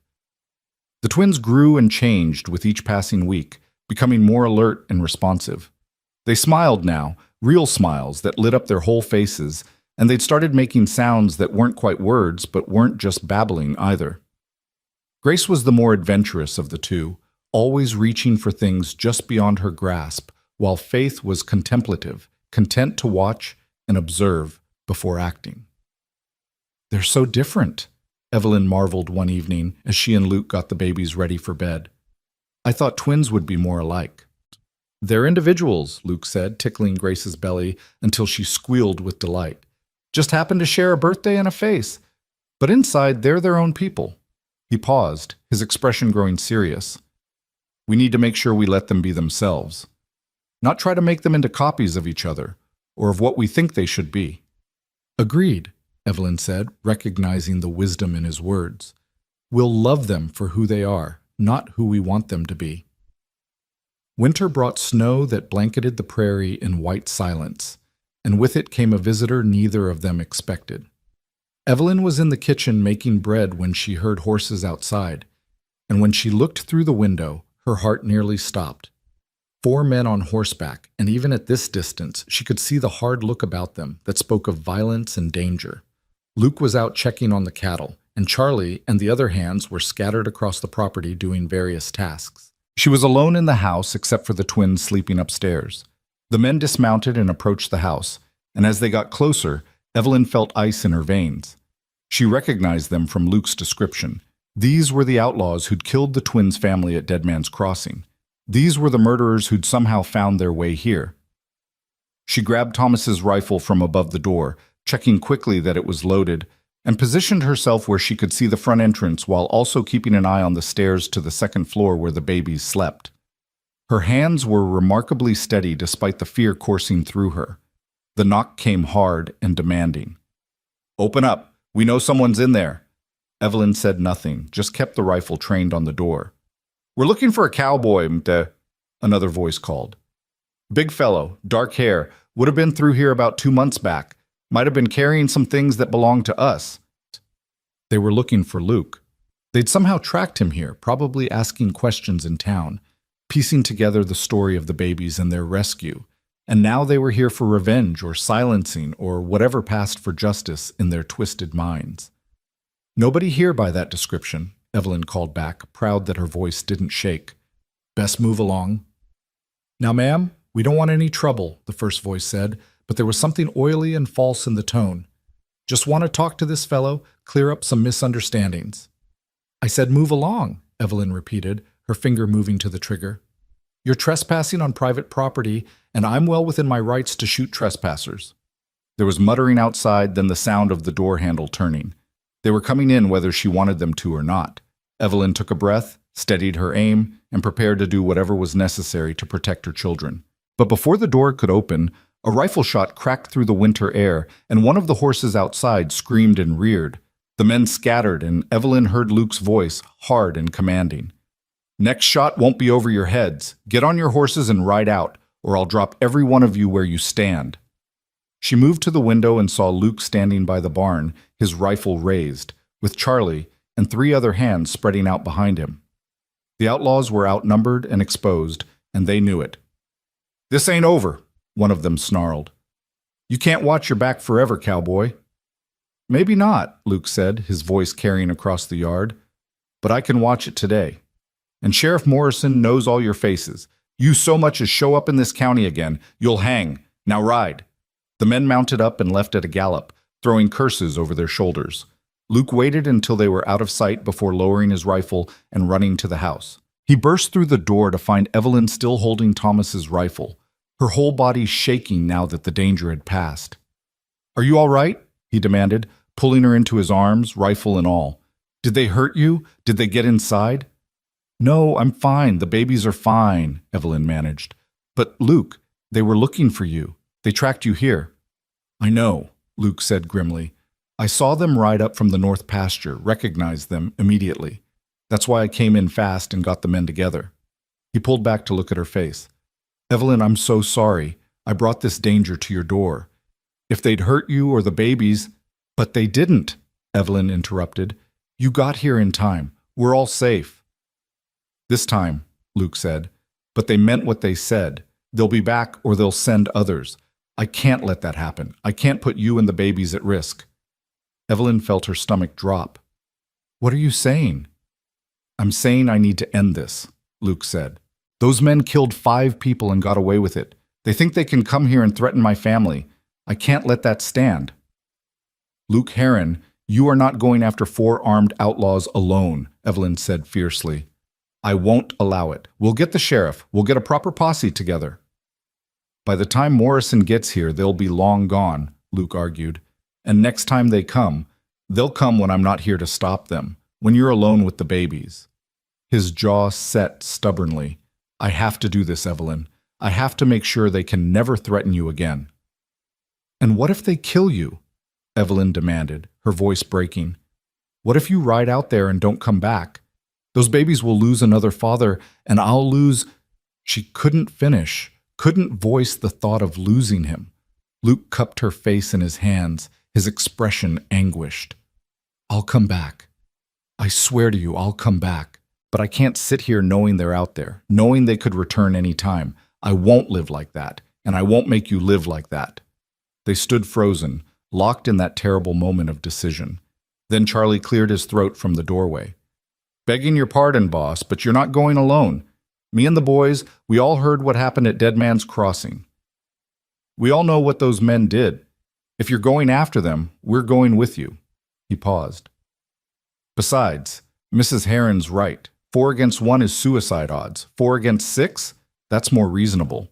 The twins grew and changed with each passing week, becoming more alert and responsive. They smiled now, real smiles that lit up their whole faces, and they'd started making sounds that weren't quite words but weren't just babbling either. Grace was the more adventurous of the two, always reaching for things just beyond her grasp, while Faith was contemplative, content to watch and observe before acting. "They're so different," Evelyn marveled one evening as she and Luke got the babies ready for bed. "I thought twins would be more alike." "They're individuals," Luke said, tickling Grace's belly until she squealed with delight. "Just happen to share a birthday and a face. But inside, they're their own people." He paused, his expression growing serious. "We need to make sure we let them be themselves. Not try to make them into copies of each other, or of what we think they should be." "Agreed," Evelyn said, recognizing the wisdom in his words. "We'll love them for who they are, not who we want them to be." Winter brought snow that blanketed the prairie in white silence, and with it came a visitor neither of them expected. Evelyn was in the kitchen making bread when she heard horses outside, and when she looked through the window, her heart nearly stopped. 4 men on horseback, and even at this distance, she could see the hard look about them that spoke of violence and danger. Luke was out checking on the cattle, and Charlie and the other hands were scattered across the property doing various tasks. She was alone in the house except for the twins sleeping upstairs. The men dismounted and approached the house, and as they got closer, Evelyn felt ice in her veins. She recognized them from Luke's description. These were the outlaws who'd killed the twins' family at Dead Man's Crossing. These were the murderers who'd somehow found their way here. She grabbed Thomas's rifle from above the door, checking quickly that it was loaded, and positioned herself where she could see the front entrance while also keeping an eye on the stairs to the second floor where the babies slept. Her hands were remarkably steady despite the fear coursing through her. The knock came hard and demanding. "Open up. We know someone's in there." Evelyn said nothing, just kept the rifle trained on the door. "We're looking for a cowboy, Mte," another voice called. "Big fellow, dark hair, would have been through here about 2 months back. Might have been carrying some things that belonged to us." They were looking for Luke. They'd somehow tracked him here, probably asking questions in town, piecing together the story of the babies and their rescue. And now they were here for revenge or silencing or whatever passed for justice in their twisted minds. "Nobody here by that description," Evelyn called back, proud that her voice didn't shake. "Best move along." "Now, ma'am, we don't want any trouble," the first voice said, but there was something oily and false in the tone. "Just want to talk to this fellow, clear up some misunderstandings." "I said move along," Evelyn repeated, her finger moving to the trigger. "You're trespassing on private property, and I'm well within my rights to shoot trespassers." There was muttering outside, then the sound of the door handle turning. They were coming in whether she wanted them to or not. Evelyn took a breath, steadied her aim, and prepared to do whatever was necessary to protect her children. But before the door could open, a rifle shot cracked through the winter air, and one of the horses outside screamed and reared. The men scattered, and Evelyn heard Luke's voice, hard and commanding. "Next shot won't be over your heads. Get on your horses and ride out, or I'll drop every one of you where you stand." She moved to the window and saw Luke standing by the barn, his rifle raised, with Charlie and 3 other hands spreading out behind him. The outlaws were outnumbered and exposed, and they knew it. "This ain't over," one of them snarled. You can't watch your back forever, cowboy. Maybe not, Luke said, his voice carrying across the yard. But I can watch it today. And Sheriff Morrison knows all your faces. You so much as show up in this county again, you'll hang. Now ride. The men mounted up and left at a gallop, throwing curses over their shoulders. Luke waited until they were out of sight before lowering his rifle and running to the house. He burst through the door to find Evelyn still holding Thomas's rifle, her whole body shaking now that the danger had passed. "Are you all right?" he demanded, pulling her into his arms, rifle and all. "Did they hurt you? Did they get inside?" "No, I'm fine. The babies are fine," Evelyn managed. "But, Luke, they were looking for you. They tracked you here." "I know," Luke said grimly. "I saw them ride up from the north pasture, recognized them immediately. That's why I came in fast and got the men together." He pulled back to look at her face. "Evelyn, I'm so sorry. I brought this danger to your door. If they'd hurt you or the babies—" "But they didn't," Evelyn interrupted. "You got here in time. We're all safe." "This time," Luke said. "But they meant what they said. They'll be back or they'll send others. I can't let that happen. I can't put you and the babies at risk." Evelyn felt her stomach drop. "What are you saying?" "I'm saying I need to end this," Luke said. "Those men killed 5 people and got away with it. They think they can come here and threaten my family. I can't let that stand." "Luke Herron, you are not going after 4 armed outlaws alone," Evelyn said fiercely. "I won't allow it. We'll get the sheriff. We'll get a proper posse together." "By the time Morrison gets here, they'll be long gone," Luke argued. "And next time they come, they'll come when I'm not here to stop them, when you're alone with the babies." His jaw set stubbornly. "I have to do this, Evelyn. I have to make sure they can never threaten you again." "And what if they kill you?" Evelyn demanded, her voice breaking. "What if you ride out there and don't come back? Those babies will lose another father, and I'll lose—" She couldn't finish, couldn't voice the thought of losing him. Luke cupped her face in his hands, his expression anguished. "I'll come back. I swear to you, I'll come back. But I can't sit here knowing they're out there, knowing they could return any time. I won't live like that, and I won't make you live like that." They stood frozen, locked in that terrible moment of decision. Then Charlie cleared his throat from the doorway. "Begging your pardon, boss, but you're not going alone. Me and the boys, we all heard what happened at Dead Man's Crossing. We all know what those men did. If you're going after them, we're going with you." He paused. "Besides, Mrs. Herron's right. 4 against 1 is suicide odds. 4 against 6? That's more reasonable."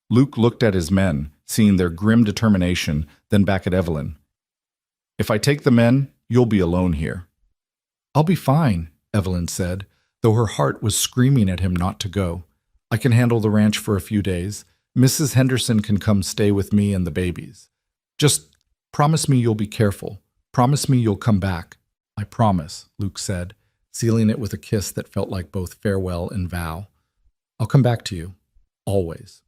Luke looked at his men, seeing their grim determination, then back at Evelyn. "If I take the men, you'll be alone here." "I'll be fine," Evelyn said, though her heart was screaming at him not to go. "I can handle the ranch for a few days. Mrs. Henderson can come stay with me and the babies. Just promise me you'll be careful. Promise me you'll come back." "I promise," Luke said, sealing it with a kiss that felt like both farewell and vow. "I'll come back to you. Always."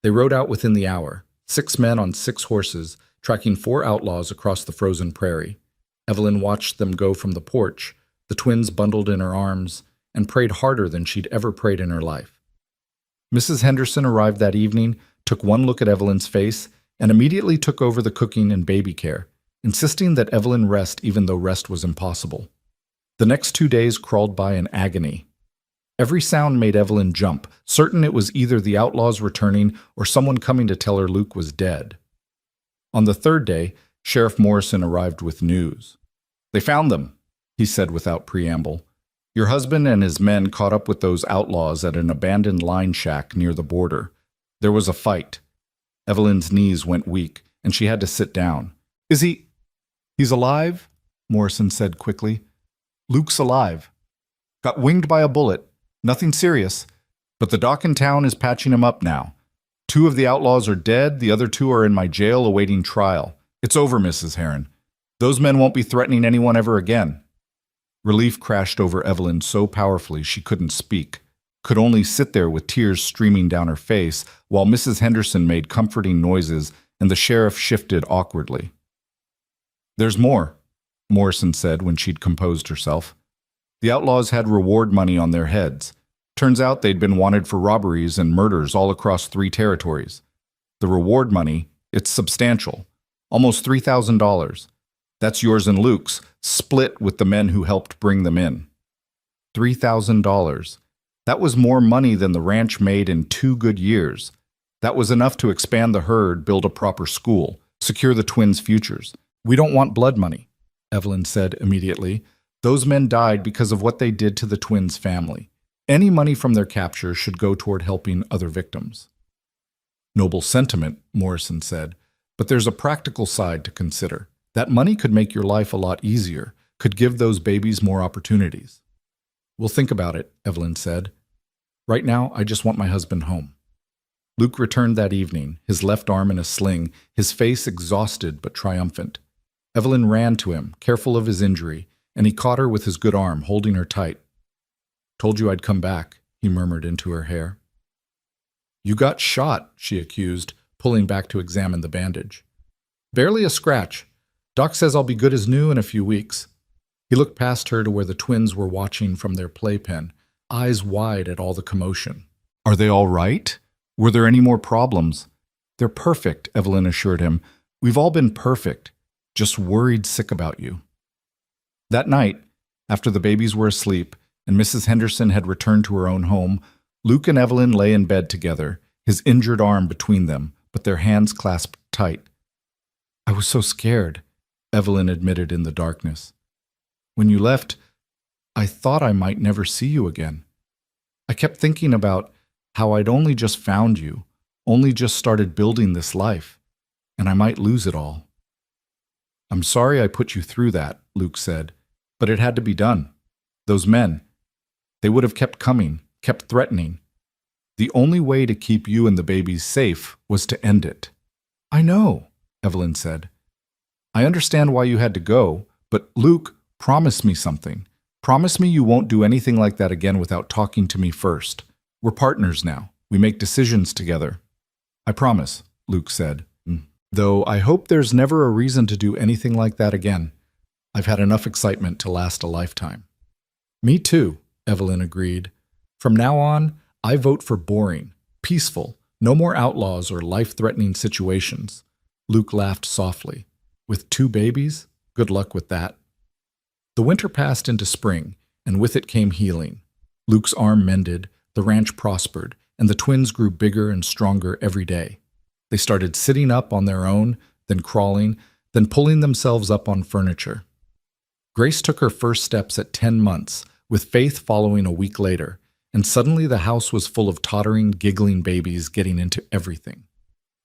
They rode out within the hour, 6 men on 6 horses, tracking 4 outlaws across the frozen prairie. Evelyn watched them go from the porch, the twins bundled in her arms, and prayed harder than she'd ever prayed in her life. Mrs. Henderson arrived that evening, took one look at Evelyn's face, and immediately took over the cooking and baby care, insisting that Evelyn rest even though rest was impossible. The next 2 days crawled by in agony. Every sound made Evelyn jump, certain it was either the outlaws returning or someone coming to tell her Luke was dead. On the 3rd day, Sheriff Morrison arrived with news. "They found them," he said without preamble. "Your husband and his men caught up with those outlaws at an abandoned line shack near the border. There was a fight." Evelyn's knees went weak, and she had to sit down. "Is he—" "He's alive," Morrison said quickly. "Luke's alive. Got winged by a bullet. Nothing serious. But the doc in town is patching him up now. 2 of the outlaws are dead, the other 2 are in my jail awaiting trial. It's over, Mrs. Herron. Those men won't be threatening anyone ever again." Relief crashed over Evelyn so powerfully she couldn't speak, could only sit there with tears streaming down her face while Mrs. Henderson made comforting noises and the sheriff shifted awkwardly. "There's more," Morrison said when she'd composed herself. "The outlaws had reward money on their heads. Turns out they'd been wanted for robberies and murders all across 3 territories. The reward money, It's substantial. Almost $3,000. That's yours and Luke's, split with the men who helped bring them in. $3,000. That was more money than the ranch made in 2 good years. That was enough to expand the herd, build a proper school, secure the twins' futures. We don't want blood money, Evelyn said immediately. Those men died because of what they did to the twins' family. Any money from their capture should go toward helping other victims. Noble sentiment, Morrison said, but there's a practical side to consider. That money could make your life a lot easier, could give those babies more opportunities. We'll think about it, Evelyn said. Right now, I just want my husband home. Luke returned that evening, his left arm in a sling, his face exhausted but triumphant. Evelyn ran to him, careful of his injury, and he caught her with his good arm, holding her tight. Told you I'd come back, he murmured into her hair. You got shot, she accused, pulling back to examine the bandage. Barely a scratch. Doc says I'll be good as new in a few weeks. He looked past her to where the twins were watching from their playpen, eyes wide at all the commotion. Are they all right? Were there any more problems? They're perfect, Evelyn assured him. We've all been perfect, just worried sick about you. That night, after the babies were asleep and Mrs. Henderson had returned to her own home, Luke and Evelyn lay in bed together, his injured arm between them, but their hands clasped tight. I was so scared, Evelyn admitted in the darkness. When you left, I thought I might never see you again. I kept thinking about how I'd only just found you, only just started building this life, and I might lose it all. I'm sorry I put you through that, Luke said, but it had to be done. Those men, they would have kept coming, kept threatening. The only way to keep you and the babies safe was to end it. I know, Evelyn said. I understand why you had to go, but Luke, promise me something. Promise me you won't do anything like that again without talking to me first. We're partners now. We make decisions together. I promise, Luke said. Though I hope there's never a reason to do anything like that again. I've had enough excitement to last a lifetime. Me too, Evelyn agreed. From now on, I vote for boring, peaceful, no more outlaws or life-threatening situations. Luke laughed softly. With 2 babies? Good luck with that. The winter passed into spring, and with it came healing. Luke's arm mended, the ranch prospered, and the twins grew bigger and stronger every day. They started sitting up on their own, then crawling, then pulling themselves up on furniture. Grace took her first steps at 10 months, with Faith following a week later, and suddenly the house was full of tottering, giggling babies getting into everything.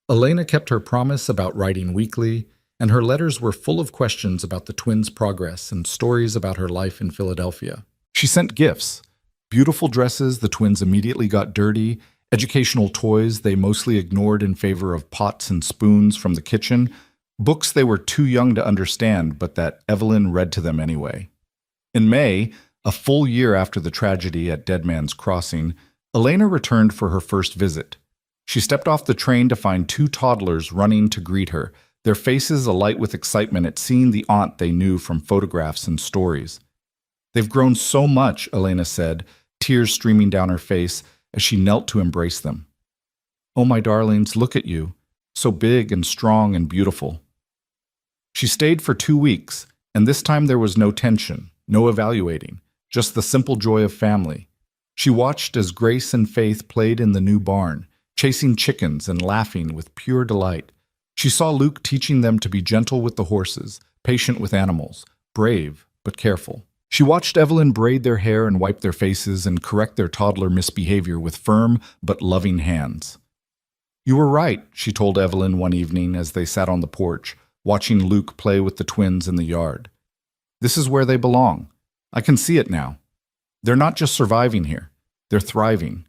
Elena kept her promise about writing weekly, and her letters were full of questions about the twins' progress and stories about her life in Philadelphia. She sent gifts. Beautiful dresses the twins immediately got dirty, educational toys they mostly ignored in favor of pots and spoons from the kitchen, books they were too young to understand but that Evelyn read to them anyway. In May, a full year after the tragedy at Dead Man's Crossing, Elena returned for her first visit. She stepped off the train to find 2 toddlers running to greet her, their faces alight with excitement at seeing the aunt they knew from photographs and stories. They've grown so much, Elena said, tears streaming down her face as she knelt to embrace them. Oh, my darlings, look at you, so big and strong and beautiful. She stayed for 2 weeks, and this time there was no tension, no evaluating, just the simple joy of family. She watched as Grace and Faith played in the new barn, chasing chickens and laughing with pure delight. She saw Luke teaching them to be gentle with the horses, patient with animals, brave but careful. She watched Evelyn braid their hair and wipe their faces and correct their toddler misbehavior with firm but loving hands. You were right, she told Evelyn one evening as they sat on the porch, watching Luke play with the twins in the yard. This is where they belong. I can see it now. They're not just surviving here. They're thriving.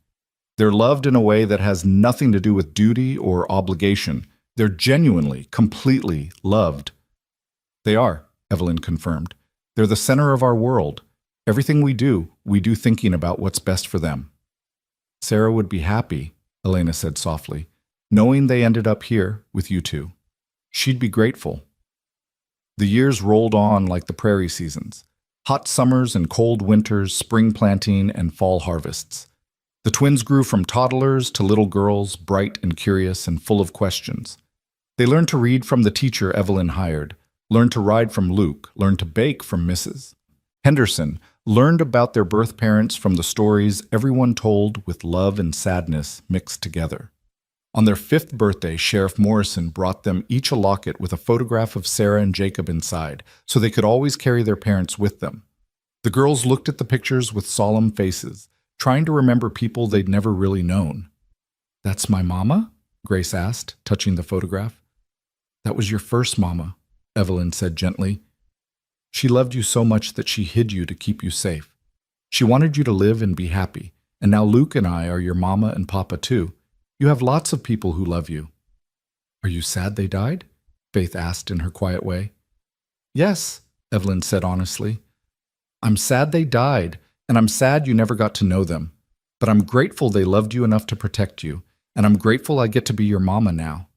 They're loved in a way that has nothing to do with duty or obligation. They're genuinely, completely loved. They are, Evelyn confirmed. They're the center of our world. Everything we do thinking about what's best for them. Sarah would be happy, Elena said softly, knowing they ended up here with you 2. She'd be grateful. The years rolled on like the prairie seasons. Hot summers and cold winters, spring planting and fall harvests. The twins grew from toddlers to little girls, bright and curious and full of questions. They learned to read from the teacher Evelyn hired, learned to ride from Luke, learned to bake from Mrs. Henderson, learned about their birth parents from the stories everyone told with love and sadness mixed together. On their 5th birthday, Sheriff Morrison brought them each a locket with a photograph of Sarah and Jacob inside, so they could always carry their parents with them. The girls looked at the pictures with solemn faces, trying to remember people they'd never really known. "That's my mama?" Grace asked, touching the photograph. "That was your first mama," Evelyn said gently. "She loved you so much that she hid you to keep you safe. She wanted you to live and be happy, and now Luke and I are your mama and papa too. You have lots of people who love you." "Are you sad they died?" Faith asked in her quiet way. "Yes," Evelyn said honestly. "I'm sad they died, and I'm sad you never got to know them. But I'm grateful they loved you enough to protect you, and I'm grateful I get to be your mama now."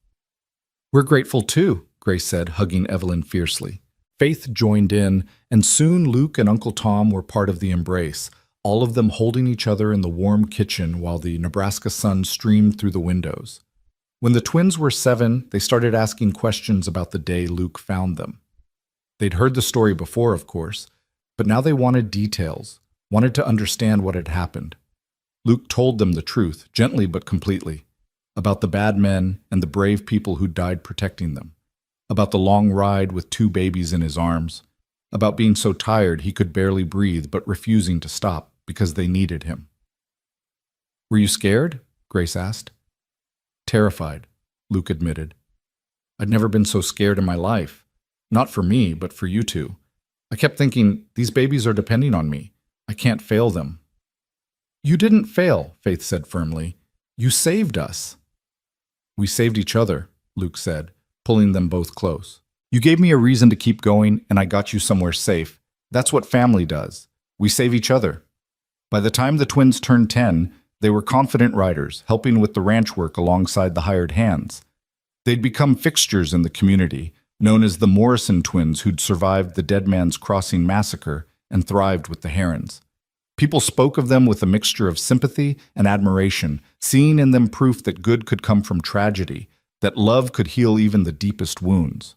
"We're grateful too," Grace said, hugging Evelyn fiercely. Faith joined in, and soon Luke and Uncle Tom were part of the embrace, all of them holding each other in the warm kitchen while the Nebraska sun streamed through the windows. When the twins were 7, they started asking questions about the day Luke found them. They'd heard the story before, of course, but now they wanted details, wanted to understand what had happened. Luke told them the truth, gently but completely, about the bad men and the brave people who died protecting them, about the long ride with 2 babies in his arms, about being so tired he could barely breathe but refusing to stop because they needed him. "Were you scared?" Grace asked. "Terrified," Luke admitted. "I'd never been so scared in my life. Not for me, but for you two. I kept thinking, these babies are depending on me. I can't fail them." "You didn't fail," Faith said firmly. "You saved us." "We saved each other," Luke said, pulling them both close. "You gave me a reason to keep going, and I got you somewhere safe. That's what family does. We save each other." By the time the twins turned 10, they were confident riders, helping with the ranch work alongside the hired hands. They'd become fixtures in the community, known as the Morrison twins who'd survived the Dead Man's Crossing massacre and thrived with the Herons. People spoke of them with a mixture of sympathy and admiration, seeing in them proof that good could come from tragedy, that love could heal even the deepest wounds.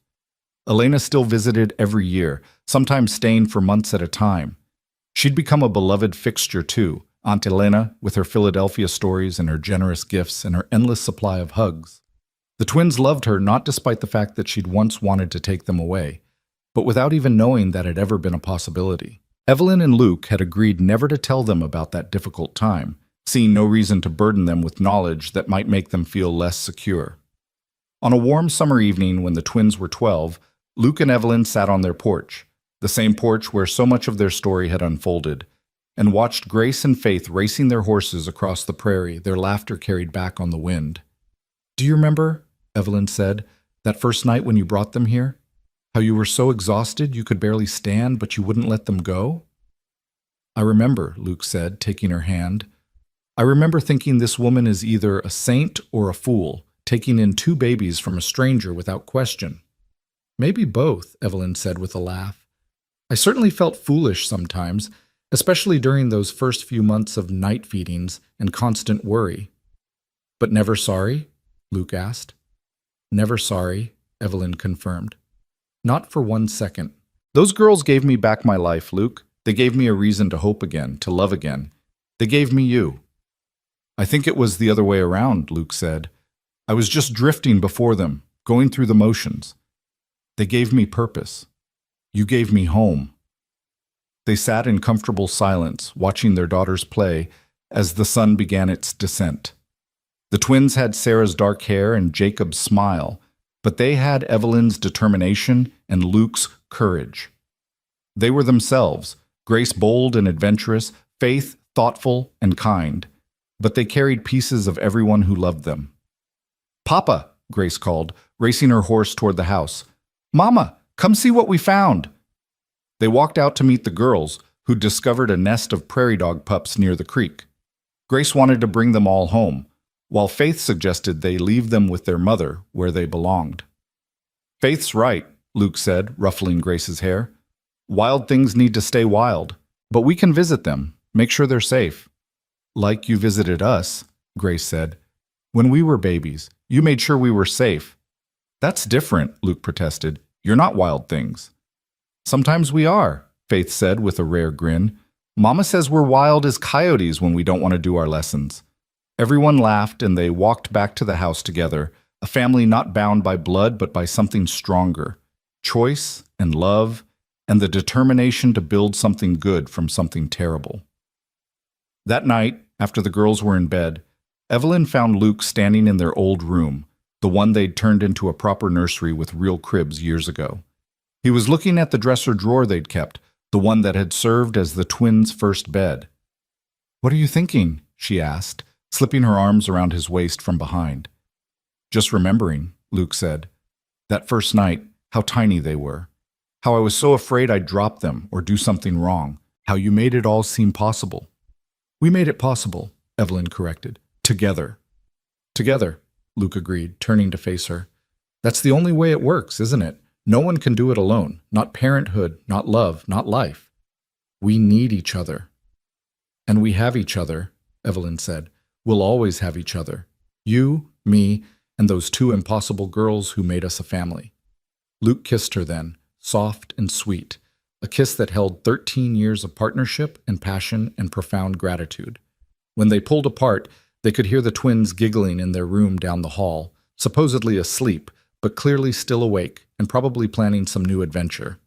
Elena still visited every year, sometimes staying for months at a time. She'd become a beloved fixture too, Aunt Elena, with her Philadelphia stories and her generous gifts and her endless supply of hugs. The twins loved her not despite the fact that she'd once wanted to take them away, but without even knowing that had ever been a possibility. Evelyn and Luke had agreed never to tell them about that difficult time, seeing no reason to burden them with knowledge that might make them feel less secure. On a warm summer evening when the twins were 12, Luke and Evelyn sat on their porch, the same porch where so much of their story had unfolded, and watched Grace and Faith racing their horses across the prairie, their laughter carried back on the wind. "Do you remember," Evelyn said, "that first night when you brought them here? How you were so exhausted you could barely stand, but you wouldn't let them go?" "I remember," Luke said, taking her hand. "I remember thinking this woman is either a saint or a fool, taking in 2 babies from a stranger without question." "Maybe both," Evelyn said with a laugh. "I certainly felt foolish sometimes, especially during those first few months of night feedings and constant worry." "But never sorry?" Luke asked. "Never sorry," Evelyn confirmed. "Not for 1 second. Those girls gave me back my life, Luke. They gave me a reason to hope again, to love again. They gave me you." "I think it was the other way around," Luke said. "I was just drifting before them, going through the motions. They gave me purpose. You gave me home." They sat in comfortable silence, watching their daughters play as the sun began its descent. The twins had Sarah's dark hair and Jacob's smile, but they had Evelyn's determination and Luke's courage. They were themselves, Grace bold and adventurous, Faith thoughtful and kind, but they carried pieces of everyone who loved them. "Papa," Grace called, racing her horse toward the house. "Mama, come see what we found." They walked out to meet the girls, who'd discovered a nest of prairie dog pups near the creek. Grace wanted to bring them all home, while Faith suggested they leave them with their mother where they belonged. "Faith's right," Luke said, ruffling Grace's hair. "Wild things need to stay wild, but we can visit them, make sure they're safe." "Like you visited us," Grace said. "When we were babies, you made sure we were safe. That's different, Luke protested. You're not wild things. Sometimes we are, Faith said with a rare grin. Mama says we're wild as coyotes when we don't want to do our lessons. Everyone laughed and they walked back to the house together, a family not bound by blood but by something stronger, choice and love, and the determination to build something good from something terrible. That night, after the girls were in bed, Evelyn found Luke standing in their old room, the one they'd turned into a proper nursery with real cribs years ago. He was looking at the dresser drawer they'd kept, the one that had served as the twins' first bed. "What are you thinking?" she asked, slipping her arms around his waist from behind. "Just remembering," Luke said. "That first night, how tiny they were. How I was so afraid I'd drop them or do something wrong. How you made it all seem possible." "We made it possible," Evelyn corrected. "Together." "Together," Luke agreed, turning to face her. "That's the only way it works, isn't it? No one can do it alone. Not parenthood, not love, not life. We need each other." "And we have each other," Evelyn said. "We'll always have each other. You, me, and those two impossible girls who made us a family." Luke kissed her then, soft and sweet, a kiss that held 13 years of partnership and passion and profound gratitude. When they pulled apart, they could hear the twins giggling in their room down the hall, supposedly asleep, but clearly still awake and probably planning some new adventure.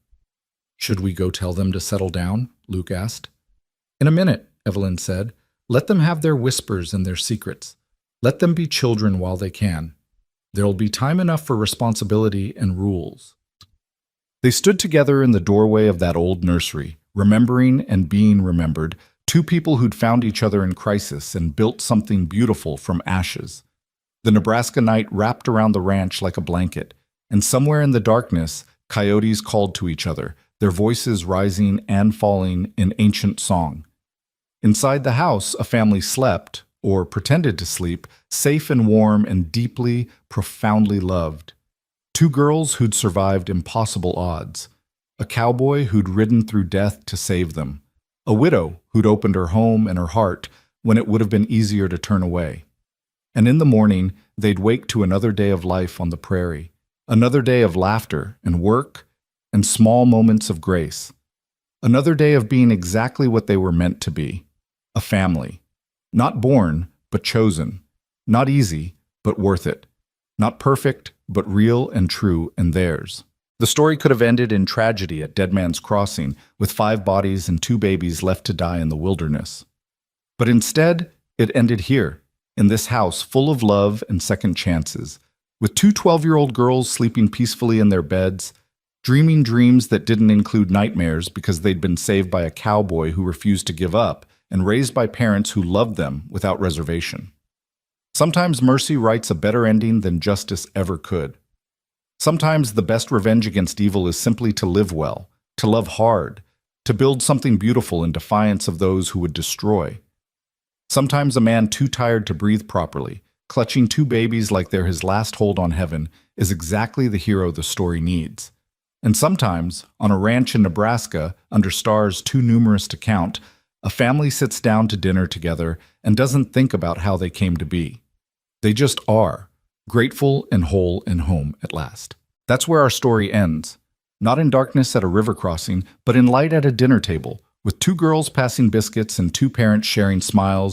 "Should we go tell them to settle down?" Luke asked. "In a minute," Evelyn said. "Let them have their whispers and their secrets. Let them be children while they can. There'll be time enough for responsibility and rules." They stood together in the doorway of that old nursery, remembering and being remembered, two people who'd found each other in crisis and built something beautiful from ashes. The Nebraska night wrapped around the ranch like a blanket, and somewhere in the darkness, coyotes called to each other, their voices rising and falling in ancient song. Inside the house, a family slept, or pretended to sleep, safe and warm and deeply, profoundly loved. Two girls who'd survived impossible odds, a cowboy who'd ridden through death to save them, a widow who'd opened her home and her heart when it would have been easier to turn away. And in the morning, they'd wake to another day of life on the prairie, another day of laughter and work and small moments of grace, another day of being exactly what they were meant to be, a family. Not born, but chosen. Not easy, but worth it. Not perfect, but real and true and theirs. The story could have ended in tragedy at Dead Man's Crossing, with 5 bodies and 2 babies left to die in the wilderness. But instead, it ended here, in this house full of love and second chances, with 2 12-year-old girls sleeping peacefully in their beds, dreaming dreams that didn't include nightmares because they'd been saved by a cowboy who refused to give up, and raised by parents who loved them without reservation. Sometimes mercy writes a better ending than justice ever could. Sometimes the best revenge against evil is simply to live well, to love hard, to build something beautiful in defiance of those who would destroy. Sometimes a man too tired to breathe properly, clutching 2 babies like they're his last hold on heaven, is exactly the hero the story needs. And sometimes, on a ranch in Nebraska, under stars too numerous to count, a family sits down to dinner together and doesn't think about how they came to be. They just are, grateful and whole and home at last. That's where our story ends. Not in darkness at a river crossing, but in light at a dinner table, with 2 girls passing biscuits and 2 parents sharing smiles